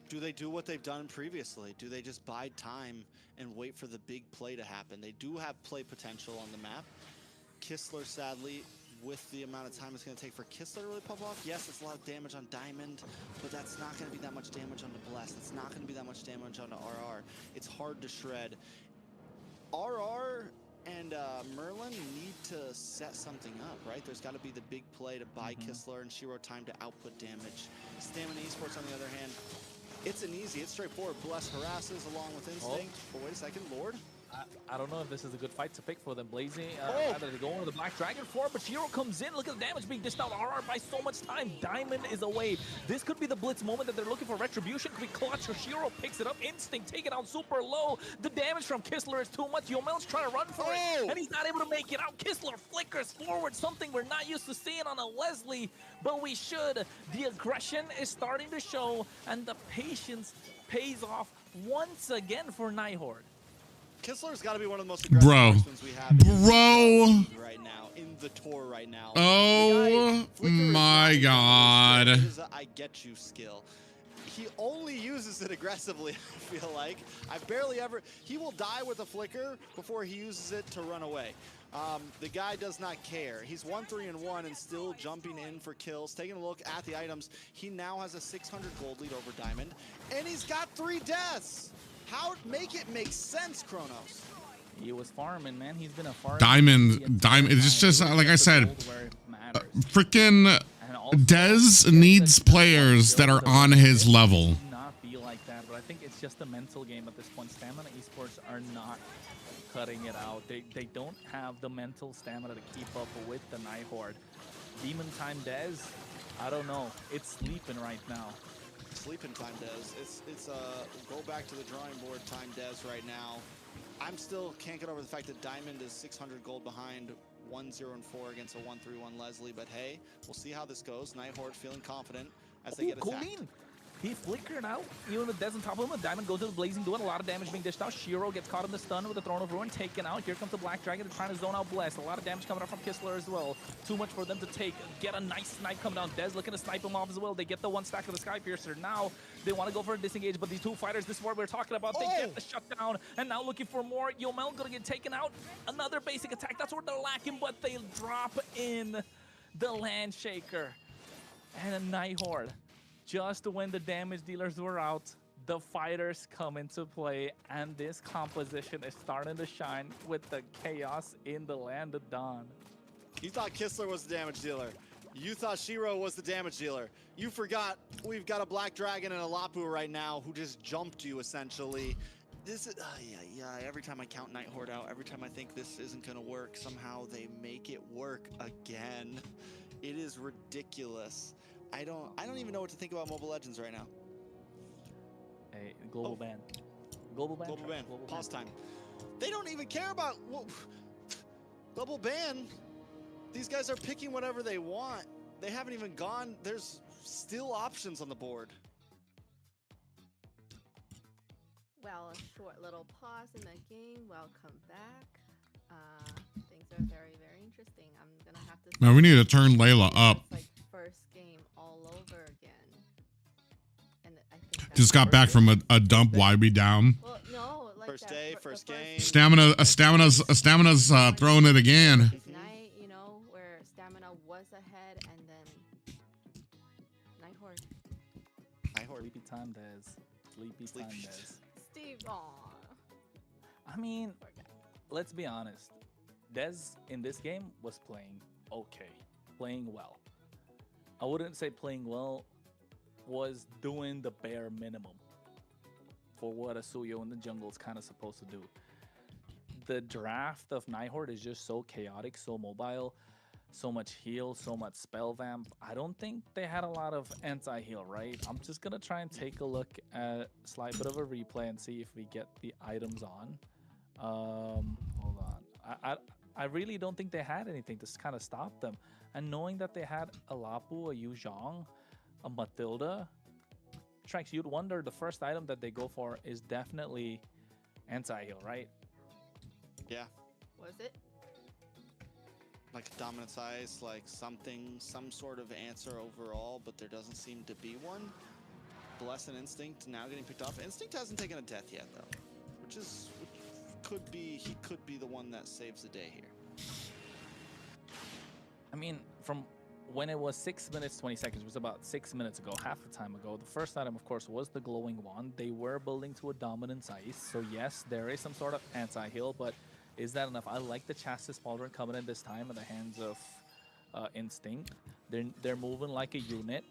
Do they do what they've done previously? Do they just bide time and wait for the big play to happen? They do have play potential on the map. Kistler, sadly, with the amount of time it's going to take for Kistler to really pop off, yes, it's a lot of damage on Diamond, but that's not going to be that much damage on the Bless. It's not going to be that much damage on the RR. It's hard to shred. RR and Merlin need to set something up, right? There's got to be the big play to buy Kistler and Shiro time to output damage. Stamina Esports, on the other hand, it's straightforward. Bless harasses along with Instinct. But wait a second, Lord? I don't know if this is a good fight to pick for them. Blazing, either they go into the Black Dragon for, but Shiro comes in. Look at the damage being dished out. RR by so much time. Diamond is away. This could be the blitz moment that they're looking for. Retribution could be clutch. Shiro picks it up. Instinct taken out super low. The damage from Kistler is too much. Yomel's trying to run for it, and he's not able to make it out. Kistler flickers forward, something we're not used to seeing on a Leslie, but we should. The aggression is starting to show, and the patience pays off once again for Night Horde. Kistler's got to be one of the most aggressive marksmen we have right now, in the tour right now. Oh my god. I get you skill. He only uses it aggressively, I feel like. I've barely ever... He will die with a flicker before he uses it to run away. The guy does not care. He's 1-3-1 and still jumping in for kills. Taking a look at the items, he now has a 600 gold lead over Diamond, and he's got 3 deaths. How make it make sense, Kronos? He was farming, man. He's been a farmer. Diamond. It's just like I said, freaking Dez needs players that are on his level. Not be like that, but I think it's just a mental game at this point. Stamina Esports are not cutting it out. They don't have the mental stamina to keep up with the Night Horde. Demon Time Dez, I don't know. It's sleeping right now. Sleeping time, Dez. It's go back to the drawing board time, Dez, right now. I'm still can't get over the fact that Diamond is 600 gold behind 1-0-4 against a 1-3-1 Leslie, but hey, we'll see how this goes. Night Horde feeling confident as they get attacked. Colleen. He flickered out, even with Dez on top of him. The Diamond goes to the Blazing, doing a lot of damage being dished out. Shiro gets caught in the stun with the Throne of Ruin, taken out. Here comes the Black Dragon, they're trying to zone out Bless. A lot of damage coming out from Kistler as well. Too much for them to take. Get a nice snipe coming down. Dez looking to snipe him off as well. They get the one stack of the Sky Piercer. Now they want to go for a disengage, but these two fighters, this is what we're talking about. They get the shutdown, and now looking for more. Yomel gonna get taken out. Another basic attack. That's what they're lacking, but they drop in the Landshaker. And a Night Horde. Just when the damage dealers were out, the fighters come into play, and this composition is starting to shine with the chaos in the land of Dawn. You thought Kistler was the damage dealer. You thought Shiro was the damage dealer. You forgot we've got a Black Dragon and a Lapu right now who just jumped you, essentially. This is, yeah. Every time I count Night Horde out, every time I think this isn't gonna work, somehow they make it work again. It is ridiculous. I don't even know what to think about Mobile Legends right now. A global ban. Global ban. Global Trax, ban. global Pause ban. time. They don't even care about global ban. These guys are picking whatever they want. They haven't even gone. There's still options on the board. Well, a short little pause in the game. Welcome back. Things are very, very interesting. I'm gonna have to. Man, we need to turn Layla up. It's like first game all over again. And I think that's Just got back from a dump. Why we down? Well, no, like First that day, the first game. Stamina's throwing it again. Night, you know, where Stamina was ahead, and then Night Horde. Night Horde. Sleepy time, Des. Sleepy time, Sleepy. Des. Steve, aw. I mean, let's be honest. Dez in this game was playing okay, playing well. I wouldn't say playing well, was doing the bare minimum for what a Suyo in the jungle is kind of supposed to do. The draft of Night Horde is just so chaotic, so mobile, so much heal, so much spell vamp. I don't think they had a lot of anti-heal, right? I'm just gonna try and take a look at a slight bit of a replay and see if we get the items on. Hold on. I really don't think they had anything to kind of stop them. And knowing that they had a Lapu, a Yu Zhong, a Matilda, Trax, you'd wonder the first item that they go for is definitely anti-heal, right? Yeah. Was it? Like dominance ice, like something, some sort of answer overall, but there doesn't seem to be one. Bless and Instinct now getting picked off. Instinct hasn't taken a death yet though, which could be, he could be the one that saves the day here. I mean, from when it was 6 minutes 20 seconds, it was about 6 minutes ago, half the time ago. The first item, of course, was the glowing wand. They were building to a dominance ice, so yes, there is some sort of anti-heal, but is that enough? I like the Chassis Pauldron coming in this time in the hands of Instinct. They're moving like a unit.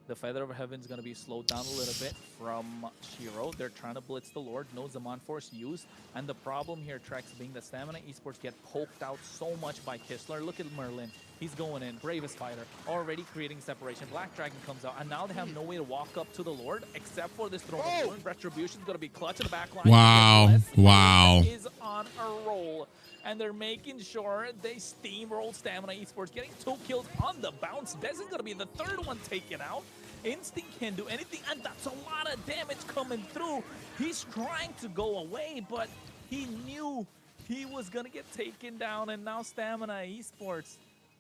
The Feather of Heaven is going to be slowed down a little bit from Shiro. They're trying to blitz the Lord. No Zaman Force used. And the problem here, Trex, being that Stamina Esports get poked out so much by Kistler. Look at Merlin. He's going in. Bravest fighter. Already creating separation. Black Dragon comes out. And now they have no way to walk up to the Lord except for this Throne of Ruin. Retribution's going to be clutch in the back line. Wow. Wow. Is on a roll. And they're making sure they steamroll Stamina Esports, getting 2 kills on the bounce. Des is going to be the 3rd one taken out. Instinct can't do anything, and that's a lot of damage coming through. He's trying to go away, but he knew he was going to get taken down, and now Stamina Esports.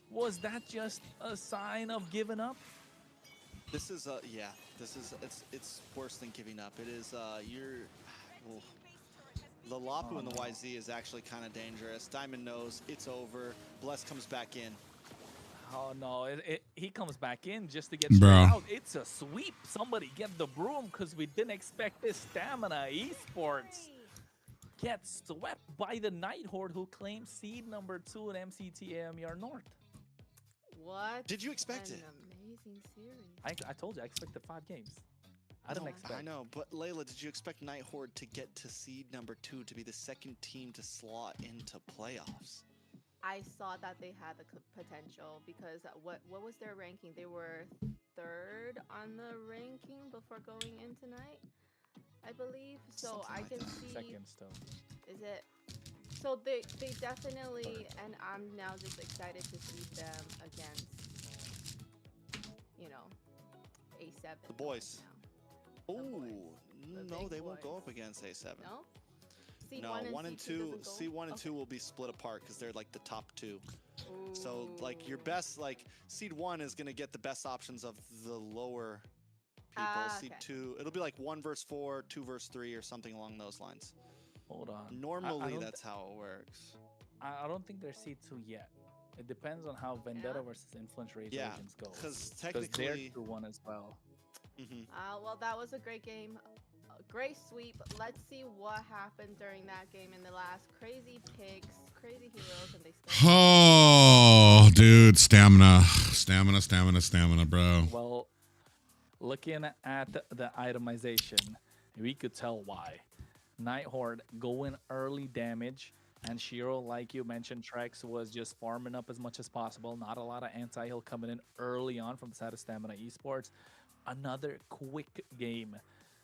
Was that just a sign of giving up? This is, yeah, it's worse than giving up. It is, the Lapu and the YZ is actually kind of dangerous. Diamond knows it's over. Bless comes back in. Oh no, he comes back in just to get Bro. straight out. It's a sweep. Somebody get the broom because we didn't expect this Stamina Esports. Gets swept by the Night Horde who claims seed number 2 in MCT AMER North. What? Did you expect it? An amazing series. I told you, I expected 5 games. I didn't expect. I know, but Layla, did you expect Night Horde to get to seed number 2 to be the 2nd team to slot into playoffs? I saw that they had the potential because what was their ranking? They were 3rd on the ranking before going in tonight, I believe. So Something I like can that. see. 2nd still. Is it? So they definitely, and I'm now just excited to see them against, you know, A7. The boys. now. Oh, The no, big they won't boys. go up against A7. No. No, C1 1 and 2, doesn't go? C1 and Okay. 2 will be split apart because they're like the top 2. So like your Ooh. best, like seed 1 is gonna get the best options of the lower people. Ah, Seed okay. 2, it'll be like 1 versus 4, 2 versus 3, or something along those lines. Hold on. Normally, don't that's how it works. I don't think they're C2 yet. It depends on how Vendetta versus Influence Rage Yeah, Legends go. because Because they're technically, 2-1 as well. mhm. Well, that was a great game. great sweep. Let's see what happened during that game in the last. Crazy picks, crazy heroes, and they still. Oh, dude, stamina, bro. Well, looking at the itemization, we could tell why. Nighthorde going early damage, and Shiro, like you mentioned, Trex was just farming up as much as possible. Not a lot of anti-heal coming in early on from the side of Stamina Esports. Another quick game.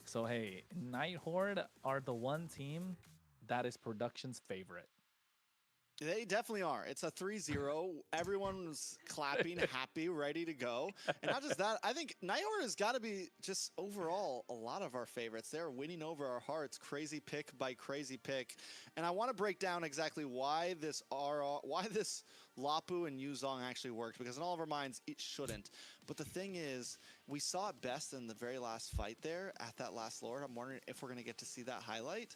So hey, Nighthorde are the one team that is production's favorite. They definitely are. It's a 3-0. Everyone's clapping, happy, ready to go. And not just that, I think Nighthorde has got to be just overall a lot of our favorites. They're winning over our hearts, crazy pick by crazy pick. And I want to break down exactly why this Lapu and Yuzong actually worked, because in all of our minds, it shouldn't. But the thing is, we saw it best in the very last fight there at that last Lord. I'm wondering if we're going to get to see that highlight.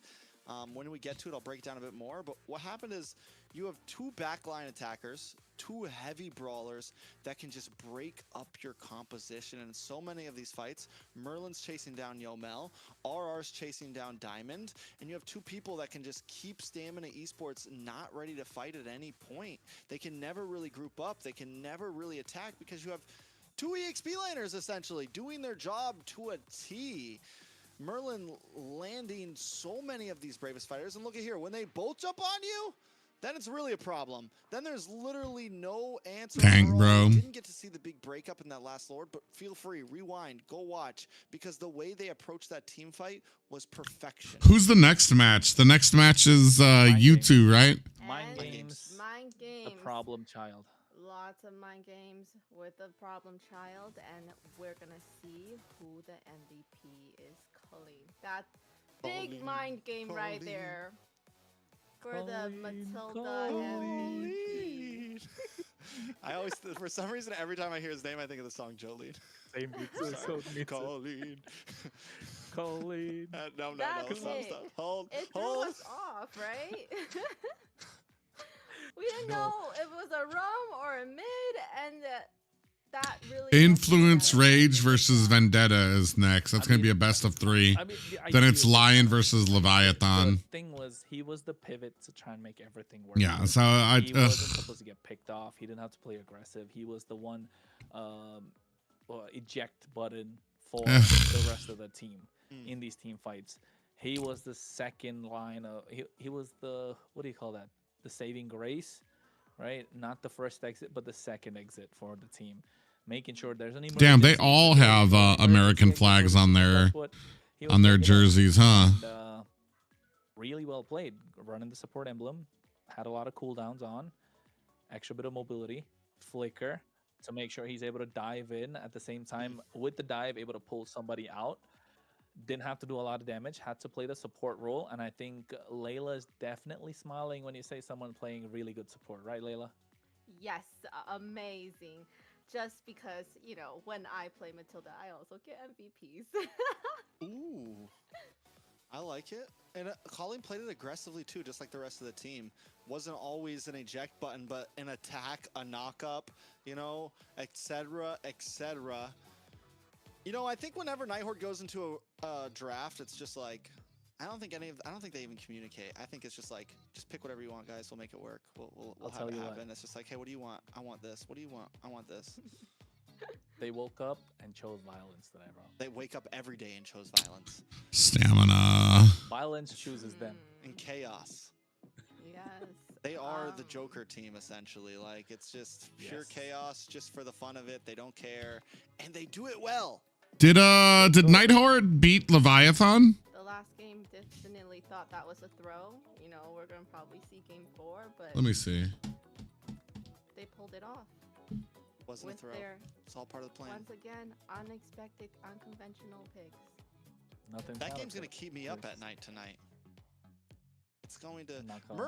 When we get to it, I'll break it down a bit more. But what happened is you have two backline attackers, two heavy brawlers that can just break up your composition. And in so many of these fights, Merlin's chasing down Yomel, RR's chasing down Diamond, and you have two people that can just keep Stamina Esports not ready to fight at any point. They can never really group up. They can never really attack because you have two EXP laners essentially doing their job to a T. Merlin landing so many of these bravest fighters, and look at here, when they both jump on you, then it's really a problem. Then there's literally no answer. Dang, bro. You didn't get to see the big breakup in that last Lord, but feel free, rewind, go watch, because the way they approached that team fight was perfection. Who's the next match? The next match is you two, right? Mind And games, Mind games. the problem child. Lots of mind games with the problem child, and we're gonna see who the MVP is calling. That big Colleen, mind game right Colleen. there for the Colleen, Matilda MVP. I always, for some reason, every time I hear his name, I think of the song Jolene. Same Colleen. Colleen. No, That's stop. it. Hold. It threw us off, right? We didn't know if it was a rum or a mid, and that really Influence Rage versus Vendetta is next. That's going to be a best of 3. I mean, Then it's Lion versus Leviathan. The thing was, he was the pivot to try and make everything work. Yeah, so He wasn't supposed to get picked off. He didn't have to play aggressive. He was the one eject button for the rest of the team in these team fights. He was the second line of he was the, what do you call that? The saving grace, right? Not the first exit, but the second exit for the team, making sure there's an emergency. Damn, they all have American flags on their jerseys, huh? And, really well played, running the support emblem, had a lot of cooldowns on, extra bit of mobility, flicker to make sure he's able to dive in at the same time with the dive, able to pull somebody out. Didn't have to do a lot of damage, had to play the support role, and I think Layla is definitely smiling when you say someone playing really good support, right, Layla? Yes, amazing. Just because, you know, when I play Matilda, I also get MVPs. Ooh. I like it. And Colleen played it aggressively too, just like the rest of the team. Wasn't always an eject button, but an attack, a knock up, you know, etc., etc. You know, I think whenever Nighthorde goes into a draft, it's just like, I don't think they even communicate. I think it's just like, just pick whatever you want, guys. We'll make it work. We'll have it happen. It's just like, hey, what do you want? I want this. What do you want? I want this. They woke up and chose violence today, bro. They wake up every day and chose violence. Stamina. Violence chooses them. And chaos. Yes. They are the Joker team, essentially. Like, it's just pure chaos, just for the fun of it. They don't care. And they do it well. Did Nighthorde beat Leviathan? The last game definitely thought that was a throw. You know, we're going to probably see game 4, but Let me see. they pulled it off. Wasn't a With throw. their, It's all part of the plan. once again, unexpected, unconventional picks. Nothing. That valid game's for going to the keep me up players. at night tonight. It's going to... Not gonna-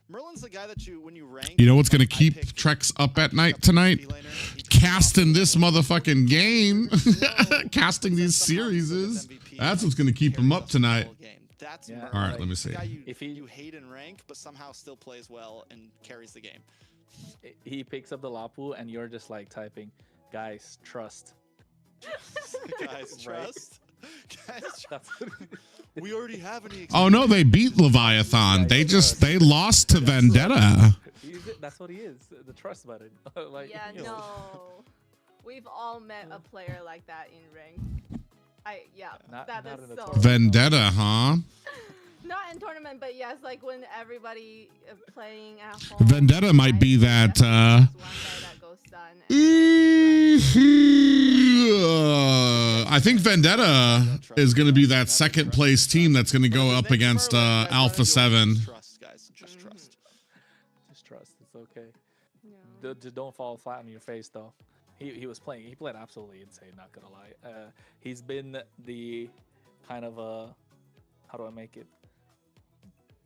Merlin's the guy that when you rank... You know what's going to I keep picked- Trex up at I night picked up an tonight? XP laner, he took Casting off this the- motherfucking game. No, Casting but these somehow he series. still gets MVP That's and what's going to keep him carries up us the tonight. whole game. That's Yeah. Merlin. All right, let me The see. guy If he- you hate in rank, but somehow still plays well and carries the game. He picks up the Lapu, and you're just like typing, guys, trust. Guys, Right. trust. That's We already have any. Oh no, they beat Leviathan. They lost to Vendetta. That's what he is. The trust button. Like, Yeah, you know. no. We've all met a player like that in rank. Not That in is a so. tournament. Vendetta, huh? Not in tournament, but yes, like when everybody playing at home. Vendetta might be that. There's one guy that goes stun. I think Vendetta is going to be that second place team that's going to go up against Alpha 7. Trust, guys. Just trust. Just trust. It's okay. No. Just don't fall flat on your face, though. He was playing. He played absolutely insane. Not gonna lie. He's been the kind of how do I make it?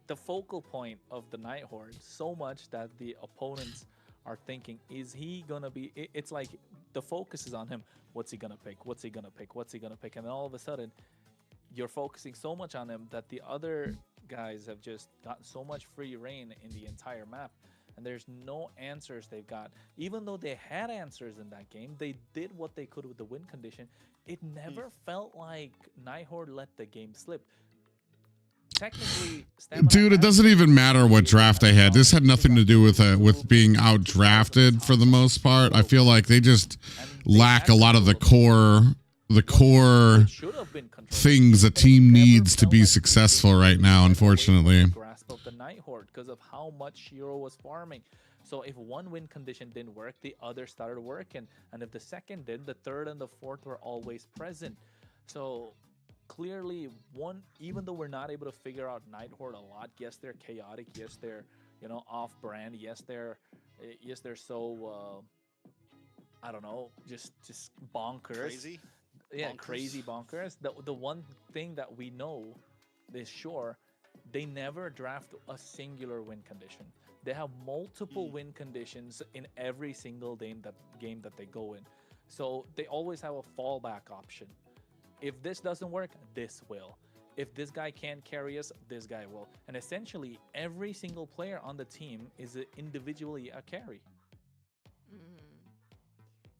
The focal point of the Night Horde so much that the opponents are thinking, is he gonna be? It's like the focus is on him. What's he gonna pick? What's he gonna pick? What's he gonna pick? And then all of a sudden, you're focusing so much on him that the other guys have just gotten so much free reign in the entire map. And there's no answers they've got. Even though they had answers in that game, they did what they could with the win condition. It never felt like Night Horde let the game slip. Technically, Dude, it doesn't even matter what draft they had. This had nothing to do with being out drafted for the most part. I feel like they just lack a lot of the core things a team needs to be successful right now, unfortunately. Grasp of the Night Horde because of how much Shiro was farming. So if one win condition didn't work, the other started working, and if the second did, the third and the fourth were always present. So clearly, even though we're not able to figure out Night Horde a lot, yes, they're chaotic, yes, they're off-brand, yes, they're so I don't know, just bonkers. Crazy. Yeah, Bonkers. crazy bonkers. The one thing that we know is sure, they never draft a singular win condition. They have multiple win conditions in every single game that they go in. So they always have a fallback option. If this doesn't work, this will. If this guy can't carry us, this guy will. And essentially, every single player on the team is individually a carry.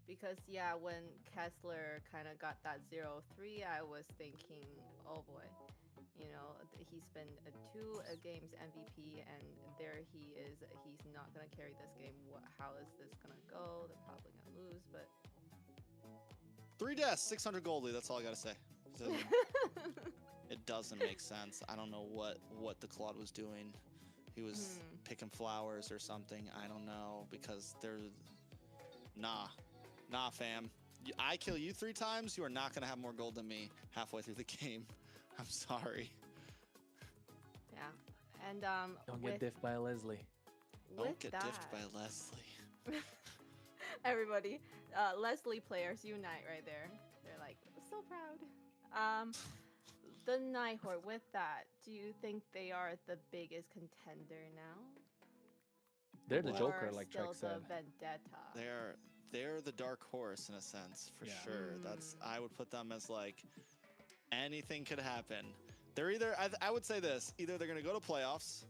Because yeah, when Kessler kind of got that 0-3, I was thinking, oh boy, he's been a 2 games MVP, and there he is. He's not gonna carry this game. How is this gonna go? They're probably gonna lose, but 3 deaths, 600 goldie. That's all I gotta say. It doesn't make sense. I don't know what the Claude was doing. He was picking flowers or something. I don't know, because Nah, fam. I kill you 3 times, you are not going to have more gold than me halfway through the game. I'm sorry. Yeah. And Don't get diffed by Leslie. Don't get diffed by Leslie. Everybody, Leslie players unite right there. They're like so proud. The Night Horde, with that, do you think they are the biggest contender now? They're the Joker, Or like still Trek said. the Vendetta? They're the dark horse in a sense, for sure. I would put them as like anything could happen. They're either, I would say this, either they're gonna go to playoffs,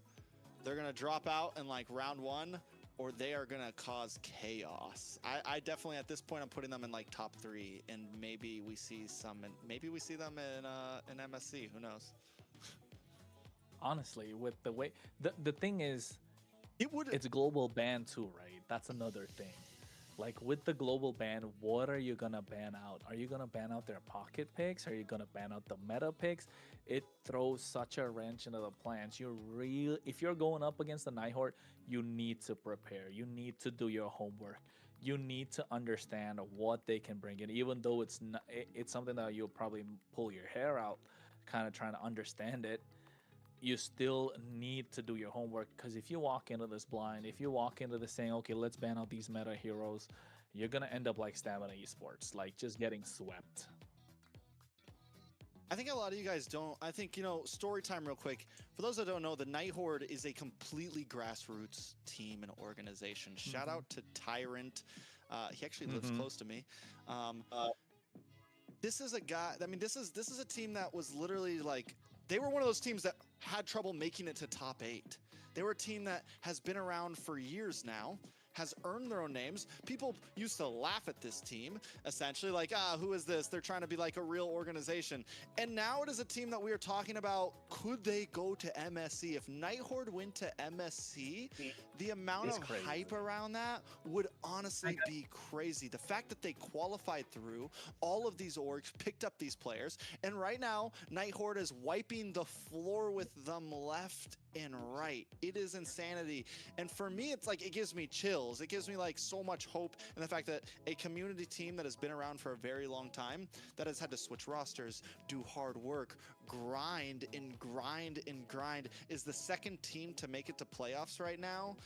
they're gonna drop out in like round 1, or they are gonna cause chaos. I definitely at this point I'm putting them in like top 3, and maybe we see them in MSC. Who knows? Honestly, with the way the thing is, it's global ban too, right? That's another thing. Like with the global ban, what are you gonna ban out? Are you gonna ban out their pocket picks? Are you gonna ban out the meta picks? It throws such a wrench into the plans. If you're going up against the Night Horde, you need to prepare. You need to do your homework. You need to understand what they can bring in, even though it's something that you'll probably pull your hair out, kind of trying to understand it. You still need to do your homework, because if you walk into this blind, if you walk into this saying, okay, let's ban out these meta heroes, you're going to end up like Stamina Esports, like just getting swept. I think a lot of you guys don't. I think, story time real quick. For those that don't know, the Night Horde is a completely grassroots team and organization. Shout out to Tyrant. He actually lives close to me. This is a guy, this is a team that was literally like, they were one of those teams that had trouble making it to top 8. They were a team that has been around for years now, has earned their own names. People used to laugh at this team, essentially, like, who is this? They're trying to be like a real organization. And now it is a team that we are talking about, could they go to MSC? If Nighthorde went to MSC, the amount of hype around that would honestly be crazy. The fact that they qualified through, all of these orgs picked up these players, and right now, Nighthorde is wiping the floor with them left and right. It is insanity. And for me, it's like, it gives me chills. It gives me like so much hope in the fact that a community team that has been around for a very long time, that has had to switch rosters, do hard work, grind and grind and grind, is the second team to make it to playoffs right now.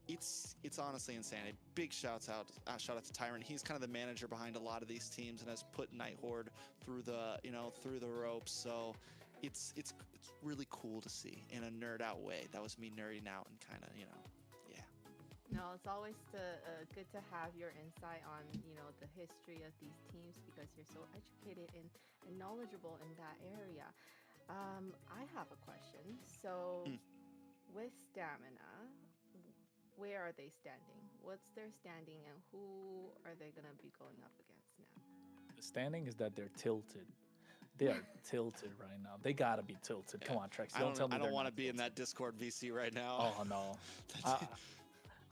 It's honestly insane. Big shout out to Tyrant. He's kind of the manager behind a lot of these teams and has put Nighthorde through the through the ropes. So it's really cool to see in a nerd out way. That was me nerding out and kind of yeah. No, it's always good to have your insight on the history of these teams, because you're so educated and knowledgeable in that area. I have a question. So with Stamina, where are they standing? What's their standing, and who are they going to be going up against now? The standing is that they're tilted. They are tilted right now. They gotta be tilted. Come on, Trex. Don't tell me. I don't want to be in that Discord VC right now. Oh no.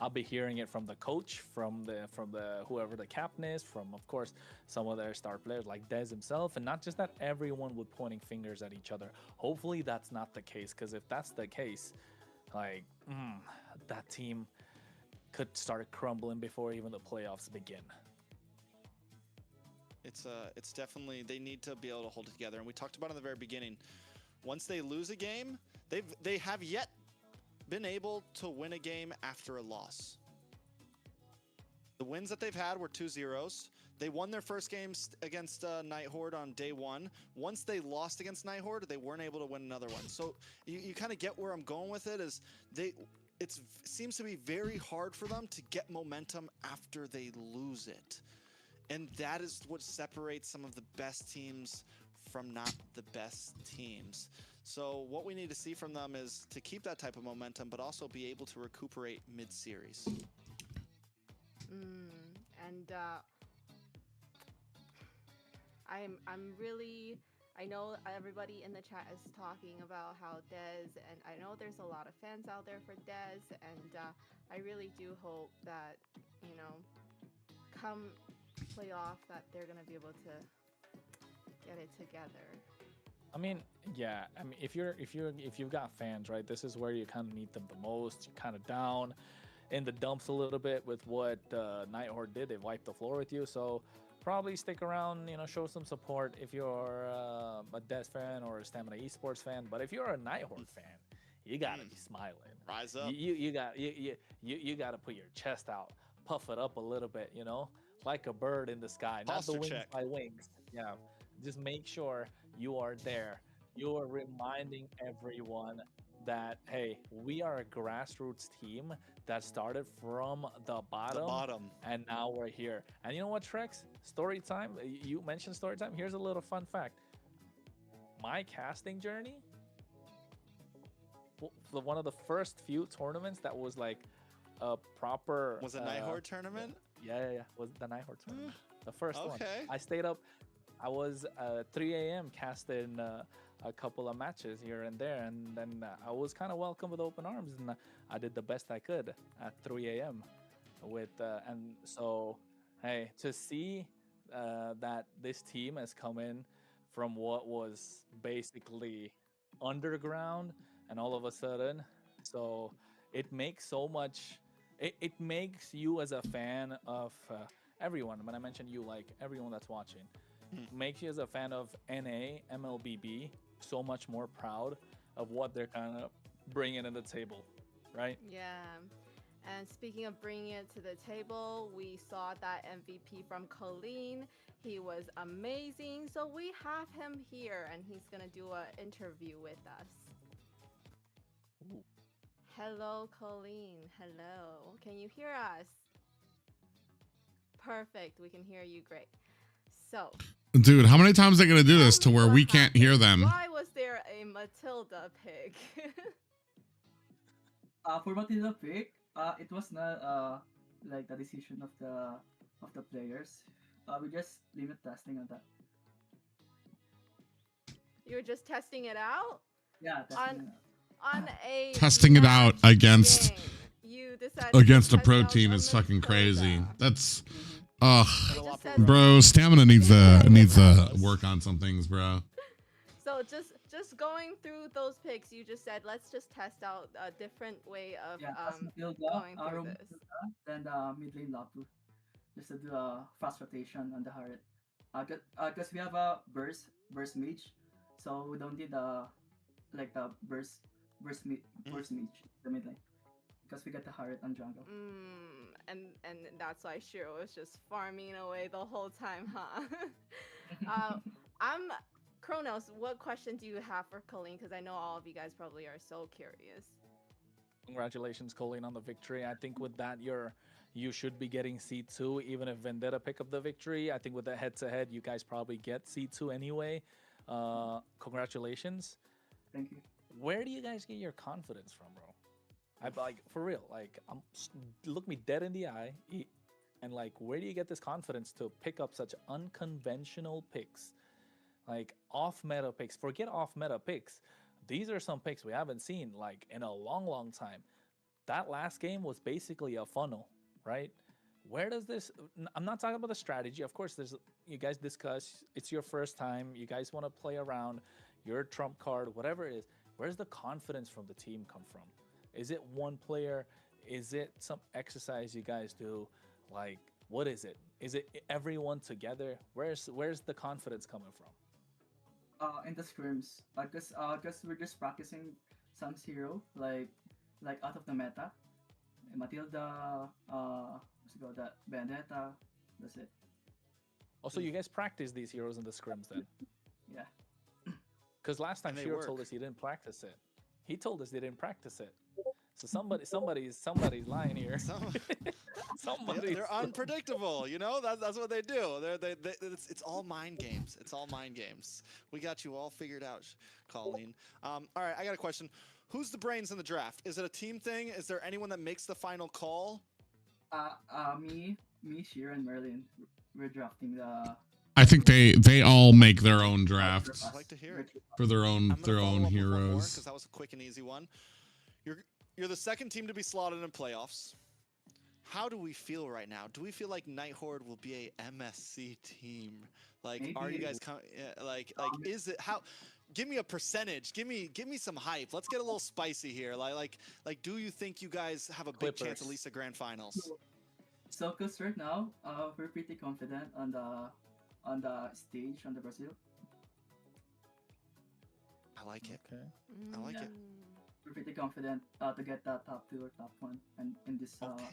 I'll be hearing it from the coach, from the whoever the captain is, from of course some of their star players like Dez himself, and not just that, everyone would pointing fingers at each other. Hopefully that's not the case, because if that's the case, like that team could start crumbling before even the playoffs begin. It's definitely, they need to be able to hold it together. And we talked about in the very beginning, once they lose a game, they have yet been able to win a game after a loss. The wins that they've had were 2-0s. They won their first games against Nighthorde on day one. Once they lost against Nighthorde, they weren't able to win another one. So you kind of get where I'm going with it, is it seems to be very hard for them to get momentum after they lose it. And that is what separates some of the best teams from not the best teams. So what we need to see from them is to keep that type of momentum, but also be able to recuperate mid-series. And I know everybody in the chat is talking about how Dez, and I know there's a lot of fans out there for Dez, and I really do hope that, come playoff, that they're gonna be able to get it together. I mean, yeah. I mean, if you've got fans, right? This is where you kind of need them the most. You're kind of down in the dumps a little bit with what Nighthorde did. They wiped the floor with you, so probably stick around. Show some support if you're a Des fan or a Stamina Esports fan. But if you're a Nighthorde fan, you gotta be smiling. Rise up. You gotta put your chest out, puff it up a little bit. Like a bird in the sky, Posture not the wings check. by wings. Yeah, just make sure you are there. You are reminding everyone that, hey, we are a grassroots team that started from the bottom, and now we're here. And you know what, Trex? Story time. You mentioned story time. Here's a little fun fact. My casting journey, one of the first few tournaments that was like a proper... Was it Nighthorde tournament? Yeah. Was the Nighthorde tournament. The first one. Okay. I stayed up. I was 3 a.m. casting a couple of matches here and there, and then I was kind of welcome with open arms, and I did the best I could at 3 a.m. with and so, hey, to see that this team has come in from what was basically underground, and all of a sudden, so it makes so much. It makes you as a fan of everyone. When I mention you, like everyone that's watching, makes you as a fan of NA, MLBB, so much more proud of what they're kind of bringing to the table, right? Yeah. And speaking of bringing it to the table, we saw that MVP from Colleen. He was amazing. So we have him here, and he's going to do an interview with us. Ooh. Hello, Colleen. Hello. Can you hear us? Perfect. We can hear you great. So, dude, how many times are they gonna do this to where we can't hear them? Why was there a Matilda pick? For Matilda pick, it was not like the decision of the players. We just limit testing on that. You were just testing it out Yeah, testing. on a Testing it out match against game. You decided to against a test pro out team on is the fucking crazy. Dota. That's Mhm. ugh, You just said- bro. Stamina needs to work on some things, bro. So just going through those picks, you just said let's just test out a different way of Yeah, build going through roam this. then the mid lane Lapu, just to do a fast rotation on the Harriet. Cause we have a burst mage, so we don't need like the burst mage the mid lane, because we got the Harriet on jungle. And that's why Shiro was just farming away the whole time, huh? I'm Kronos. What question do you have for Colleen? Because I know all of you guys probably are so curious. Congratulations, Colleen, on the victory. I think with that, you should be getting C2, even if Vendetta pick up the victory. I think with the head-to-head, you guys probably get C2 anyway. Congratulations. Thank you. Where do you guys get your confidence from, bro? I like for real. Like, look me dead in the eye, and like, where do you get this confidence to pick up such unconventional picks, like off-meta picks? Forget off-meta picks. These are some picks we haven't seen like in a long time. That last game was basically a funnel, right? Where does this? I'm not talking about the strategy. Of course, you guys discuss. It's your first time. You guys want to play around. Your trump card, whatever it is. Where's the confidence from the team come from? Is it one player? Is it some exercise you guys do? Like, what is it? Is it everyone together? Where's the confidence coming from? In the scrims, cause we're just practicing some hero like out of the meta, Matilda, what's it called, that Vendetta. That's it. Also, you guys practice these heroes in the scrims then? Yeah. Because last time And they Shiro work. told us he didn't practice it. He told us they didn't practice it. So somebody's lying here. They're unpredictable, you know. That's what they do. It's all mind games. It's all mind games. We got you all figured out, Colleen. All right, I got a question. Who's the brains in the draft? Is it a team thing? Is there anyone that makes the final call? Me, Sheer, and Merlin. We're drafting the. I think they all make their own drafts I'd like to hear it. for their I'm own gonna follow up with one more, heroes. because that was a quick and easy one. You're the second team to be slotted in playoffs. How do we feel right now? Do we feel like Night Horde will be a MSC team? Like, are you guys like is it how? Give me a percentage. Give me some hype. Let's get a little spicy here. Like, do you think you guys have a big chance at Clippers. least a grand finals? So, cause right now, we're pretty confident on the stage on the Brazil. I like it. Okay. I like it. We're pretty confident to get the top 2 or top 1 and in this. Okay.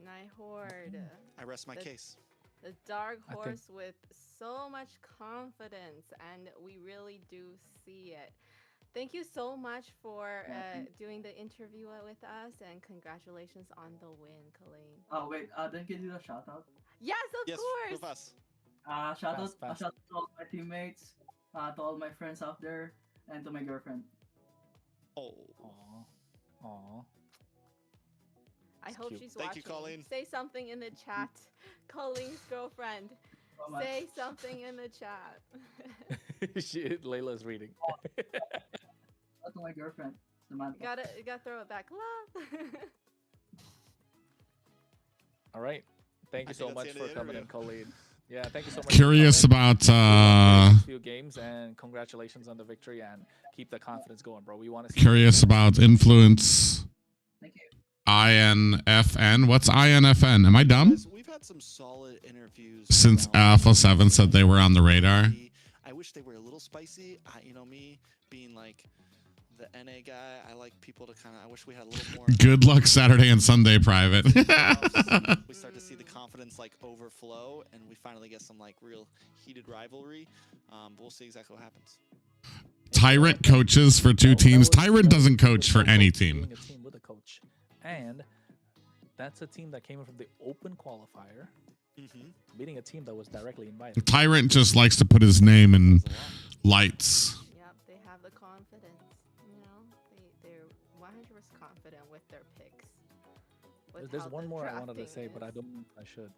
Night Horde, I rest my the- case. the dark I think- horse with so much confidence, and we really do see it. Thank you so much for doing the interview with us, and congratulations on the win, Colleen. Oh wait, then can you do a shout out? Yes, of Yes, course. with us. Shout Fast. out to all my teammates, to all my friends out there, and to my girlfriend. Oh, Aw. I It's hope cute. she's Thank you, watching. Colleen. Say something in the chat. Colleen's girlfriend. So much. Say something in the chat. Layla's reading. Shout out to my girlfriend, Samantha. You gotta throw it back. Love. All right. Thank I you so think much that's the for end of the coming in, Colleen. Yeah, thank you so much. Curious for coming. about Next few games, and congratulations on the victory, and keep the confidence going, bro. We want to see curious about influence. Thank you. INFN. What's INFN? Am I dumb? Guys, we've had some solid interviews Since around Alpha 7 said they were on the radar. I wish they were a little spicy. You know, me being like the NA guy, I like people to kind of. I wish we had a little more. Good luck Saturday and Sunday private. We start to see the confidence like overflow, and we finally get some like real heated rivalry. But we'll see exactly what happens. Tyrant coaches for 2 teams. Tyrant doesn't coach for any team. Being a team with a coach, and that's a team that came in from the open qualifier, beating a team that was directly invited. Tyrant just likes to put his name in lights. Yep, they have the confidence. You know, they're 100% confident with their picks. with There's how one the more I wanted to drafting say, but I is. don't think I should.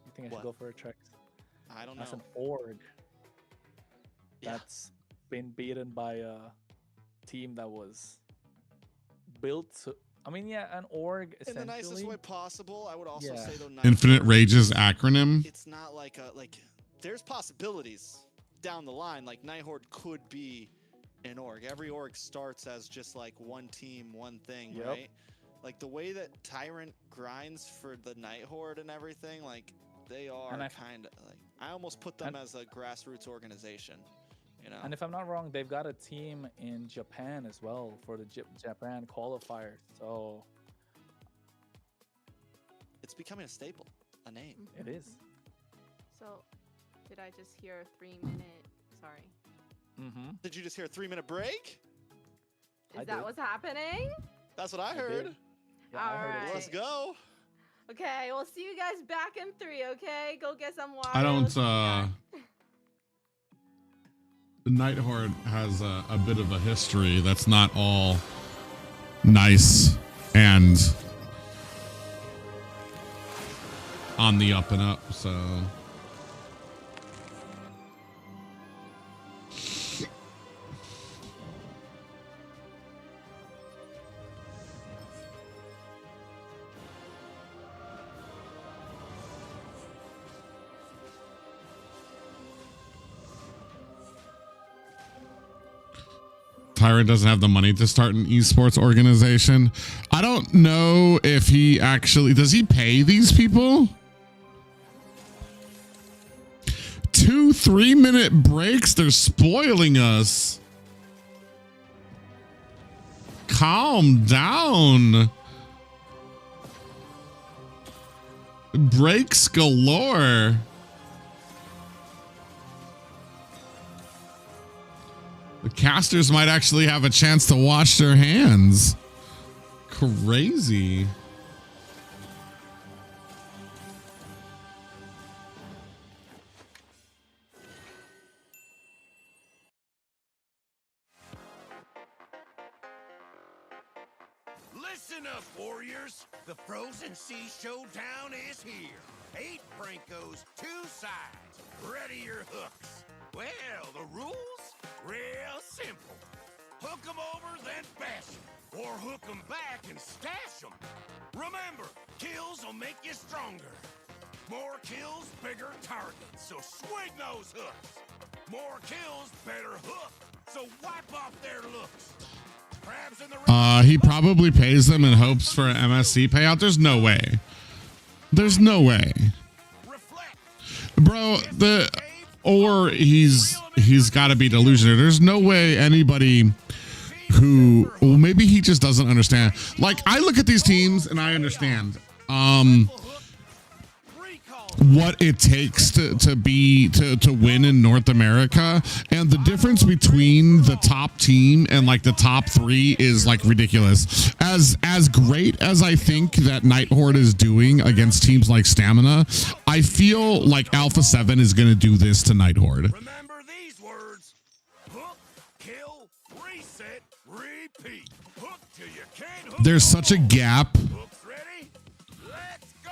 You think I should What? go for a Trex? I don't know. That's an org Yeah. that's been beaten by a team that was built to. I mean, yeah, an org In the nicest essentially. way possible. I would also Yeah. say though, Infinite Nighthawk Rage's is- acronym. It's not like a There's possibilities down the line. Like Nighthawk could be an org. Every org starts as just like one team, one thing, Yep. right? Like the way that Tyrant grinds for the Night Horde and everything, like they are I- kind of like I almost put them and- as a grassroots organization, you know. And if I'm not wrong, they've got a team in Japan as well for the Japan qualifiers. So It's becoming a staple, a name. it is. So, did I just hear a 3-minute? Sorry. Mm-hmm. Did you just hear a 3-minute break? Is I that did. what's happening? That's what I I heard. did. Yeah, I heard it Alright. too. Let's go. Okay, we'll see you guys back in 3. Okay, go get some water. I don't. Yeah. The Night Horde has a bit of a history that's not all nice and on the up and up. So. Tyrant doesn't have the money to start an esports organization. I don't know if he actually does he pay these people? 2 3-minute breaks, they're spoiling us. Calm down. Breaks galore. The casters might actually have a chance to wash their hands. Crazy. Listen up, warriors. The Frozen Sea Showdown is here. 8 Brancos, 2 sides. Ready your hooks. Well, the rules? Real simple. Hook 'em over, then bash 'em. Or hook 'em back and stash 'em. Remember, kills will make you stronger. More kills, bigger targets. So swing those hooks. More kills, better hook. So wipe off their looks. Crabs in the He probably pays them in hopes for an MSC payout. There's no way. There's no way. reflect. Bro, he's got to be delusional. There's no way anybody who, well, maybe he just doesn't understand. Like, I look at these teams and I understand what it takes to win in North America, and the difference between the top team and like the top 3 is like ridiculous. As great as I think that Night Horde is doing against teams like Stamina, I feel like Alpha 7 is going to do this to Night Horde. Remember these words. Hook, kill, reset, repeat. Hook till you can't hook. There's no such a more. gap. Hooks ready? Let's go.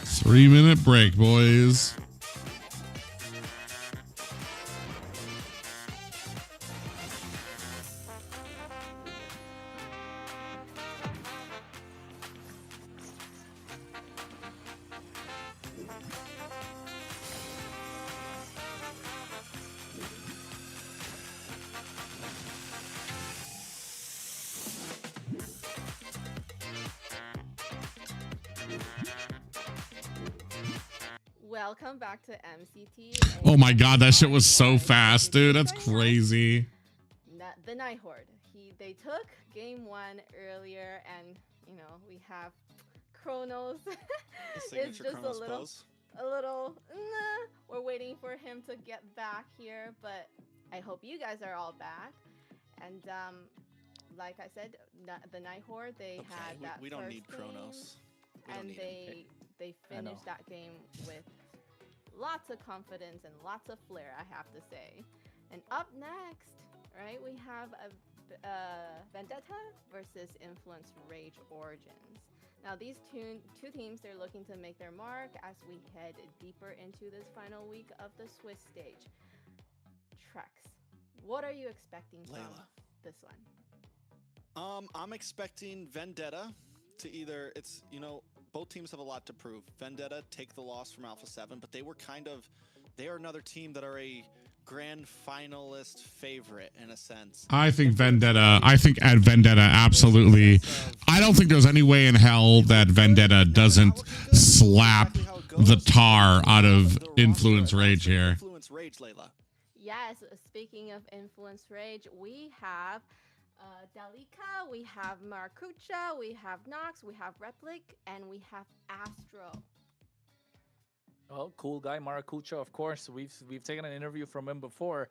3-minute break, boys. welcome back to MCT. Oh my god, that shit was so AMER. fast, dude. That's crazy. The Night Horde. They took game 1 earlier, and you know we have Chronos. It's Signature just Chronos a little, pose. nah. We're waiting for him to get back here, but I hope you guys are all back. And like I said, the Night Horde, they had that we don't first need game, Chronos. We don't and need him. they finished that game with lots of confidence and lots of flair, I have to say. And up next, right, we have a Vendetta versus Influence Rage Origins. Now these two teams, they're looking to make their mark as we head deeper into this final week of the Swiss stage. Trex, what are you expecting from Layla. this one? I'm expecting Vendetta to either, it's, you know, both teams have a lot to prove. Vendetta take the loss from Alpha 7, but they are another team that are a grand finalist favorite in a sense. I think at Vendetta, absolutely. I don't think there's any way in hell that Vendetta doesn't slap the tar out of Influence Rage here. Influence Rage, Layla. Yes, speaking of Influence Rage, we have Dalika, we have Maracucha, we have Nox, we have Replic, and we have Astro. Well, cool guy Maracucha, of course. We've taken an interview from him before,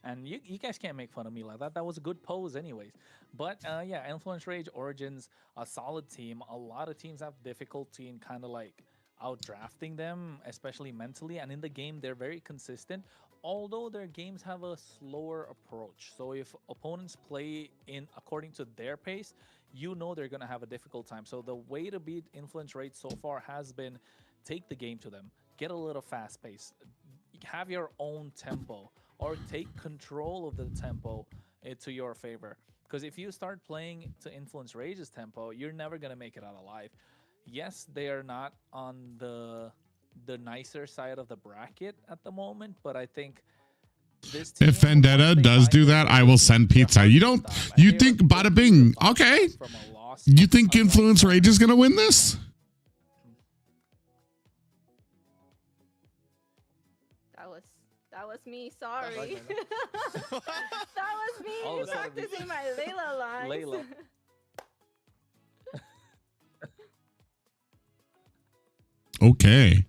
and you guys can't make fun of me like that. That was a good pose, anyways. But yeah, Influence Rage Origins, a solid team. A lot of teams have difficulty in kind of like outdrafting them, especially mentally. And in the game, they're very consistent, although their games have a slower approach. So if opponents play in according to their pace, you know they're gonna have a difficult time. So the way to beat Influence Rage so far has been take the game to them. Get a little fast pace, have your own tempo, or take control of the tempo to your favor. Because if you start playing to Influence Rage's tempo, you're never going to make it out alive. Yes, they are not on the nicer side of the bracket at the moment, but I think this team, If Vendetta does do that, I will send pizza. You think bada bing, okay. You think Influence Rage is going to win this? That was me, sorry. Sorry, That was All me of a sudden, practicing my Layla lines. Layla. Okay.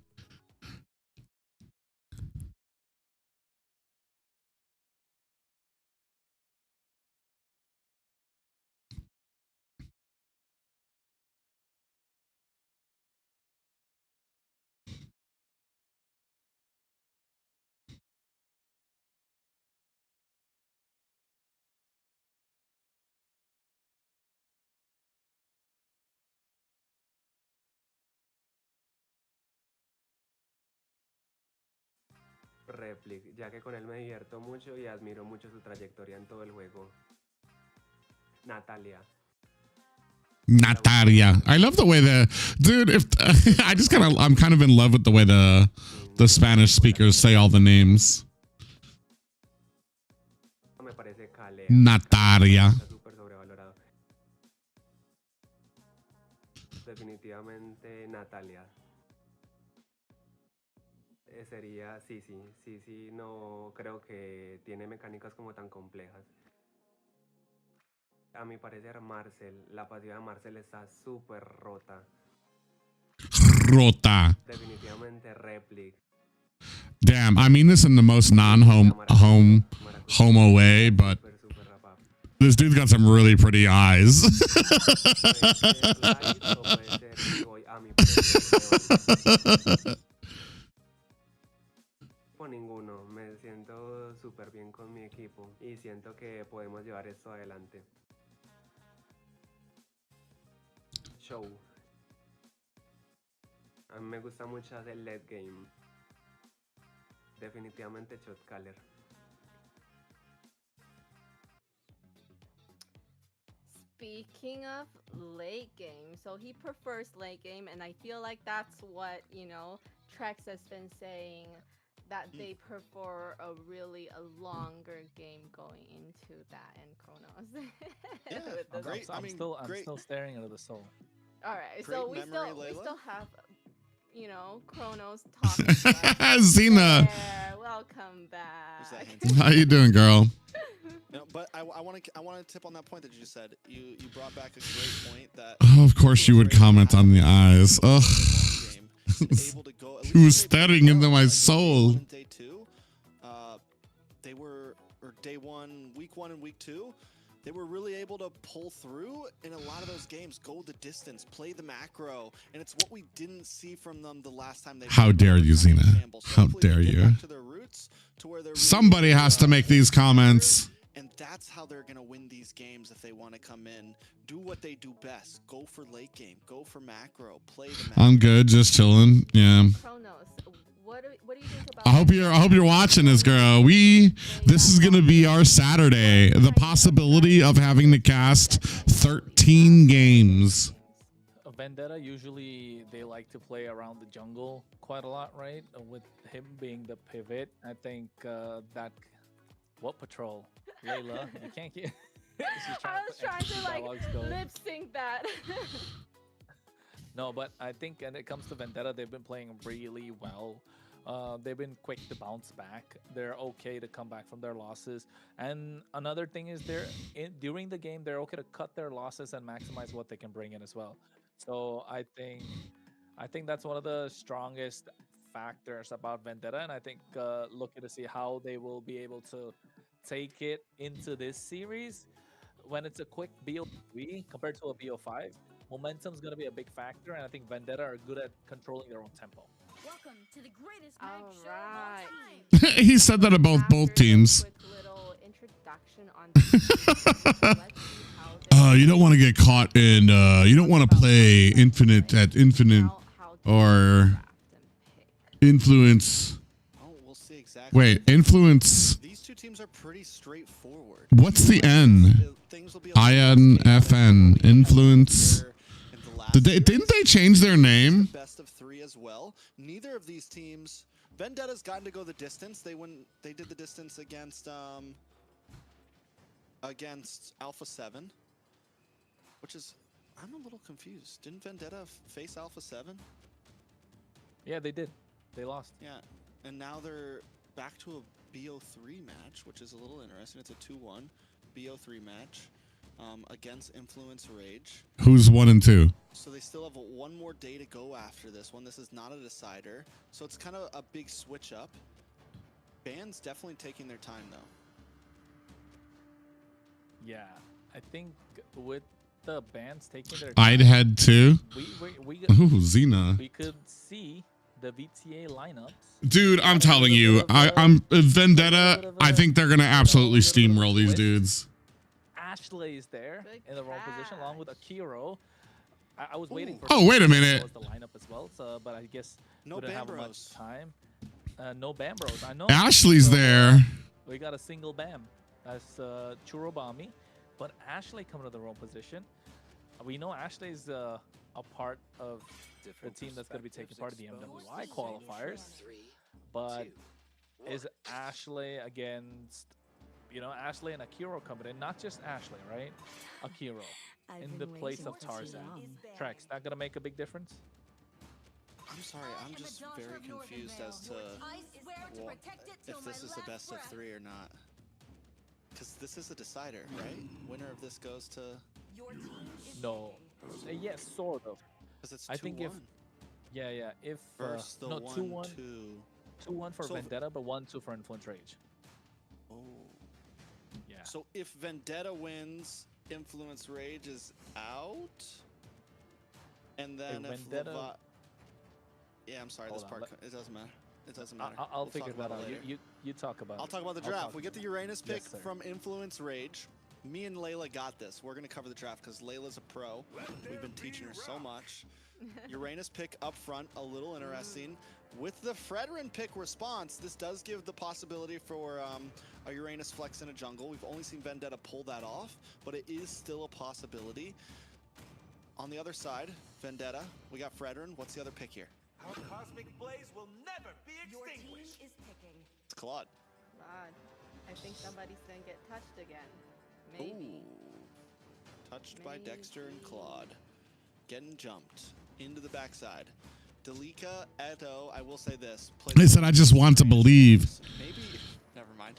Replic, ya que con él me divierto mucho y admiro mucho su trayectoria en todo el juego. Natalia. Natalia. I love the way dude, I'm kind of in love with the way the Spanish speakers say all the names. Me parece Calea. Natalia. Está súper sobrevalorado. Definitivamente Natalia. Sería sí, no creo que tiene mecánicas como tan complejas. A mi parecer Marcel, la pasiva de Marcel está súper rota. Rota. Definitivamente Replic. Damn, I mean this in the most homo way, but this dude's got some really pretty eyes. Ninguno, me siento súper bien con mi equipo y siento que podemos llevar esto adelante. Show. A mí me gusta mucho hacer late game. Definitivamente Shot Caller. Speaking of late game, so he prefers late game, and I feel like that's what, you know, Trex has been saying, that they prefer a longer game going into that and Chronos. Yeah, great. I'm still staring into the soul. All right, Great so we memory, still Layla. have, you know, Chronos talking to us. Xena, There, welcome back. that hint? how you doing, girl? No, but I want to tip on that point that you just said. You brought back a great point that. Oh, of course you would comment on the eyes. Ugh. Able to go, He was staring into my soul. Day two, they were, or day one, week one and week two, they were really able to pull through in a lot of those games, go the distance, play the macro, and it's what we didn't see from them the last time they. How dare you, Xena? How dare you? Somebody has to make these comments. And that's how they're going to win these games if they want to come in. Do what they do best. Go for late game. Go for macro. Play the macro. I'm good, just chilling. Yeah. Chronos, what do you think about? I hope you're watching this, girl. This is gonna be our Saturday. The possibility of having to cast 13 games. Vendetta, usually they like to play around the jungle quite a lot, right? With him being the pivot, I think that. What patrol? Layla, you can't get. I was trying to like lip sync that. No, but I think when it comes to Vendetta, they've been playing really well. They've been quick to bounce back. They're okay to come back from their losses. And another thing is during the game, they're okay to cut their losses and maximize what they can bring in as well. So I think that's one of the strongest factors about Vendetta, and I think looking to see how they will be able to take it into this series. When it's a quick BO3 compared to a BO5, momentum's going to be a big factor, and I think Vendetta are good at controlling their own tempo. Welcome to the greatest All right. He said that about both teams. Quick little introduction on let's see how they You don't want to get caught in. You don't want to play infinite or influence. Oh, we'll see exactly. Wait, influence. These two teams are pretty straightforward. What's the N? INFN. Influence. Didn't they change their name? Best of three as well. Neither of these teams. Vendetta's gotten to go the distance. They did the distance against Alpha 7, which is, I'm a little confused. Didn't Vendetta face Alpha 7? Yeah, they did. They lost. Yeah, and now they're back to a BO3 match, which is a little interesting. It's a 2-1 BO3 match against Influence Rage. Who's 1 and 2? So they still have one more day to go after this one. This is not a decider, so it's kind of a big switch up. Band's definitely taking their time though. Yeah, I think with the bands taking their I'd time, head too. Ooh, Xena. We could see the VTA lineups. Dude, I'm telling you, I'm Vendetta. I think they're gonna absolutely steamroll these dudes. Ashley is there in the wrong position, along with Akiro. I was waiting for. Oh, wait a minute. The lineup as well, so, but I guess no we didn't have much time. No Bambros. I know. Ashley's there. We got a single Bam. That's Churobami, but Ashley coming to the wrong position. We know Ashley's a part of the team that's going to be taking part of the MWI qualifiers, but is Ashley against, Ashley and Akiro coming in? Not just Ashley, right? Akiro in the place of Tarzan. Trex, that going to make a big difference? I'm sorry, I'm just very confused as to if this is the best of three or not. Because this is a decider, right? Winner of this goes to... No. Yes, sort of. Because it's 2-1. I think if... Yeah. If... First, the 1-2. 2-1 for Vendetta, but 1-2 for Influence Rage. Oh. Yeah. So if Vendetta wins, Influence Rage is out? And then if Vendetta... Yeah, I'm sorry, this part... It doesn't matter. It doesn't matter. I'll figure that out. You talk about it. I'll talk about the draft. We get the Uranus pick from Influence Rage. Me and Layla got this. We're going to cover the draft because Layla's a pro. We've been teaching her so much. Uranus pick up front, a little interesting. With the Fredrin pick response, this does give the possibility for a Uranus flex in a jungle. We've only seen Vendetta pull that off, but it is still a possibility. On the other side, Vendetta, we got Fredrin. What's the other pick here? Our cosmic blaze will never be extinguished. Is picking. It's Claude. Claude. I think somebody's gonna get touched again. Maybe. Touched by Dexter and Claude. Getting jumped into the backside. Dalika, Edo, I will say this. I said I just want to believe. Maybe, never mind.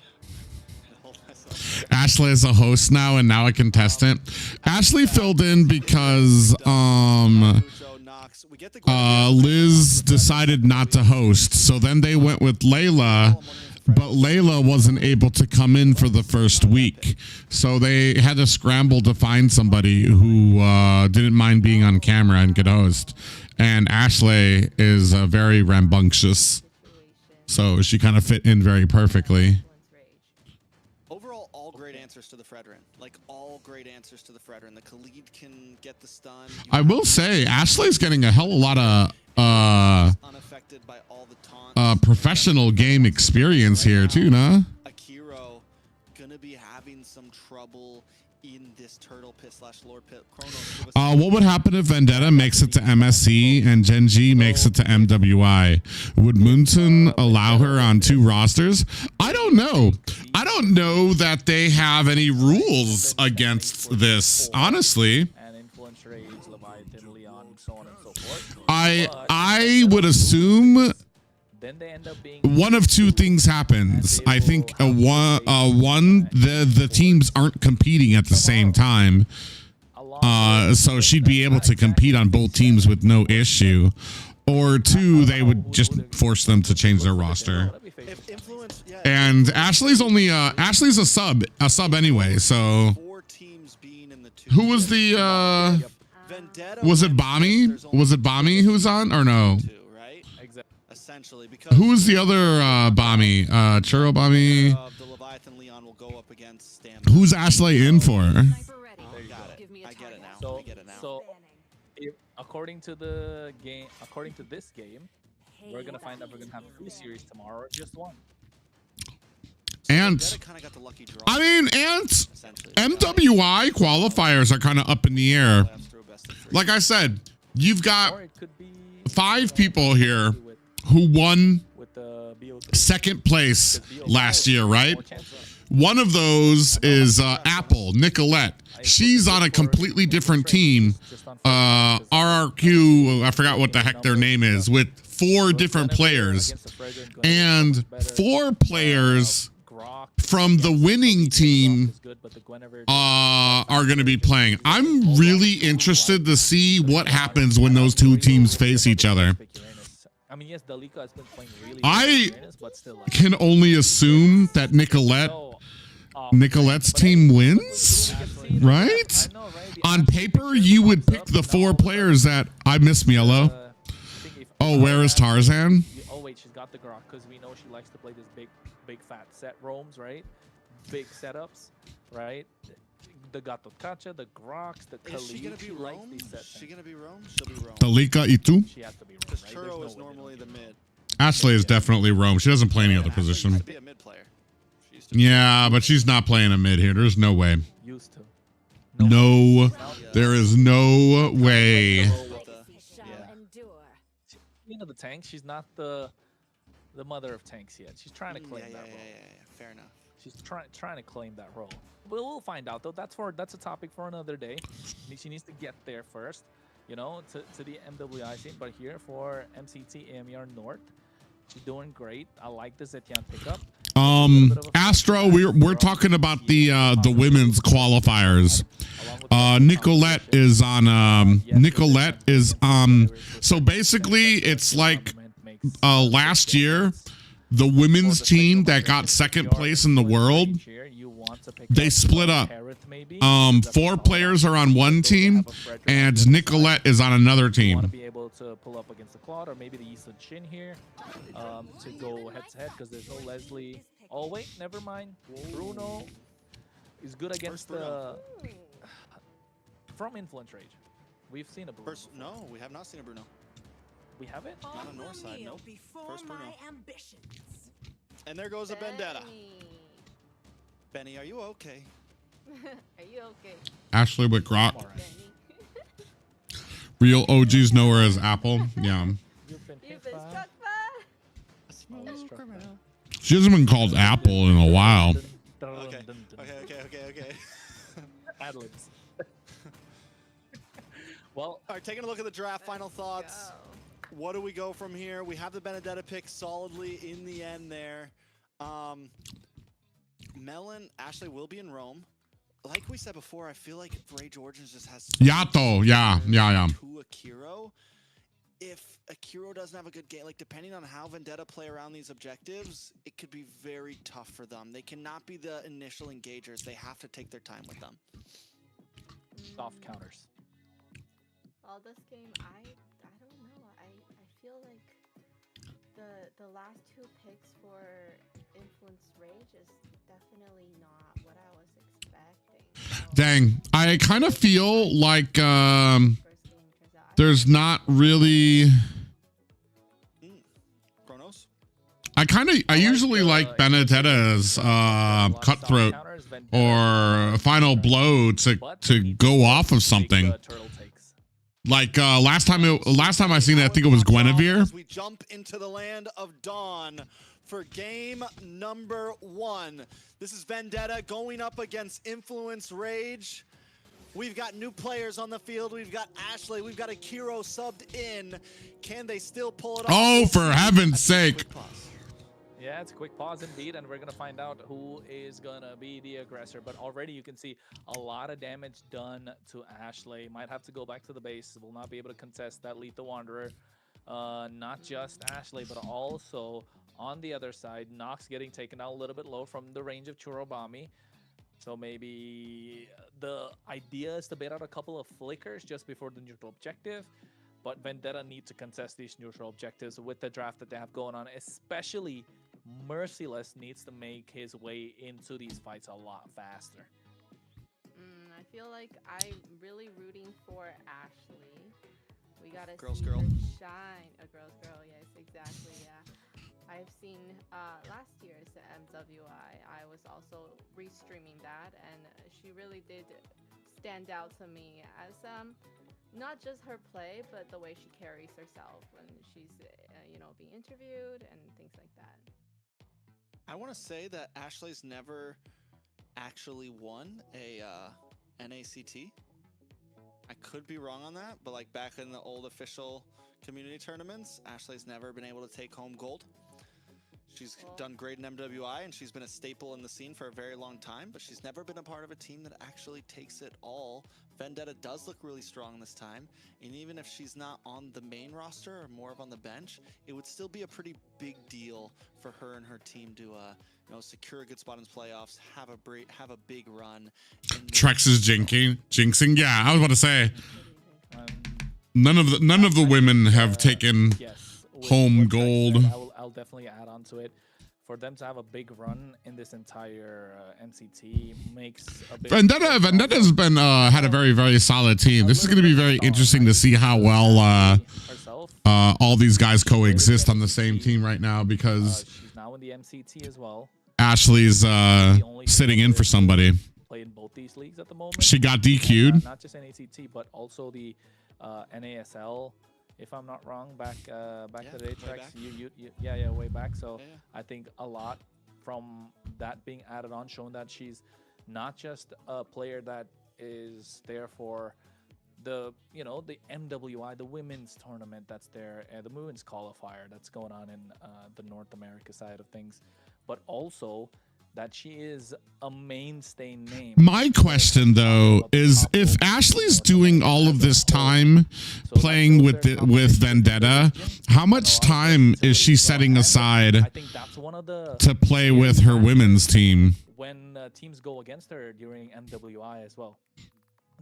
Hold myself. Ashley is a host now, and now a contestant. Ashley filled in because Liz decided not to host, so then they went with Layla, but Layla wasn't able to come in for the first week, so they had to scramble to find somebody who didn't mind being on camera and could host. And Ashley is very rambunctious, so she kind of fit in very perfectly. Overall, all great answers to the Fredrin. Like, all great answers to the Fredrin. The Khalid can get the stun. I will say, Ashley's getting a hell of a lot of unaffected by all the taunts. Professional game experience here too, nah? Akiro gonna be having some trouble in this turtle pit / lord pit. What would happen if Vendetta makes it to MSC and Genji makes it to MWI? Would Moonson allow her on 2 rosters? I don't know. I don't know that they have any rules against this, honestly. I would assume one of 2 things happens. I think the teams aren't competing at the same time, so she'd be able to compete on both teams with no issue. Or 2, they would just force them to change their roster. And Ashley's only Ashley's a sub anyway. So who was the was it Bami? Was it Bami who's on or no? Who was the other Bami? Churro Bami. Who's Ashley in for? I get it now. So according to the game, according to this game, we're gonna find out we're gonna have 3 series tomorrow or just 1. And I mean, and MWI qualifiers are kind of up in the air. Like I said, you've got 5 people here who won 2nd place last year, right? One of those is Apple, Nicolette. She's on a completely different team. RRQ, I forgot what the heck their name is, with 4 different players. And 4 players from the winning team are going to be playing. I'm really interested to see what happens when those 2 teams face each other. I can only assume that Nicolette's team wins, right? On paper, you would pick the 4 players that I miss me. Hello. Oh, where is Tarzan? Oh wait, she's got the grok because we know she likes to play this big fat set roams, right? Big setups, right? The Gato Kacha, the Groks, the Khalid. Is she gonna be roam? She gonna be roam? She'll be roam. Talika Itu? She has to be roam, Because right? Churro is normally the mid. Ashley is definitely roam. She doesn't play any other position. Used to be a mid player. She used to be Yeah, but she's not playing a mid here. There's no way. Used to. No, there is no way. You know the tank. She's not the mother of tanks yet. She's trying to claim that role. Yeah. Fair enough. She's trying to claim that role. But we'll find out though. That's a topic for another day. She needs to get there first, you know, to the MWI scene. But here for MCT AMER North, she's doing great. I like the Zetian pickup. Astro, we're talking about the women's qualifiers. Nicolette is on so basically it's like last year the women's team that got 2nd place in the world, they split up. 4 players are on one team and Nicolette is on another team. Be able to pull up against the Claude or maybe the Eastern Shin here to go head to head because there's no Leslie. Oh wait, never mind. Bruno is good against the from Influence Rage. We've seen a Bruno. No, we have not seen a Bruno. We haven't? Not on north side, nope. First Bruno. And there goes a Vendetta. Benny, are you okay? Are you okay? Ashley with Grok. Real OGs know her as Apple. Yeah. You've been struck by. She hasn't been called Apple in a while. Okay. Well, all right, taking a look at the draft. Final thoughts. What do we go from here? We have the Benedetta pick solidly in the end there. Melon, Ashley will be in Rome. Like we said before, I feel like Ray Georgians just has Yato, yeah. to Akiro. If Akiro doesn't have a good game, like depending on how Vendetta play around these objectives, it could be very tough for them. They cannot be the initial engagers. They have to take their time with them. Soft counters. Well, this game, I don't know. I feel like the last two picks for Influence Rage is definitely not what I was expecting. So, Dang, I kind of feel like first game turns out, there's not really. Chronos? I usually like Benedetta's cutthroat or final blow to go off of something. Like last time I seen it, I think it was Guinevere. As we jump into the land of Dawn for game number 1. This is Vendetta going up against Influence Rage. We've got new players on the field. We've got Ashley. We've got Akiro subbed in. Can they still pull it off? Oh, for heaven's sake. Yeah, it's a quick pause indeed, and we're going to find out who is going to be the aggressor. But already you can see a lot of damage done to Ashley. Might have to go back to the base. Will not be able to contest that Lethal Wanderer. Not just Ashley, but also on the other side, Nox getting taken out a little bit low from the range of Churobami. So maybe the idea is to bait out a couple of flickers just before the neutral objective. But Vendetta need to contest these neutral objectives with the draft that they have going on, especially Merciless needs to make his way into these fights a lot faster. I feel like I'm really rooting for Ashley. We gotta Girls see girl. her shine. A girl's girl, yes, exactly, yeah. I've seen last year's MWI. I was also restreaming that, and she really did stand out to me as not just her play, but the way she carries herself when she's being interviewed and things like that. I want to say that Ashley's never actually won a NACT. I could be wrong on that, but like back in the old official community tournaments, Ashley's never been able to take home gold. She's done great in MWI, and she's been a staple in the scene for a very long time, but she's never been a part of a team that actually takes it all. Vendetta does look really strong this time, and even if she's not on the main roster or more of on the bench, it would still be a pretty big deal for her and her team to secure a good spot in the playoffs, have a big run. Trex is jinxing. Yeah, I was about to say none of the women have taken home gold. I'll definitely add on to it. For them to have a big run in this entire MCT makes a big Vendetta's been had a very, very solid team. This is going to be very interesting to see how well all these guys coexist on the same team right now, because she's now in the MCT as well. Ashley's sitting in for somebody. Playing both these leagues at the moment. She got DQ'd. Not just NACT, but also the NASL. If I'm not wrong, back to the Trex, way back. So I think a lot from that being added on, showing that she's not just a player that is there for the the MWI, the women's tournament that's there, and the women's qualifier that's going on in the North America side of things, but also that she is a mainstay name. My question, though, is if Ashley's doing all of this time playing with Vendetta, how much time is she setting aside to play with her women's team? When teams go against her during MWI as well.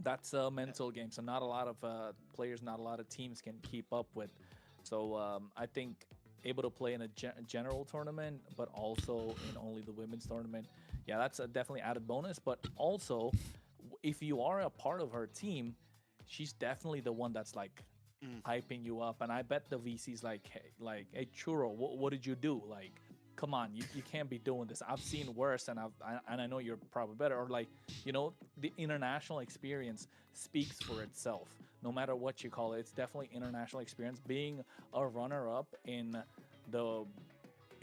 That's a mental game, so not a lot of players, not a lot of teams can keep up with. So I think able to play in a general tournament, but also in only the women's tournament. Yeah, that's a definitely added bonus. But also, if you are a part of her team, she's definitely the one that's like hyping you up. And I bet the VC's like, hey Churro, what did you do? Like, come on, you can't be doing this. I've seen worse, and I know you're probably better. Or like, the international experience speaks for itself. No matter what you call it, it's definitely international experience. Being a runner-up in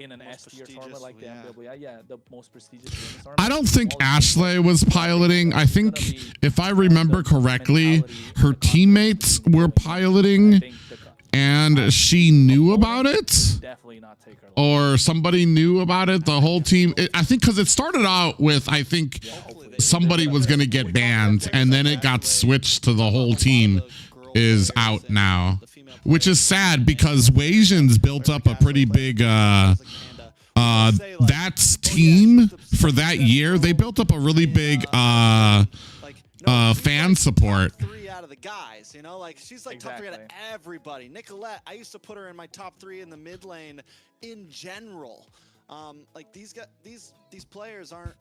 an S tier tournament like the MWI, the most prestigious tournament. I don't think Ashley was piloting. I think, if I remember correctly, her teammates were piloting, and she knew about it, Definitely not take her life. or somebody knew about it. The whole team. I think because it started out with somebody was going to get banned, and then it got switched to the whole team is out now, which is sad because Wasians built up a pretty big that's team for that year. They built up a really big fan support. Three out of the guys, you know, like she's like top three out of everybody. Nicolette, I used to put her in my top three in the mid lane in general. Like these guys, these players aren't.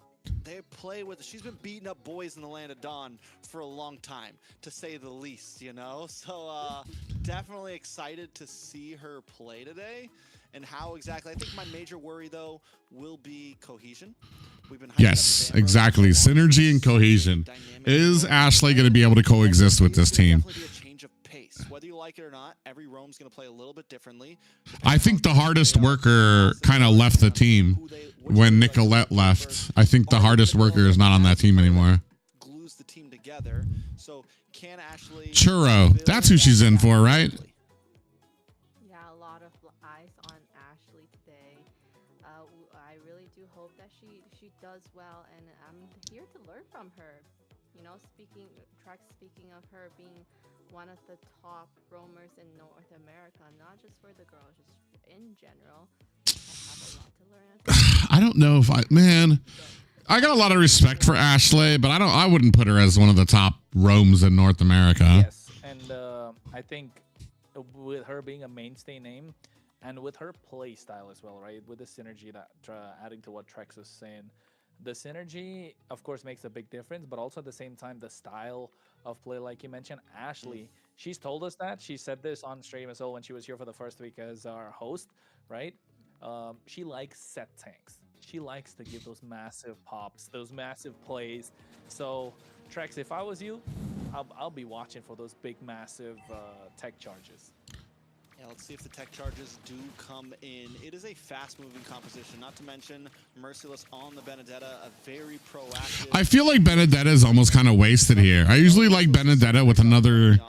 They play with. She's been beating up boys in the land of Dawn for a long time, to say the least. You know, so definitely excited to see her play today. And how exactly? I think my major worry though will be cohesion. We've been yes, exactly. Synergy and cohesion. Is Ashley going to be able to coexist with this team? Definitely be a change of pace. Whether you like it or not, every roam's going to play a little bit differently. I think the hardest worker kind of left the team when Nicolette left. I think the hardest worker is not on that team anymore. Glues the team together. So can Ashley Churro, that's who she's in for, right? Yeah, a lot of eyes on Ashley today. I really do hope that she does well, and I'm here to learn from her. You know, speaking of her being one of the top roamers in North America, not just for the girls, just in general. I have a lot to learn. I don't know if I got a lot of respect for Ashley, but I wouldn't put her as one of the top roams in North America. Yes, and I think with her being a mainstay name, and with her play style as well, right? With the synergy that adding to what Trex was saying, the synergy of course makes a big difference, but also at the same time the style of play, like you mentioned, Ashley. She's told us that. She said this on stream as well when she was here for the first week as our host, right? She likes set tanks. She likes to give those massive pops, those massive plays. So, Trex, if I was you, I'll be watching for those big, massive tech charges. Yeah, let's see if the tech charges do come in. It is a fast-moving composition, not to mention Merciless on the Benedetta, a very proactive... I feel like Benedetta is almost kind of wasted here. I usually like Benedetta with another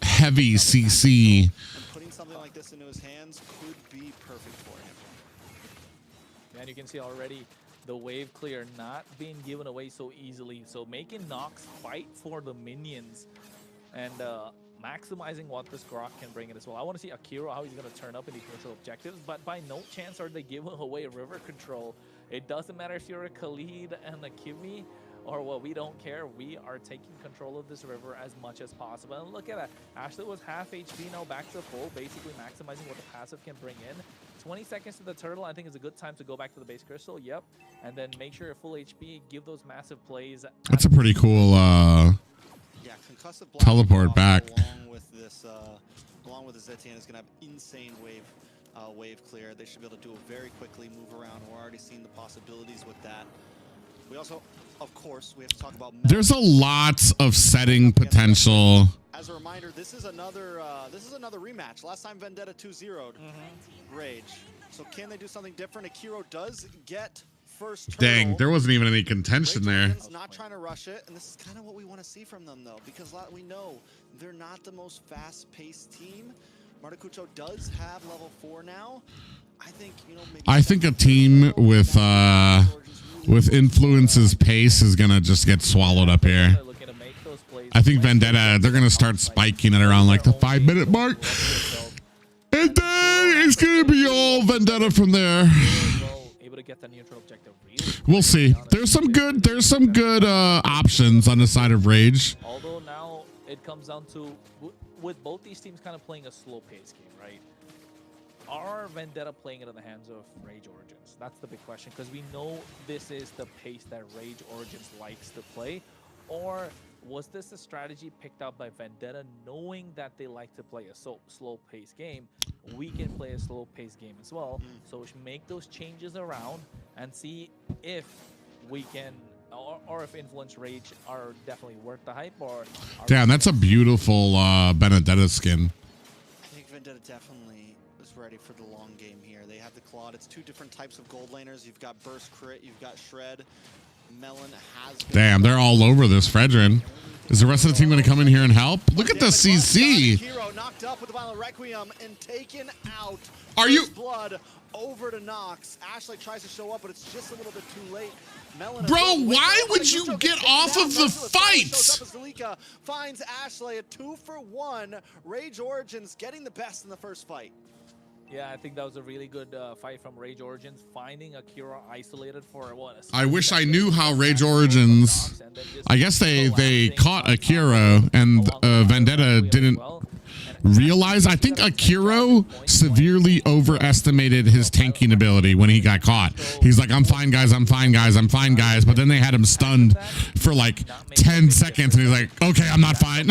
heavy CC. And putting something like this into his hands could be perfect for him. And you can see already the wave clear not being given away so easily. So making Nox fight for the minions and maximizing what this Grok can bring in as well. I want to see Akira, how he's going to turn up in these neutral objectives, but by no chance are they giving away river control. It doesn't matter if you're a Khalid and a Kimi or what, we don't care. We are taking control of this river as much as possible. And look at that. Ashley was half HP, now back to full, basically maximizing what the passive can bring in. 20 seconds to the turtle, I think is a good time to go back to the base crystal, yep. And then make sure you're full HP, give those massive plays. That's a pretty cool Yeah, concussive blast teleport back. Along with the Zetian is going to have insane wave clear. They should be able to do it very quickly, move around. We're already seeing the possibilities with that. We also, of course, we have to talk about... There's a lot of setting potential. As a reminder, this is another rematch. Last time Vendetta 2-0'd Rage. So can they do something different? Akiro does get first turtle. Dang, there wasn't even any contention there. Not trying to rush it, and this is kind of what we want to see from them, though, because we know they're not the most fast-paced team. Martacucho does have level 4 now. I think, you know, maybe I think a team with Influence's pace is gonna just get swallowed up here. I think Vendetta, they're gonna start spiking it around like the 5-minute mark, and then it's gonna be all Vendetta from there. We'll see. There's some good options on the side of Rage. Although now it comes down to, with both these teams kind of playing a slow pace game, right? Are Vendetta playing it in the hands of Rage Origins? That's the big question, because we know this is the pace that Rage Origins likes to play. Or was this a strategy picked out by Vendetta, knowing that they like to play a slow pace game? We can play a slow pace game as well. So we should make those changes around and see if we can, or if Influence Rage are definitely worth the hype. Or damn, that's a beautiful Benedetta skin. I think Vendetta definitely is ready for the long game here. They have the Claude. It's two different types of gold laners. You've got Burst Crit, you've got Shred. Melon has been Damn, they're all over this Fredrin. Is the rest of the team going to come in here and help? Look at the CC. Hero knocked up with the Violent Requiem and taken out. Are you- First blood over to Nox. Ashley tries to show up, but it's just a little bit too late. Melon Bro, as well. why would you get off of the fight? Shows up as Zalika finds Ashley a 2-for-1. Rage Origins getting the best in the first fight. Yeah, I think that was a really good fight from Rage Origins, finding Akira isolated for what? I wish I knew how Rage Origins. I guess they caught Akira and Vendetta didn't realize. I think Akira severely overestimated his tanking ability when he got caught. He's like, I'm fine, guys. I'm fine, guys. I'm fine, guys. But then they had him stunned for like 10 seconds, and he's like, okay, I'm not fine.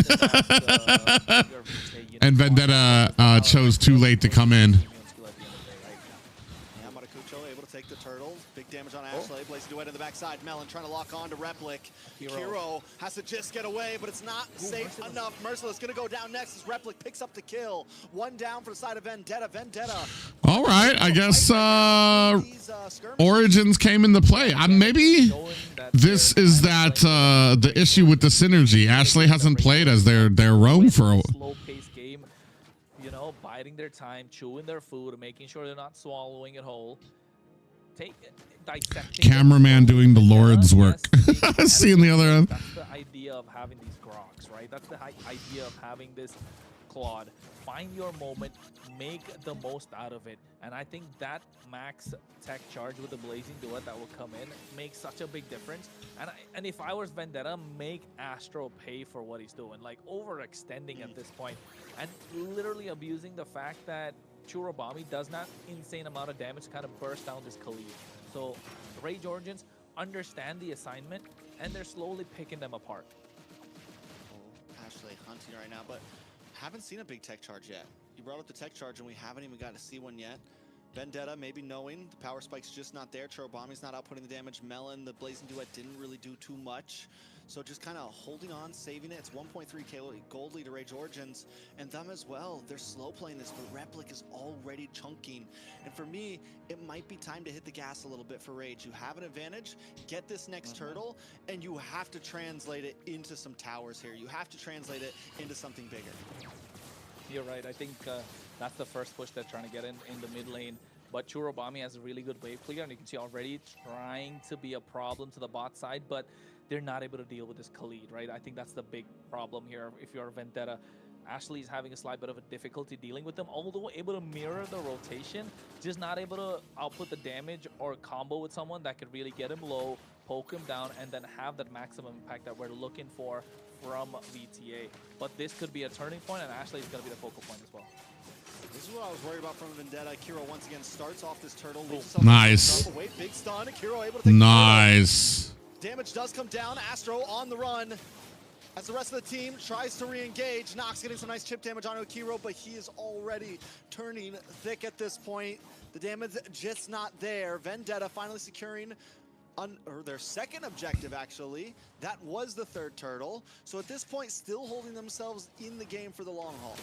And Vendetta chose too late to come in. Yeah, Maracucho able to take the turtle. Big damage on Ashley. Blazing Duet in the backside. Melon trying to lock on to Replic. Hero has to just get away, but it's not safe enough. Merciless going to go down next as Replic picks up the kill. One down for the side of Vendetta. Vendetta. All right, I guess Origins came into play. Maybe this is that the issue with the synergy. Ashley hasn't played as their roam for a slow-paced game. You know, biding their time, chewing their food, making sure they're not swallowing it whole. Dissecting cameraman doing the Lord's work. Seeing the other end. That's the idea of having these groks, right? That's the idea of having this Claude. Find your moment, make the most out of it. And I think that max tech charge with the Blazing Duet that will come in makes such a big difference. And if I was Vendetta, make Astro pay for what he's doing. Like overextending at this point and literally abusing the fact that Churobami does not insane amount of damage to kind of burst down this Khalid. So Rage Origins understand the assignment and they're slowly picking them apart. Ashley hunting right now, but haven't seen a big tech charge yet. You brought up the tech charge and we haven't even got to see one yet. Vendetta maybe knowing the power spike's just not there. Churobami's not outputting the damage. Melon, the Blazing Duet didn't really do too much. So just kind of holding on, saving it. It's 1.3k gold lead to Rage Origins. And them as well. They're slow playing this, but Replic is already chunking. And for me, it might be time to hit the gas a little bit for Rage. You have an advantage, get this next turtle, and you have to translate it into some towers here. You have to translate it into something bigger. You're right. I think that's the first push they're trying to get in the mid lane. But Churobami has a really good wave clear, and you can see already trying to be a problem to the bot side, but they're not able to deal with this Khalid, right? I think that's the big problem here if you're Vendetta. Ashley is having a slight bit of a difficulty dealing with them, although able to mirror the rotation, just not able to output the damage or combo with someone that could really get him low, poke him down, and then have that maximum impact that we're looking for from VTA. But this could be a turning point, and Ashley is going to be the focal point as well. This is what I was worried about from Vendetta. Kiro once again starts off this turtle. Nice. Big stun. Kiro able to take nice. Damage does come down. Astro on the run. As the rest of the team tries to re-engage. Nox getting some nice chip damage onto Akiro, but he is already turning thick at this point. The damage just not there. Vendetta finally securing their second objective, actually. That was the third turtle. So at this point, still holding themselves in the game for the long haul.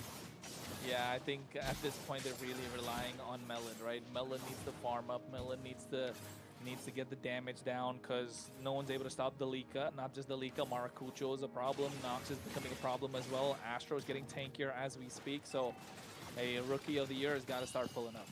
Yeah, I think at this point they're really relying on Melon, right? Melon needs to farm up. Melon needs to get the damage down because no one's able to stop Dalika. Not just Dalika, Maracucho is a problem. Nox is becoming a problem as well. Astro is getting tankier as we speak. So a Rookie of the Year has got to start pulling up.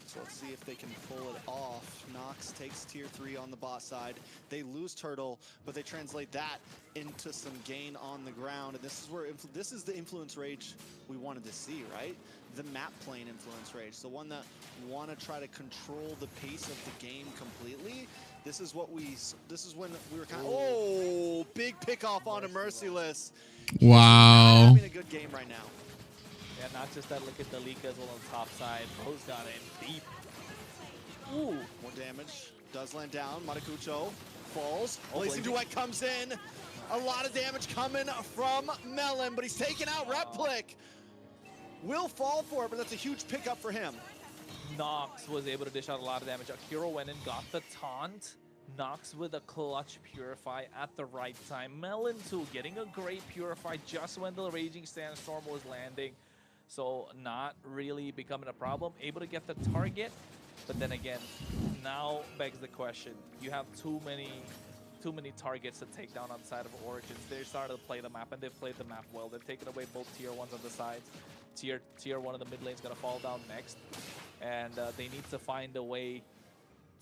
So let's see if they can pull it off. Nox takes tier 3 on the bot side. They lose turtle, but they translate that into some gain on the ground. And this is where this is the influence rage we wanted to see, right? The map plane influence rage, the one that want to try to control the pace of the game completely. This is when we were kind of, oh, big pick off onto Merciless. Wow. Having a good game right now. Yeah, not just that, look at Dalika as well on the top side. Bro's got in deep. Ooh. More damage. Does land down. Maracucho falls. Blazing Duet comes in. A lot of damage coming from Melon, but he's taking out Replic. Will fall for it, but that's a huge pickup for him. Nox was able to dish out a lot of damage. Akira went in, got the taunt. Nox with a clutch Purify at the right time. Melon too, getting a great Purify just when the Raging Sandstorm was landing. So not really becoming a problem. Able to get the target, but then again, now begs the question: you have too many targets to take down on the side of Origins. They're starting to play the map, and they've played the map well. They've taken away both tier 1s on the sides. Tier 1 of the mid lane is going to fall down next, and they need to find a way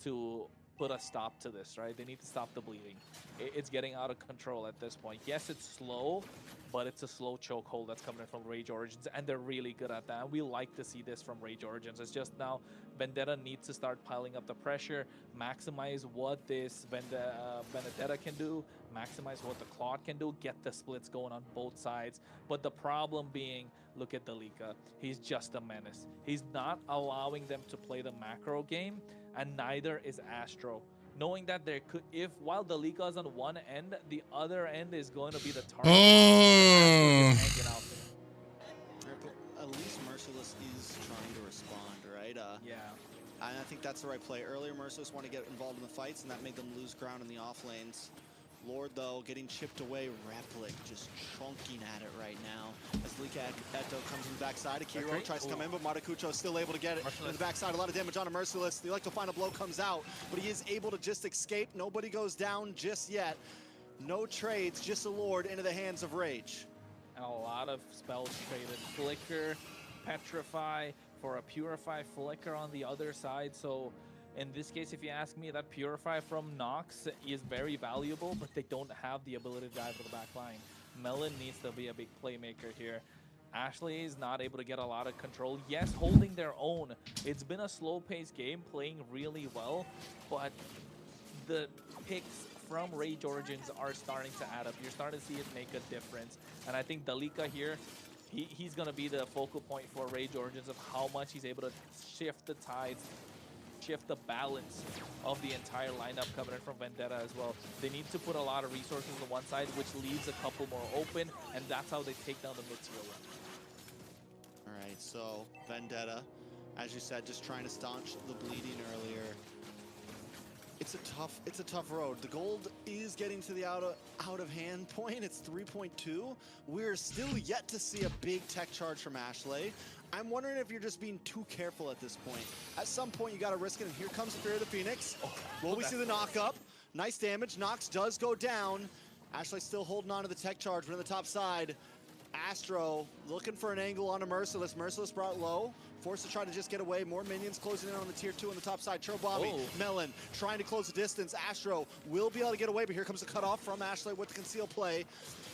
to put a stop to this, right? They need to stop the bleeding. It's getting out of control at this point. Yes, it's slow, but it's a slow chokehold that's coming in from Rage Origins, and they're really good at that. We like to see this from Rage Origins. It's just now Vendetta needs to start piling up the pressure, maximize what this Vendetta can do, maximize what the Claude can do, get the splits going on both sides. But the problem being, look at Dalika. He's just a menace. He's not allowing them to play the macro game, and neither is Astro. Knowing that there could, while Dalika is on one end, the other end is going to be the target. Oh. Hanging out there. But at least Merciless is trying to respond, right? Yeah. And I think that's the right play. Earlier, Merciless wanted to get involved in the fights, and that made them lose ground in the off lanes. Lord, though, getting chipped away. Replic just chunking at it right now. As Lika Eto comes from the backside. Akiro tries to come in, but Matakucho is still able to get it in the backside. A lot of damage on a Merciless. The Electro Final Blow comes out, but he is able to just escape. Nobody goes down just yet. No trades, just a Lord into the hands of Rage. And a lot of spells traded. Flicker, Petrify, for a Purify Flicker on the other side. So in this case, if you ask me, that Purify from Nox is very valuable, but they don't have the ability to dive for the back line. Melon needs to be a big playmaker here. Ashley is not able to get a lot of control. Yes, holding their own. It's been a slow-paced game, playing really well, but the picks from Rage Origins are starting to add up. You're starting to see it make a difference. And I think Dalika here, he's going to be the focal point for Rage Origins of how much he's able to shift the tides, shift the balance of the entire lineup coming in from Vendetta as well. They need to put a lot of resources on one side, which leaves a couple more open, and that's how they take down the mid-tier one. All right, so Vendetta, as you said, just trying to staunch the bleeding earlier. It's a tough road. The gold is getting to the out of hand point. It's 3.2. We're still yet to see a big tech charge from Ashley. I'm wondering if you're just being too careful at this point. At some point, you got to risk it. And here comes Fear of the Phoenix. Will we see the knock up? Nice damage. Nox does go down. Ashley still holding on to the tech charge. We're on the top side. Astro looking for an angle on a Merciless. Merciless brought low. Forced to try to just get away. More minions closing in on the tier 2 on the top side. Bobby, Melon trying to close the distance. Astro will be able to get away, but here comes the cutoff from Ashley with the conceal play.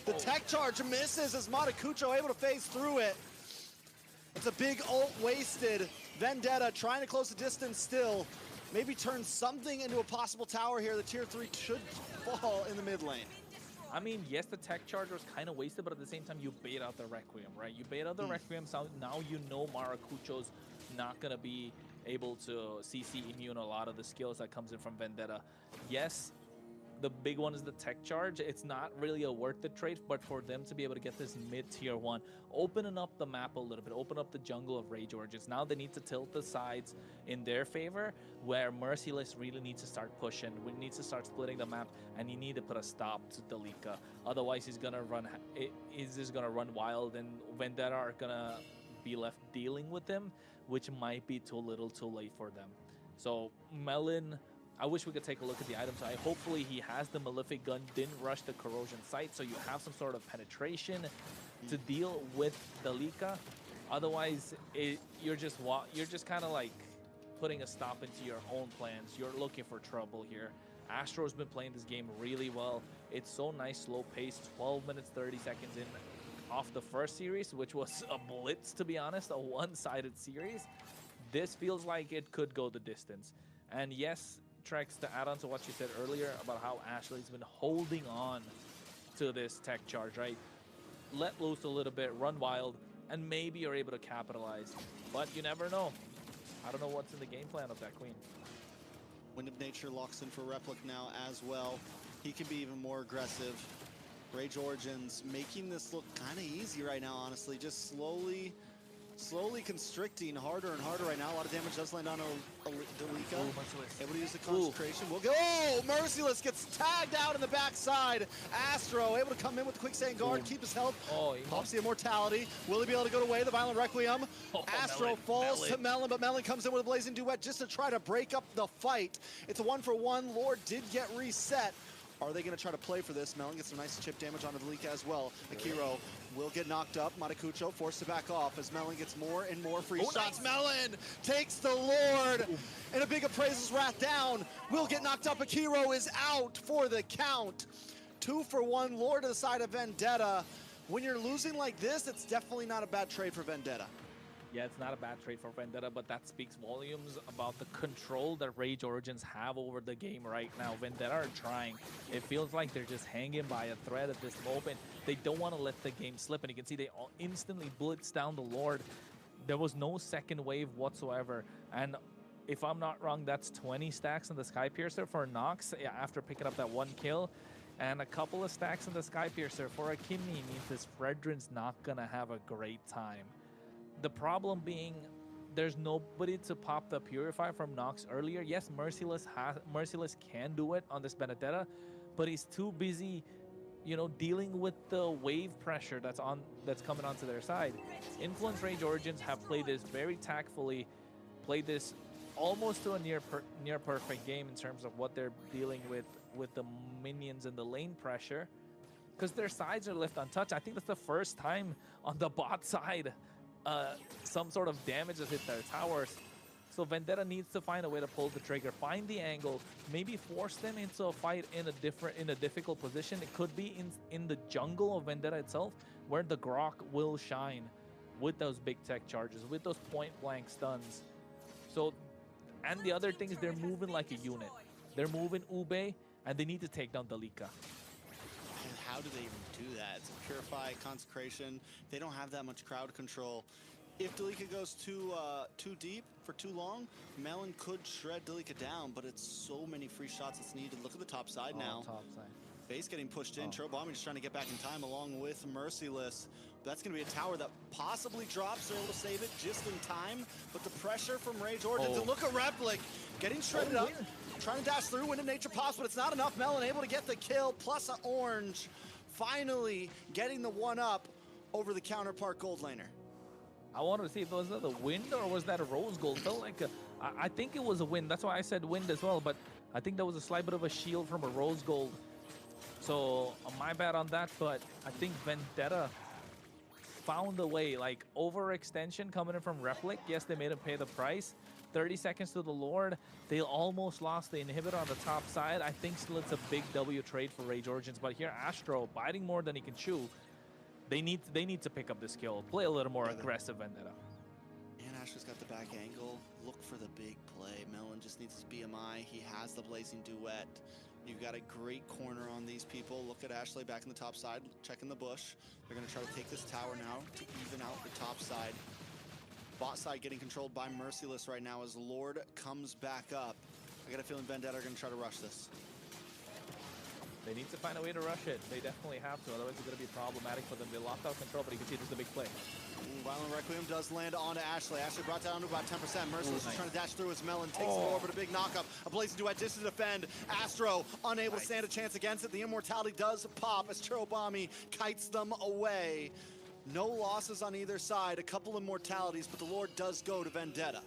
The tech charge misses as Matakucho able to phase through it. It's a big ult wasted. Vendetta trying to close the distance still. Maybe turn something into a possible tower here. The tier 3 should fall in the mid lane. I mean, yes, the tech charge was kind of wasted, but at the same time, you bait out the Requiem, right? You bait out the Requiem, so now you know Maracucho's not going to be able to CC immune a lot of the skills that comes in from Vendetta. Yes, the big one is the tech charge. It's not really a worth the trade, but for them to be able to get this mid-tier 1, opening up the map a little bit, open up the jungle of Rage Origins. Now they need to tilt the sides in their favor, where Merciless really needs to start pushing. We need to start splitting the map, and you need to put a stop to Dalika. Otherwise, he's gonna run wild, and Vendetta are gonna be left dealing with him, which might be too little, too late for them. So Melon, I wish we could take a look at the items. Hopefully he has the Malefic gun, didn't rush the corrosion site, so you have some sort of penetration to deal with Dalika. Otherwise, you're just kind of like putting a stop into your own plans. You're looking for trouble here. Astro's been playing this game really well. It's so nice, slow pace, 12 minutes, 30 seconds in off the first series, which was a blitz, to be honest, a one-sided series. This feels like it could go the distance. And yes, Trex, to add on to what you said earlier about how Ashley's been holding on to this tech charge, right? Let loose a little bit, run wild, and maybe you're able to capitalize. But you never know. I don't know what's in the game plan of that Queen. Wind of Nature locks in for Replic now as well. He can be even more aggressive. Rage Origins making this look kind of easy right now, honestly. Just slowly slowly constricting harder and harder right now. A lot of damage does land on Delika. Merciless. Able to use the concentration. We'll go. Oh, Merciless gets tagged out in the backside. Astro able to come in with the quicksand guard, keep his health. Pops the immortality. Will he be able to go away? The Violent Requiem. Astro falls to Melon, but Melon comes in with a blazing duet just to try to break up the fight. It's a 1-for-1. Lord did get reset. Are they going to try to play for this? Melon gets some nice chip damage onto Delika as well. Akiro will get knocked up. Matakucho forced to back off as Melon gets more and more free shots. Nice. Melon takes the Lord and a big Appraisal's Wrath down. Will get knocked up. Akiro is out for the count. 2-for-1 Lord to the side of Vendetta. When you're losing like this, it's definitely not a bad trade for Vendetta. Yeah, it's not a bad trade for Vendetta, but that speaks volumes about the control that Rage Origins have over the game right now. Vendetta are trying. It feels like they're just hanging by a thread at this moment. They don't want to let the game slip, and you can see they all instantly blitz down the Lord. There was no second wave whatsoever, and if I'm not wrong, that's 20 stacks in the Skypiercer for Nox after picking up that 1 kill. And a couple of stacks in the Skypiercer for a Kimmy means this Fredrin's not going to have a great time. The problem being, there's nobody to pop the Purify from Nox earlier. Yes, Merciless can do it on this Benedetta, but he's too busy, you know, dealing with the wave pressure that's coming onto their side. Influence Rage Origins have played this very tactfully, played this almost to a near perfect game in terms of what they're dealing with the minions and the lane pressure, because their sides are left untouched. I think that's the first time on the bot side some sort of damage has hit their towers. So Vendetta needs to find a way to pull the trigger, find the angle, maybe force them into a fight in a difficult position. It could be in the jungle of Vendetta itself, where the Grok will shine with those big tech charges, with those point blank stuns. So, and the other thing is they're moving like a unit. They're moving Ube, and they need to take down Delika. And how do they even do that? It's a Purify, Consecration. They don't have that much crowd control. If Delika goes too deep for too long, Melon could shred Delika down, but it's so many free shots that's needed. Look at the top side now. Top side. Base getting pushed in. Churobami just trying to get back in time along with Merciless. That's going to be a tower that possibly drops. They're able to save it just in time. But the pressure from Rage Origins. And look at Replic getting shredded up. Trying to dash through. Wind of Nature pops, but it's not enough. Melon able to get the kill. Plus an orange. Finally getting the 1-up over the counterpart gold laner. I wanted to see if it was the wind or was that a rose gold. Felt like I think it was a wind. That's why I said wind as well. But I think that was a slight bit of a shield from a rose gold. So my bad on that. But I think Vendetta found a way. Like overextension coming in from Replic. Yes, they made him pay the price. 30 seconds to the Lord. They almost lost the inhibitor on the top side. I think still it's a big W trade for Rage Origins. But here Astro biting more than he can chew. They need to pick up this kill, play a little more aggressive Vendetta. And Astro's got the back angle. Look for the big play. Melon just needs his BMI. He has the Blazing Duet. You've got a great corner on these people. Look at Ashley back in the top side, checking the bush. They're going to try to take this tower now to even out the top side. Bot side getting controlled by Merciless right now as Lord comes back up. I got a feeling Vendetta are going to try to rush this. They need to find a way to rush it. They definitely have to, otherwise it's going to be problematic for them. They locked out control, but you can see this is a big play. Violent Requiem does land onto Ashley. Ashley brought down to about 10%. Merciless is trying to dash through as Melon takes it over, but a big knockup. A Blazing Duet just to defend. Astro unable to stand a chance against it. The immortality does pop as Churobami kites them away. No losses on either side. A couple immortalities, but the Lord does go to Vendetta.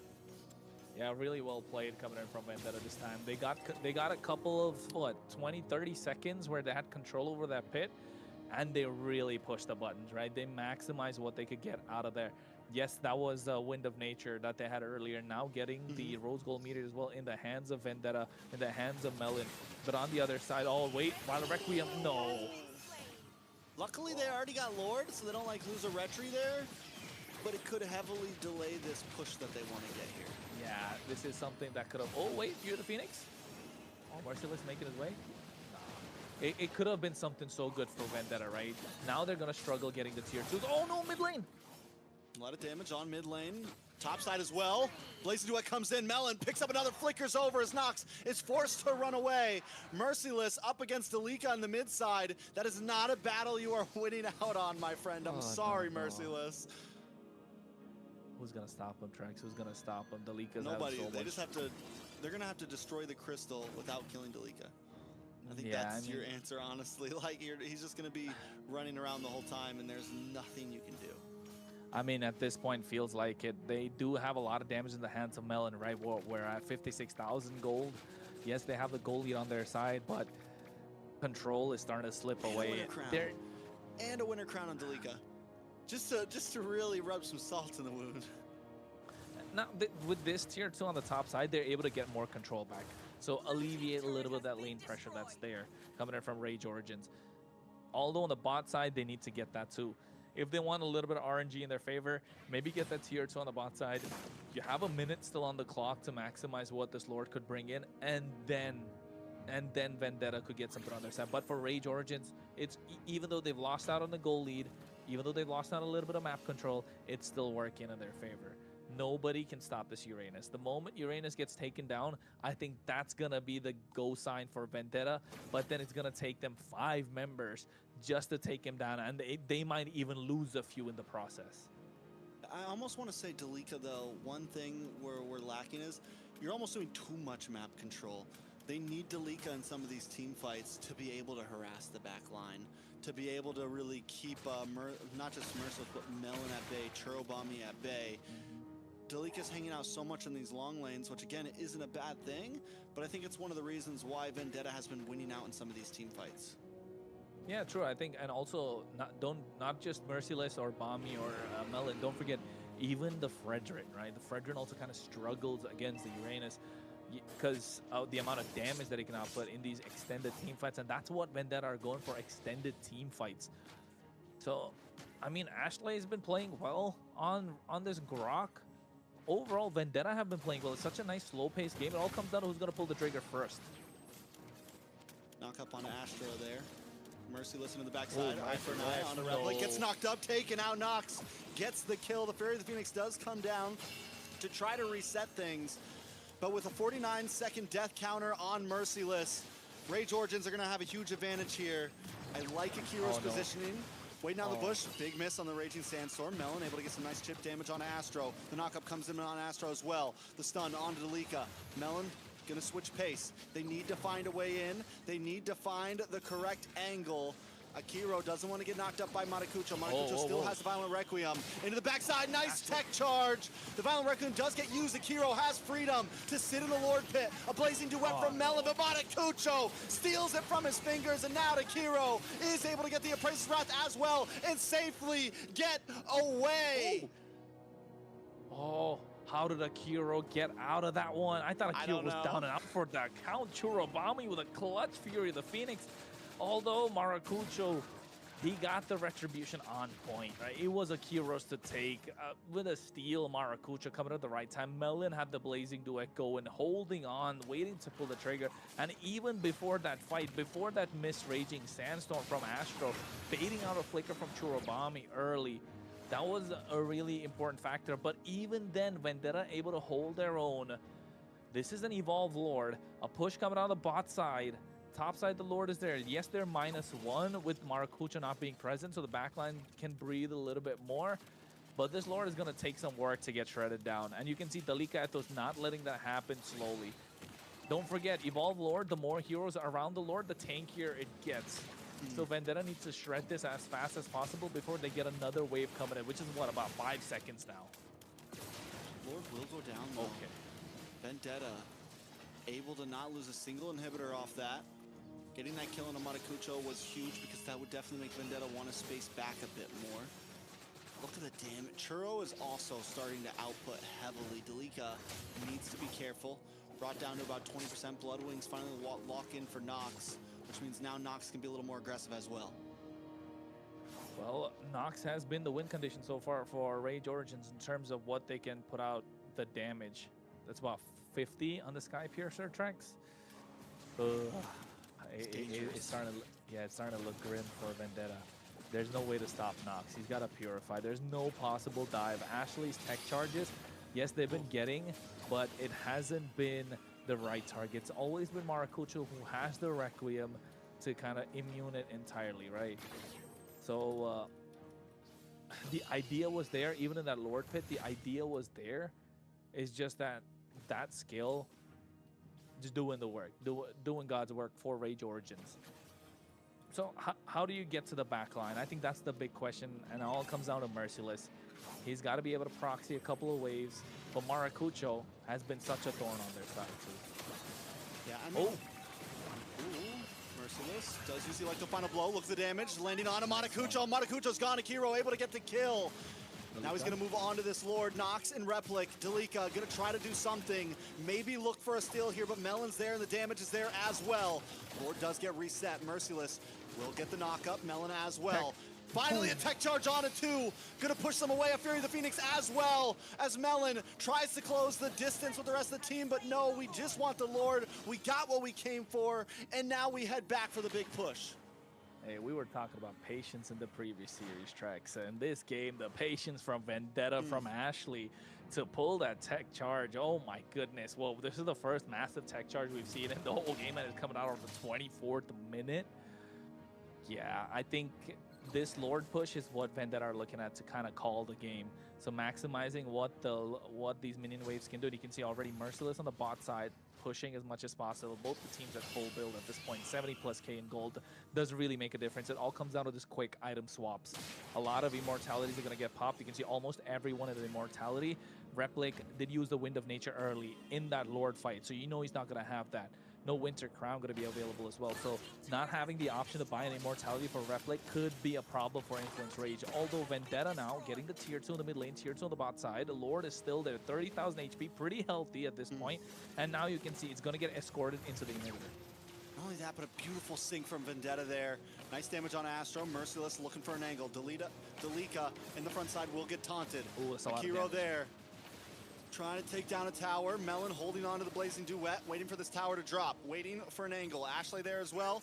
Yeah, really well played coming in from Vendetta this time. They got a couple of, what, 20, 30 seconds where they had control over that pit, and they really pushed the buttons, right? They maximized what they could get out of there. Yes, that was a Wind of Nature that they had earlier. Now getting the Rose Gold meter as well in the hands of Vendetta, in the hands of Melon. But on the other side, oh, wait, Violent Requiem, no. Luckily, they already got Lord, so they don't, like, lose a retry there. But it could heavily delay this push that they want to get here. Yeah, this is something that could have... Oh, wait, View of the Phoenix? Oh, Merciless making his way? Nah. It could have been something so good for Vendetta, right? Now they're going to struggle getting the tier 2s. Oh, no, mid lane! A lot of damage on mid lane. Top side as well. Blazing Duet comes in. Melon picks up another, flickers over as Nox is forced to run away. Merciless up against Delika on the mid side. That is not a battle you are winning out on, my friend. I'm sorry, Merciless. Who's gonna stop him, Trex? Who's gonna stop him? Dalika's Nobody. having so They much. just have to. They're gonna have to destroy the crystal without killing Dalika. I think Yeah, that's I your mean- answer, honestly. Like he's just gonna be running around the whole time, and there's nothing you can do. I mean, at this point, feels like it. They do have a lot of damage in the hands of Melon, right? We're at 56,000 gold. Yes, they have the gold lead on their side, but control is starting to slip And a away. winner crown. They're- And a winner crown on Dalika. Just to really rub some salt in the wound. Now, with this tier 2 on the top side, they're able to get more control back. So alleviate a little bit of that lane pressure that's there coming in from Rage Origins. Although on the bot side, they need to get that too. If they want a little bit of RNG in their favor, maybe get that tier 2 on the bot side. You have a minute still on the clock to maximize what this Lord could bring in, and then Vendetta could get something on their side. But for Rage Origins, it's even though they've lost out on the goal lead, even though they've lost out a little bit of map control, it's still working in their favor. Nobody can stop this Uranus. The moment Uranus gets taken down, I think that's going to be the go sign for Vendetta. But then it's going to take them 5 members just to take him down. And they might even lose a few in the process. I almost want to say Dalika, though, one thing where we're lacking is you're almost doing too much map control. They need Dalika in some of these team fights to be able to harass the back line, to be able to really keep not just Merciless, but Melon at bay, Churobami at bay. Dalika's hanging out so much in these long lanes, which again isn't a bad thing, but I think it's one of the reasons why Vendetta has been winning out in some of these team fights. Yeah, true. I think, and also not just Merciless or Bommy or Melon. Don't forget, even the Fredrin, right? The Fredrin also kind of struggles against the Uranus because of the amount of damage that he can output in these extended team fights, and that's what Vendetta are going for, extended team fights. So, I mean, Ashley has been playing well on this Grok. Overall, Vendetta have been playing well. It's such a nice slow-paced game. It all comes down to who's going to pull the trigger first. Knock up on Astro there. Merciless into the backside. Oh, Eye for an eye on a Replicate. Gets knocked up, taken out, Nox. Gets the kill. The Fury of the Phoenix does come down to try to reset things. But with a 49-second death counter on Merciless, Rage Origins are going to have a huge advantage here. I like Akiro's positioning. Waiting out the bush, big miss on the Raging Sandstorm. Melon able to get some nice chip damage on Astro. The knockup comes in on Astro as well. The stun onto Dalika. Melon gonna switch pace. They need to find a way in. They need to find the correct angle. Akiro doesn't want to get knocked up by Maracucho. Maracucho still has the Violent Requiem. Into the backside, nice tech charge. The Violent Requiem does get used. Akiro has freedom to sit in the Lord Pit. A blazing duet from Melon, but Maracucho steals it from his fingers, and now Akiro is able to get the Appraiser's Wrath as well and safely get away. Oh, how did Akiro get out of that one? I thought Akiro was down and out for that count. Churobami with a clutch Fury of the Phoenix. Although Maracucho, he got the retribution on point, right? It was Akiro's to take with a steal. Maracucho coming at the right time. Melon had the blazing duet going, holding on, waiting to pull the trigger. And even before that fight, before that missed Raging Sandstorm from Astro, baiting out a flicker from Churobami early, that was a really important factor. But even then, Vendetta able to hold their own. This is an Evolved Lord. A push coming out of the bot side. Top side, the Lord is there. Yes, they're -1 with Maracucho not being present, so the backline can breathe a little bit more. But this Lord is going to take some work to get shredded down. And you can see Dalika Ethos not letting that happen slowly. Don't forget, Evolve Lord, the more heroes around the Lord, the tankier it gets. So Vendetta needs to shred this as fast as possible before they get another wave coming in, which is, what, about 5 seconds now. Lord will go down, though. Okay. Vendetta able to not lose a single inhibitor off that. Getting that kill on Maracucho was huge because that would definitely make Vendetta want to space back a bit more. Look at the damage. Churro is also starting to output heavily. Dalika needs to be careful. Brought down to about 20%. Blood Wings finally lock in for Nox, which means now Nox can be a little more aggressive as well. Well, Nox has been the win condition so far for Rage Origins in terms of what they can put out the damage. That's about 50 on the Sky Piercer tracks. It's starting to look grim for Vendetta. There's no way to stop Nox. He's got to Purify. There's no possible dive. Ashley's tech charges, yes, they've been getting, but it hasn't been the right target. It's always been Maracucho who has the Requiem to kind of immune it entirely, right? So the idea was there, even in that Lord Pit, the idea was there. It's just that skill, just doing the work, doing God's work for Rage Origins. So how do you get to the back line? I think that's the big question, and it all comes down to Merciless. He's got to be able to proxy a couple of waves, but Maracucho has been such a thorn on their side too. Yeah, I mean, ooh, Merciless does usually like the final blow. Look at the damage, landing on a Maracucho. Maracucho's gone. Akiro able to get the kill. Now he's going to move on to this Lord. Nox and Replic. Delika going to try to do something. Maybe look for a steal here, but Melon's there and the damage is there as well. Lord does get reset. Merciless will get the knock-up. Melon as well. Finally, a tech charge on it too. Gonna push them away. A Fury of the Phoenix as well as Melon tries to close the distance with the rest of the team, but no, we just want the Lord. We got what we came for, and now we head back for the big push. Hey, we were talking about patience in the previous series tracks. In this game, the patience from Vendetta, from Ashley to pull that tech charge. Oh my goodness. Well, this is the first massive tech charge we've seen in the whole game, and it's coming out on the 24th minute. Yeah, I think this Lord push is what Vendetta are looking at to kind of call the game. So maximizing what these minion waves can do. And you can see already Merciless on the bot side pushing as much as possible. Both the teams at full build at this point. 70+K in gold doesn't really make a difference. It all comes down to just quick item swaps. A lot of immortalities are going to get popped. You can see almost every one of the immortality. Replic did use the Wind of Nature early in that Lord fight, so you know he's not going to have that. No Winter Crown going to be available as well. So not having the option to buy an immortality for Replic could be a problem for Influence Rage. Although Vendetta now getting the tier 2 in the mid lane, tier 2 on the bot side. The Lord is still there, 30,000 HP, pretty healthy at this point. And now you can see it's going to get escorted into the inhibitor. Not only that, but a beautiful sync from Vendetta there. Nice damage on Astro. Merciless looking for an angle. Delika in the front side will get taunted. Ooh, that's a lot of Akiro damage. there. Trying to take down a tower. Melon holding on to the Blazing Duet, waiting for this tower to drop, waiting for an angle. Ashley there as well.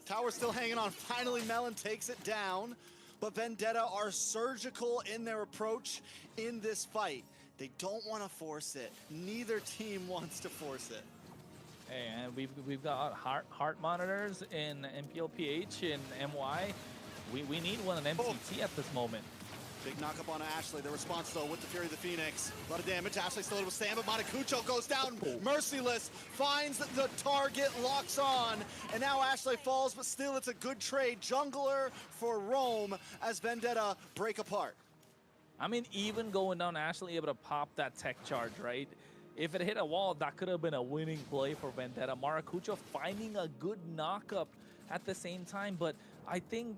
Tower still hanging on. Finally, Melon takes it down. But Vendetta are surgical in their approach in this fight. They don't want to force it. Neither team wants to force it. Hey, and we've got heart monitors in MPLPH and MY. We need one in MCT at this moment. Big knock-up on Ashley. The response, though, with the Fury of the Phoenix. A lot of damage. Ashley still able to stand, but Maracucho goes down. Merciless finds the target, locks on, and now Ashley falls, but still it's a good trade. Jungler for Rome as Vendetta break apart. I mean, even going down, Ashley able to pop that tech charge, right? If it hit a wall, that could have been a winning play for Vendetta. Maracucho finding a good knock-up at the same time, but I think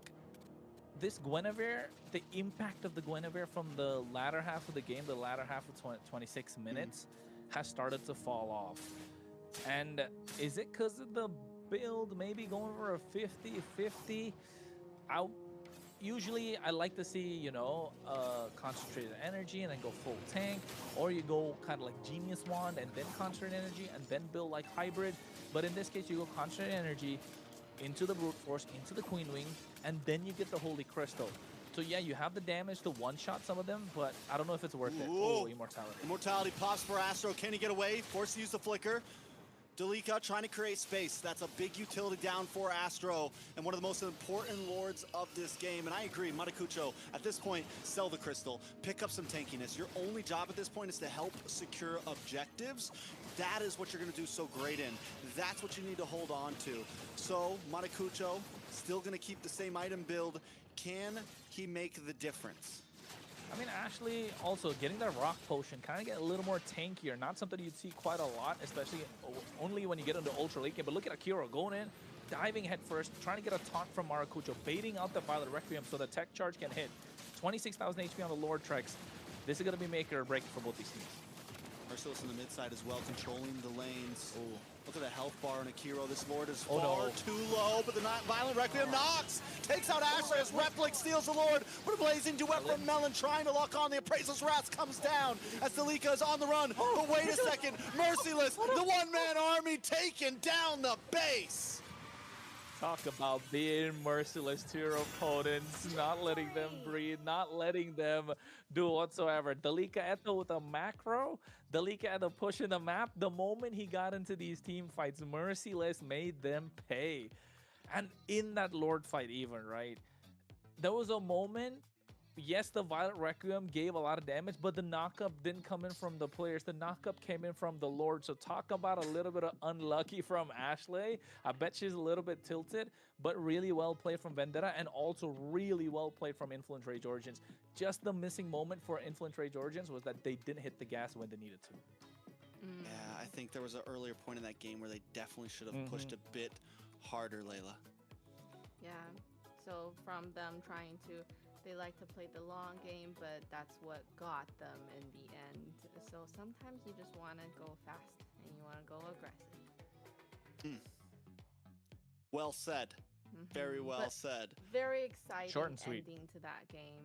this Guinevere, the impact of the Guinevere from the latter half of the game, the latter half of 26 minutes, has started to fall off. And is it because of the build maybe going for a 50-50? Usually I like to see, you know, concentrated energy and then go full tank, or you go kind of like Genius Wand and then concentrated energy and then build like hybrid. But in this case, you go concentrated energy into the Brute Force, into the Queen Wing, and then you get the Holy Crystal. So yeah, you have the damage to one-shot some of them, but I don't know if it's worth it. Oh, Immortality. Immortality pops for Astro. Can he get away? Forced to use the flicker. Delika trying to create space. That's a big utility down for Astro and one of the most important lords of this game. And I agree, Maracucho, at this point, sell the crystal, pick up some tankiness. Your only job at this point is to help secure objectives. That is what you're going to do so great in. That's what you need to hold on to. So Maracucho still going to keep the same item build. Can he make the difference? I mean, Ashley also getting that rock potion, kind of get a little more tankier. Not something you'd see quite a lot, especially only when you get into ultra late game. But look at Akira going in, diving head first, trying to get a taunt from Maracucho, baiting out the Violet Requiem so the tech charge can hit. 26,000 HP on the Lord Trex. This is going to be make or break for both these teams. Merciless in the mid side as well, controlling the lanes. Ooh. Look at the health bar on Akiro. This Lord is far too low, but the Violent Requiem knocks. Takes out Ashley as Replic steals the Lord. But a blazing duet from Melon trying to lock on. The Appraisal's Wrath comes down as Delika is on the run. But wait a second, Merciless, the one-man army taking down the base. Talk about being merciless to your opponents, not letting them breathe, not letting them do whatsoever. Delika Eto with a macro, Delika Eto pushing the map. The moment he got into these team fights, Merciless made them pay. And in that Lord fight even, right? There was a moment yes, the Violet Requiem gave a lot of damage, but the knockup didn't come in from the players. The knockup came in from the Lord. So talk about a little bit of unlucky from Ashley. I bet she's a little bit tilted, but really well played from Vendetta, and also really well played from Influence Rage Origins. Just the missing moment for Influence Rage Origins was that they didn't hit the gas when they needed to. Yeah, I think there was an earlier point in that game where they definitely should have pushed a bit harder, Layla. Yeah. So from them trying to, they like to play the long game, but that's what got them in the end. So sometimes you just want to go fast and you want to go aggressive. Well said. Very well But said. Very exciting Short and sweet. ending to that game.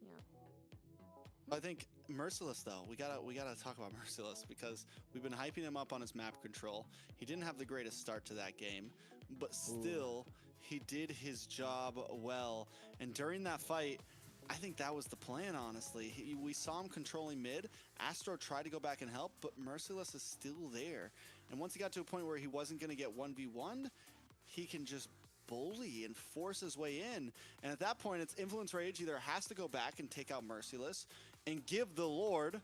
Yeah. I think Merciless, though, we gotta talk about Merciless, because we've been hyping him up on his map control. He didn't have the greatest start to that game, but still he did his job well. And during that fight, I think that was the plan, honestly. We saw him controlling mid. Astro tried to go back and help, but Merciless is still there. And once he got to a point where he wasn't going to get 1v1, he can just bully and force his way in. And at that point, it's Influence Rage either has to go back and take out Merciless and give the Lord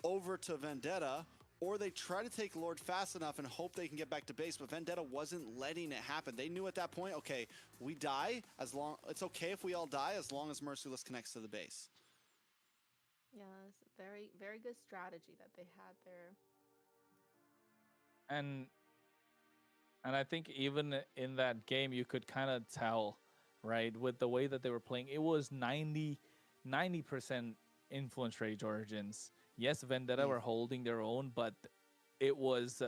over to Vendetta, or they try to take Lord fast enough and hope they can get back to base, but Vendetta wasn't letting it happen. They knew at that point, okay, we die it's okay if we all die as long as Merciless connects to the base. Yeah, it's a very, very good strategy that they had there. And I think even in that game, you could kind of tell, right, with the way that they were playing, it was 90% Influence Rage Origins. Yes, Vendetta were holding their own, but it was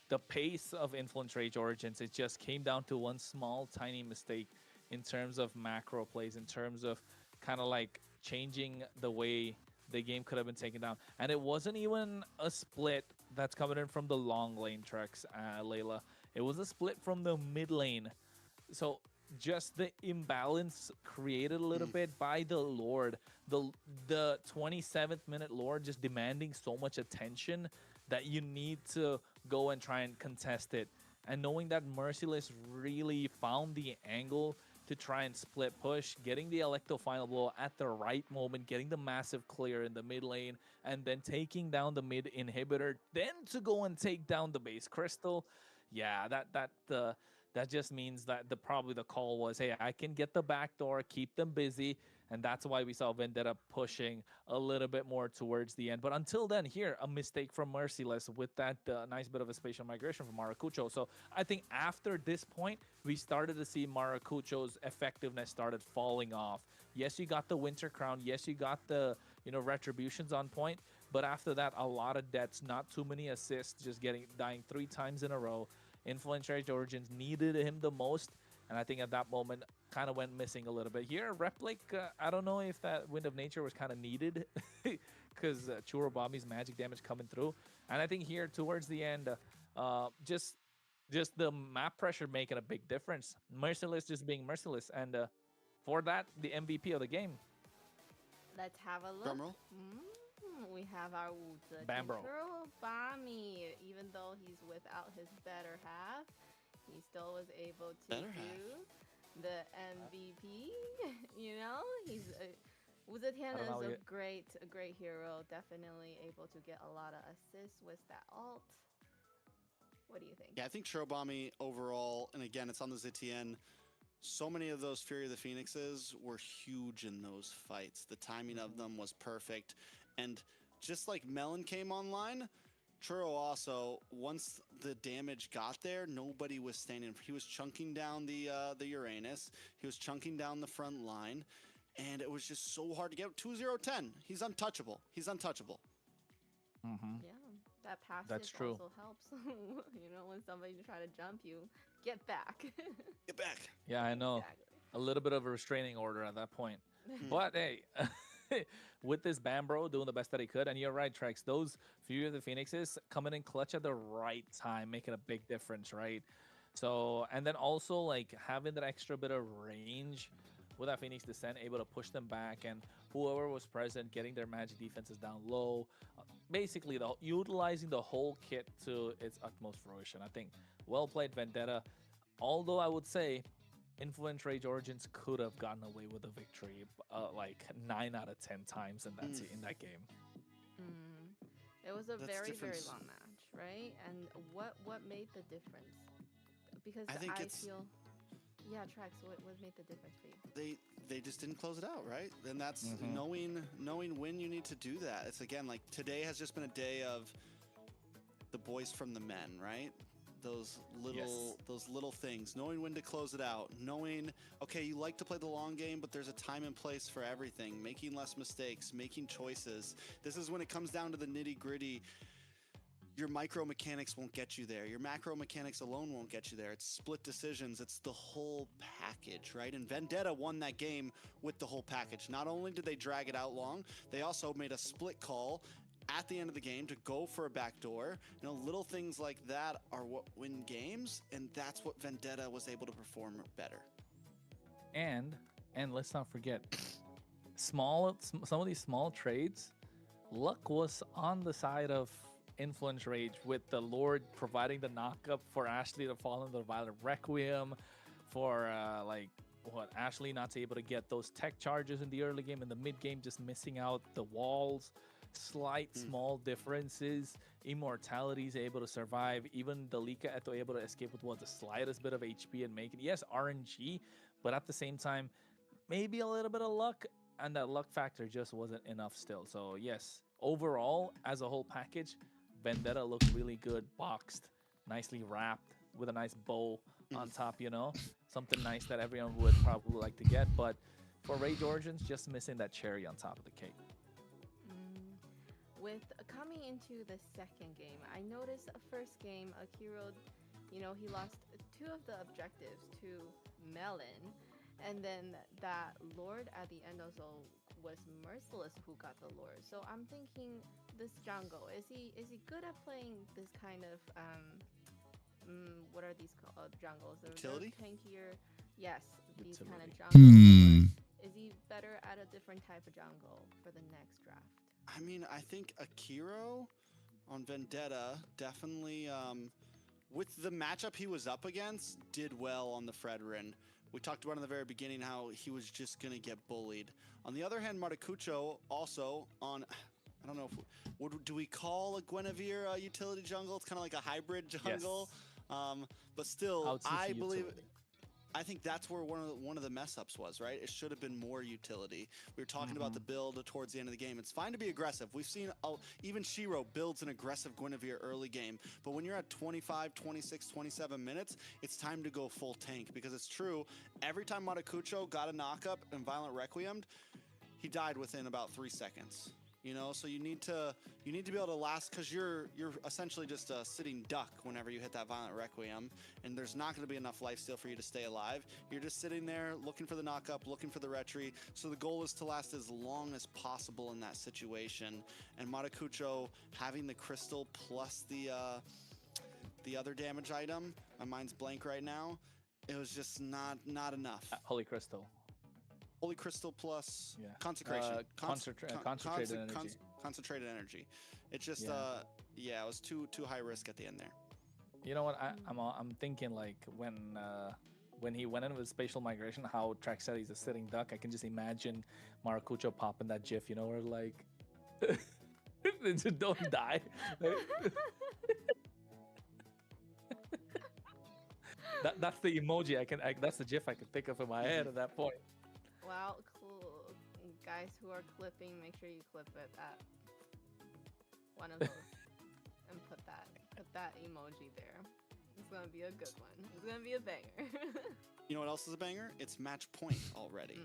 the pace of Influence Rage Origins. It just came down to one small, tiny mistake in terms of macro plays, in terms of kind of like changing the way the game could have been taken down. And it wasn't even a split that's coming in from the long lane tracks, Layla. It was a split from the mid lane. So just the imbalance created a little bit by the Lord. The 27th minute Lord just demanding so much attention that you need to go and try and contest it. And knowing that Merciless really found the angle to try and split push, getting the Electo final blow at the right moment, getting the massive clear in the mid lane, and then taking down the mid inhibitor, then to go and take down the base crystal. Yeah, that just means that probably the call was, hey, I can get the back door, keep them busy, and that's why we saw Vendetta pushing a little bit more towards the end. But until then, here, a mistake from Merciless with that nice bit of a spatial migration from Maracucho. So I think after this point, we started to see Maracucho's effectiveness started falling off. Yes, you got the Winter Crown. Yes, you got the retributions on point. But after that, a lot of deaths, not too many assists, just dying 3 times in a row. Influence Rage Origins needed him the most, and I think at that moment kind of went missing a little bit. Here, Replic, I don't know if that Wind of Nature was kind of needed because Churobami's magic damage coming through. And I think here towards the end, just the map pressure making a big difference. Merciless just being Merciless, and for that, the MVP of the game. Let's have a look. Drumroll. We have our Bambro. Bami. Even though he's without his better half, he still was able to do the MVP. He's Wuzetian is a great hero. Definitely able to get a lot of assists with that ult. What do you think? Yeah, I think Churobami overall, and again, it's on the Zitian. So many of those Fury of the Phoenixes were huge in those fights. The timing of them was perfect. And just like Melon came online, Churro also, once the damage got there, nobody was standing. He was chunking down the Uranus. He was chunking down the front line. And it was just so hard to get. 2-0-10. He's untouchable. He's untouchable. Yeah, that passive That's true. also helps. When somebody try to jump you, get back. Get back. Yeah, I know. Exactly. A little bit of a restraining order at that point. But hey, with this Bambro doing the best that he could, and you're right, Trex, those few of the Phoenixes coming in clutch at the right time, making a big difference, right? So, and then also like having that extra bit of range with that Phoenix Descent, able to push them back, and whoever was present getting their magic defenses down low, basically utilizing the whole kit to its utmost fruition. I think well played, Vendetta. Although I would say Influence Rage Origins could have gotten away with a victory, like 9 out of 10 times in that game. It was a That's very difference. long match, right? And what made the difference? Because I think I it's feel, yeah, Trax. What made the difference for you? they just didn't close it out, right? And that's Mhm. knowing when you need to do that. It's again like today has just been a day of the boys from the men, right? Those little things, knowing when to close it out, knowing, okay, you like to play the long game, but there's a time and place for everything, making less mistakes, making choices. This is when it comes down to the nitty gritty. Your micro mechanics won't get you there. Your macro mechanics alone won't get you there. It's split decisions. It's the whole package, right? And Vendetta won that game with the whole package. Not only did they drag it out long, they also made a split call at the end of the game to go for a backdoor. You know, little things like that are what win games, and that's what Vendetta was able to perform better. And let's not forget, some of these small trades, luck was on the side of Influence Rage, with the Lord providing the knockup for Ashley to fall into the Violent Requiem, for Ashley not able to get those tech charges in the early game, in the mid game just missing out the walls. Slight small differences. Immortality is able to survive. Even Delika Eto able to escape with the slightest bit of HP and make it. Yes, RNG, but at the same time, maybe a little bit of luck, and that luck factor just wasn't enough still. So yes, overall, as a whole package, Vendetta looked really good, boxed, nicely wrapped with a nice bow on top, something nice that everyone would probably like to get. But for Rage Origins, just missing that cherry on top of the cake. With coming into the second game, I noticed first game, Akiro, he lost 2 of the objectives to Melon, and then that Lord at the end also was Merciless who got the Lord. So I'm thinking, this jungle, is he good at playing this kind of what are these called, jungles? Utility? They're tankier, yes, these kind of Hmm. jungles. Is he better at a different type of jungle for the next draft? I mean, I think Akiro on Vendetta definitely, with the matchup he was up against, did well on the Fredrin. We talked about in the very beginning how he was just going to get bullied. On the other hand, Maracucho also on, I don't know, do we call a Guinevere a utility jungle? It's kind of like a hybrid jungle. Yes. But still, I believe... Utility. I think that's where one of the mess ups was, right? It should have been more utility. We were talking about the build towards the end of the game. It's fine to be aggressive. We've seen even Shiro builds an aggressive Guinevere early game. But when you're at 25, 26, 27 minutes, it's time to go full tank, because it's true. Every time Maracucho got a knockup and Violent Requiemed, he died within about 3 seconds. So you need to be able to last, because you're essentially just a sitting duck whenever you hit that Violent Requiem, and there's not going to be enough lifesteal for you to stay alive. You're just sitting there looking for the knockup, looking for the retry. So the goal is to last as long as possible in that situation. And Maracucho having the crystal plus the other damage item, my mind's blank right now. It was just not enough. Holy Crystal. Holy Crystal plus consecration. Concentrated energy. Concentrated energy. It's just, it was too high risk at the end there. You know what? I'm thinking, like, when he went in with spatial migration, how Trax said he's a sitting duck. I can just imagine Maracucho popping that GIF, where like, just don't die. That's the emoji that's the GIF I can think of in my head at that point. Wow, cool. Guys who are clipping, make sure you clip it at one of those and put that emoji there. It's gonna be a good one. It's gonna be a banger. You know what else is a banger? It's match point already.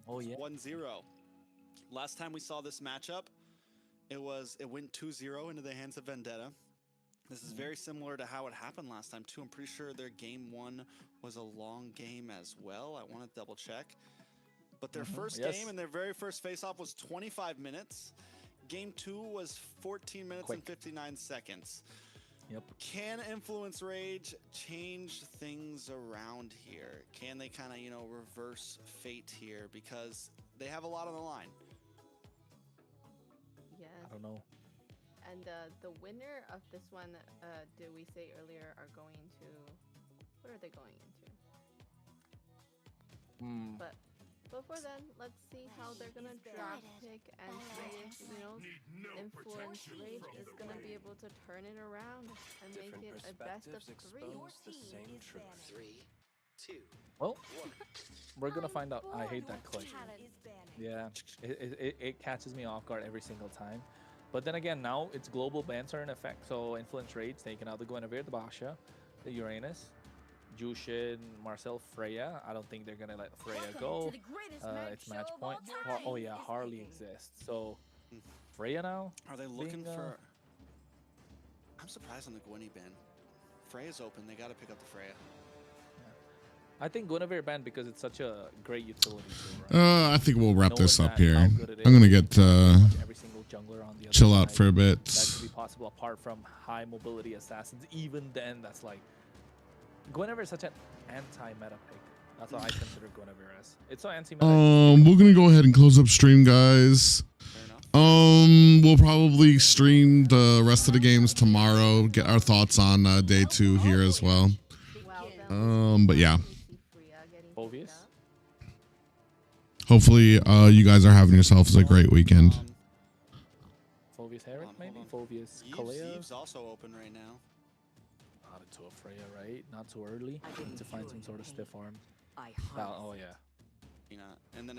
Oh yeah. 1-0. Last time we saw this matchup, it went 2-0 into the hands of Vendetta. This is very similar to how it happened last time too. I'm pretty sure their game 1 was a long game as well. I want to double check. But their first game and their very first face-off was 25 minutes. Game 2 was 14 minutes and 59 seconds. Yep. Can Influence Rage change things around here? Can they kind of, reverse fate here? Because they have a lot on the line. Yes. I don't know. And the winner of this one, did we say earlier, are going to... What are they going into? But before then, let's see how they're gonna draft pick and see if, you know, Influence Rage is gonna be able to turn it around and make it a best of 3. Well, we're gonna find out. I hate that click. Yeah, it catches me off guard every single time. But then again, now it's global bans are in effect. So Influence Rage taking out the Guinevere, the Basha, the Uranus, Jushin, Marcel, Freya. I don't think they're gonna let Freya go. It's match point. Oh yeah, Harley exists. So Freya now. Are they looking being, for? I'm surprised on the Gwenny ban. Freya's open. They got to pick up the Freya. I think Guinevere banned because it's such a great utility tool, right? I think we'll wrap this Knowing up that here. how good it I'm gonna is, get every single jungler on the other chill out side. for a bit. That could be possible apart from high mobility assassins. Even then, that's like Guinevere is such an anti-meta pick. That's what I consider Guinevere as. It's so anti-meta. We're gonna go ahead and close up stream, guys. Fair enough. We'll probably stream the rest of the games tomorrow. Get our thoughts on day 2 here as well. But yeah. Obvious. Hopefully, you guys are having yourselves a great weekend. Phobius Herrick, maybe? Phobius Eve's Kalea? also open right now. Not into a Freya, right? Not too early. Need to find some sort of stiff arm. Oh, yeah. And then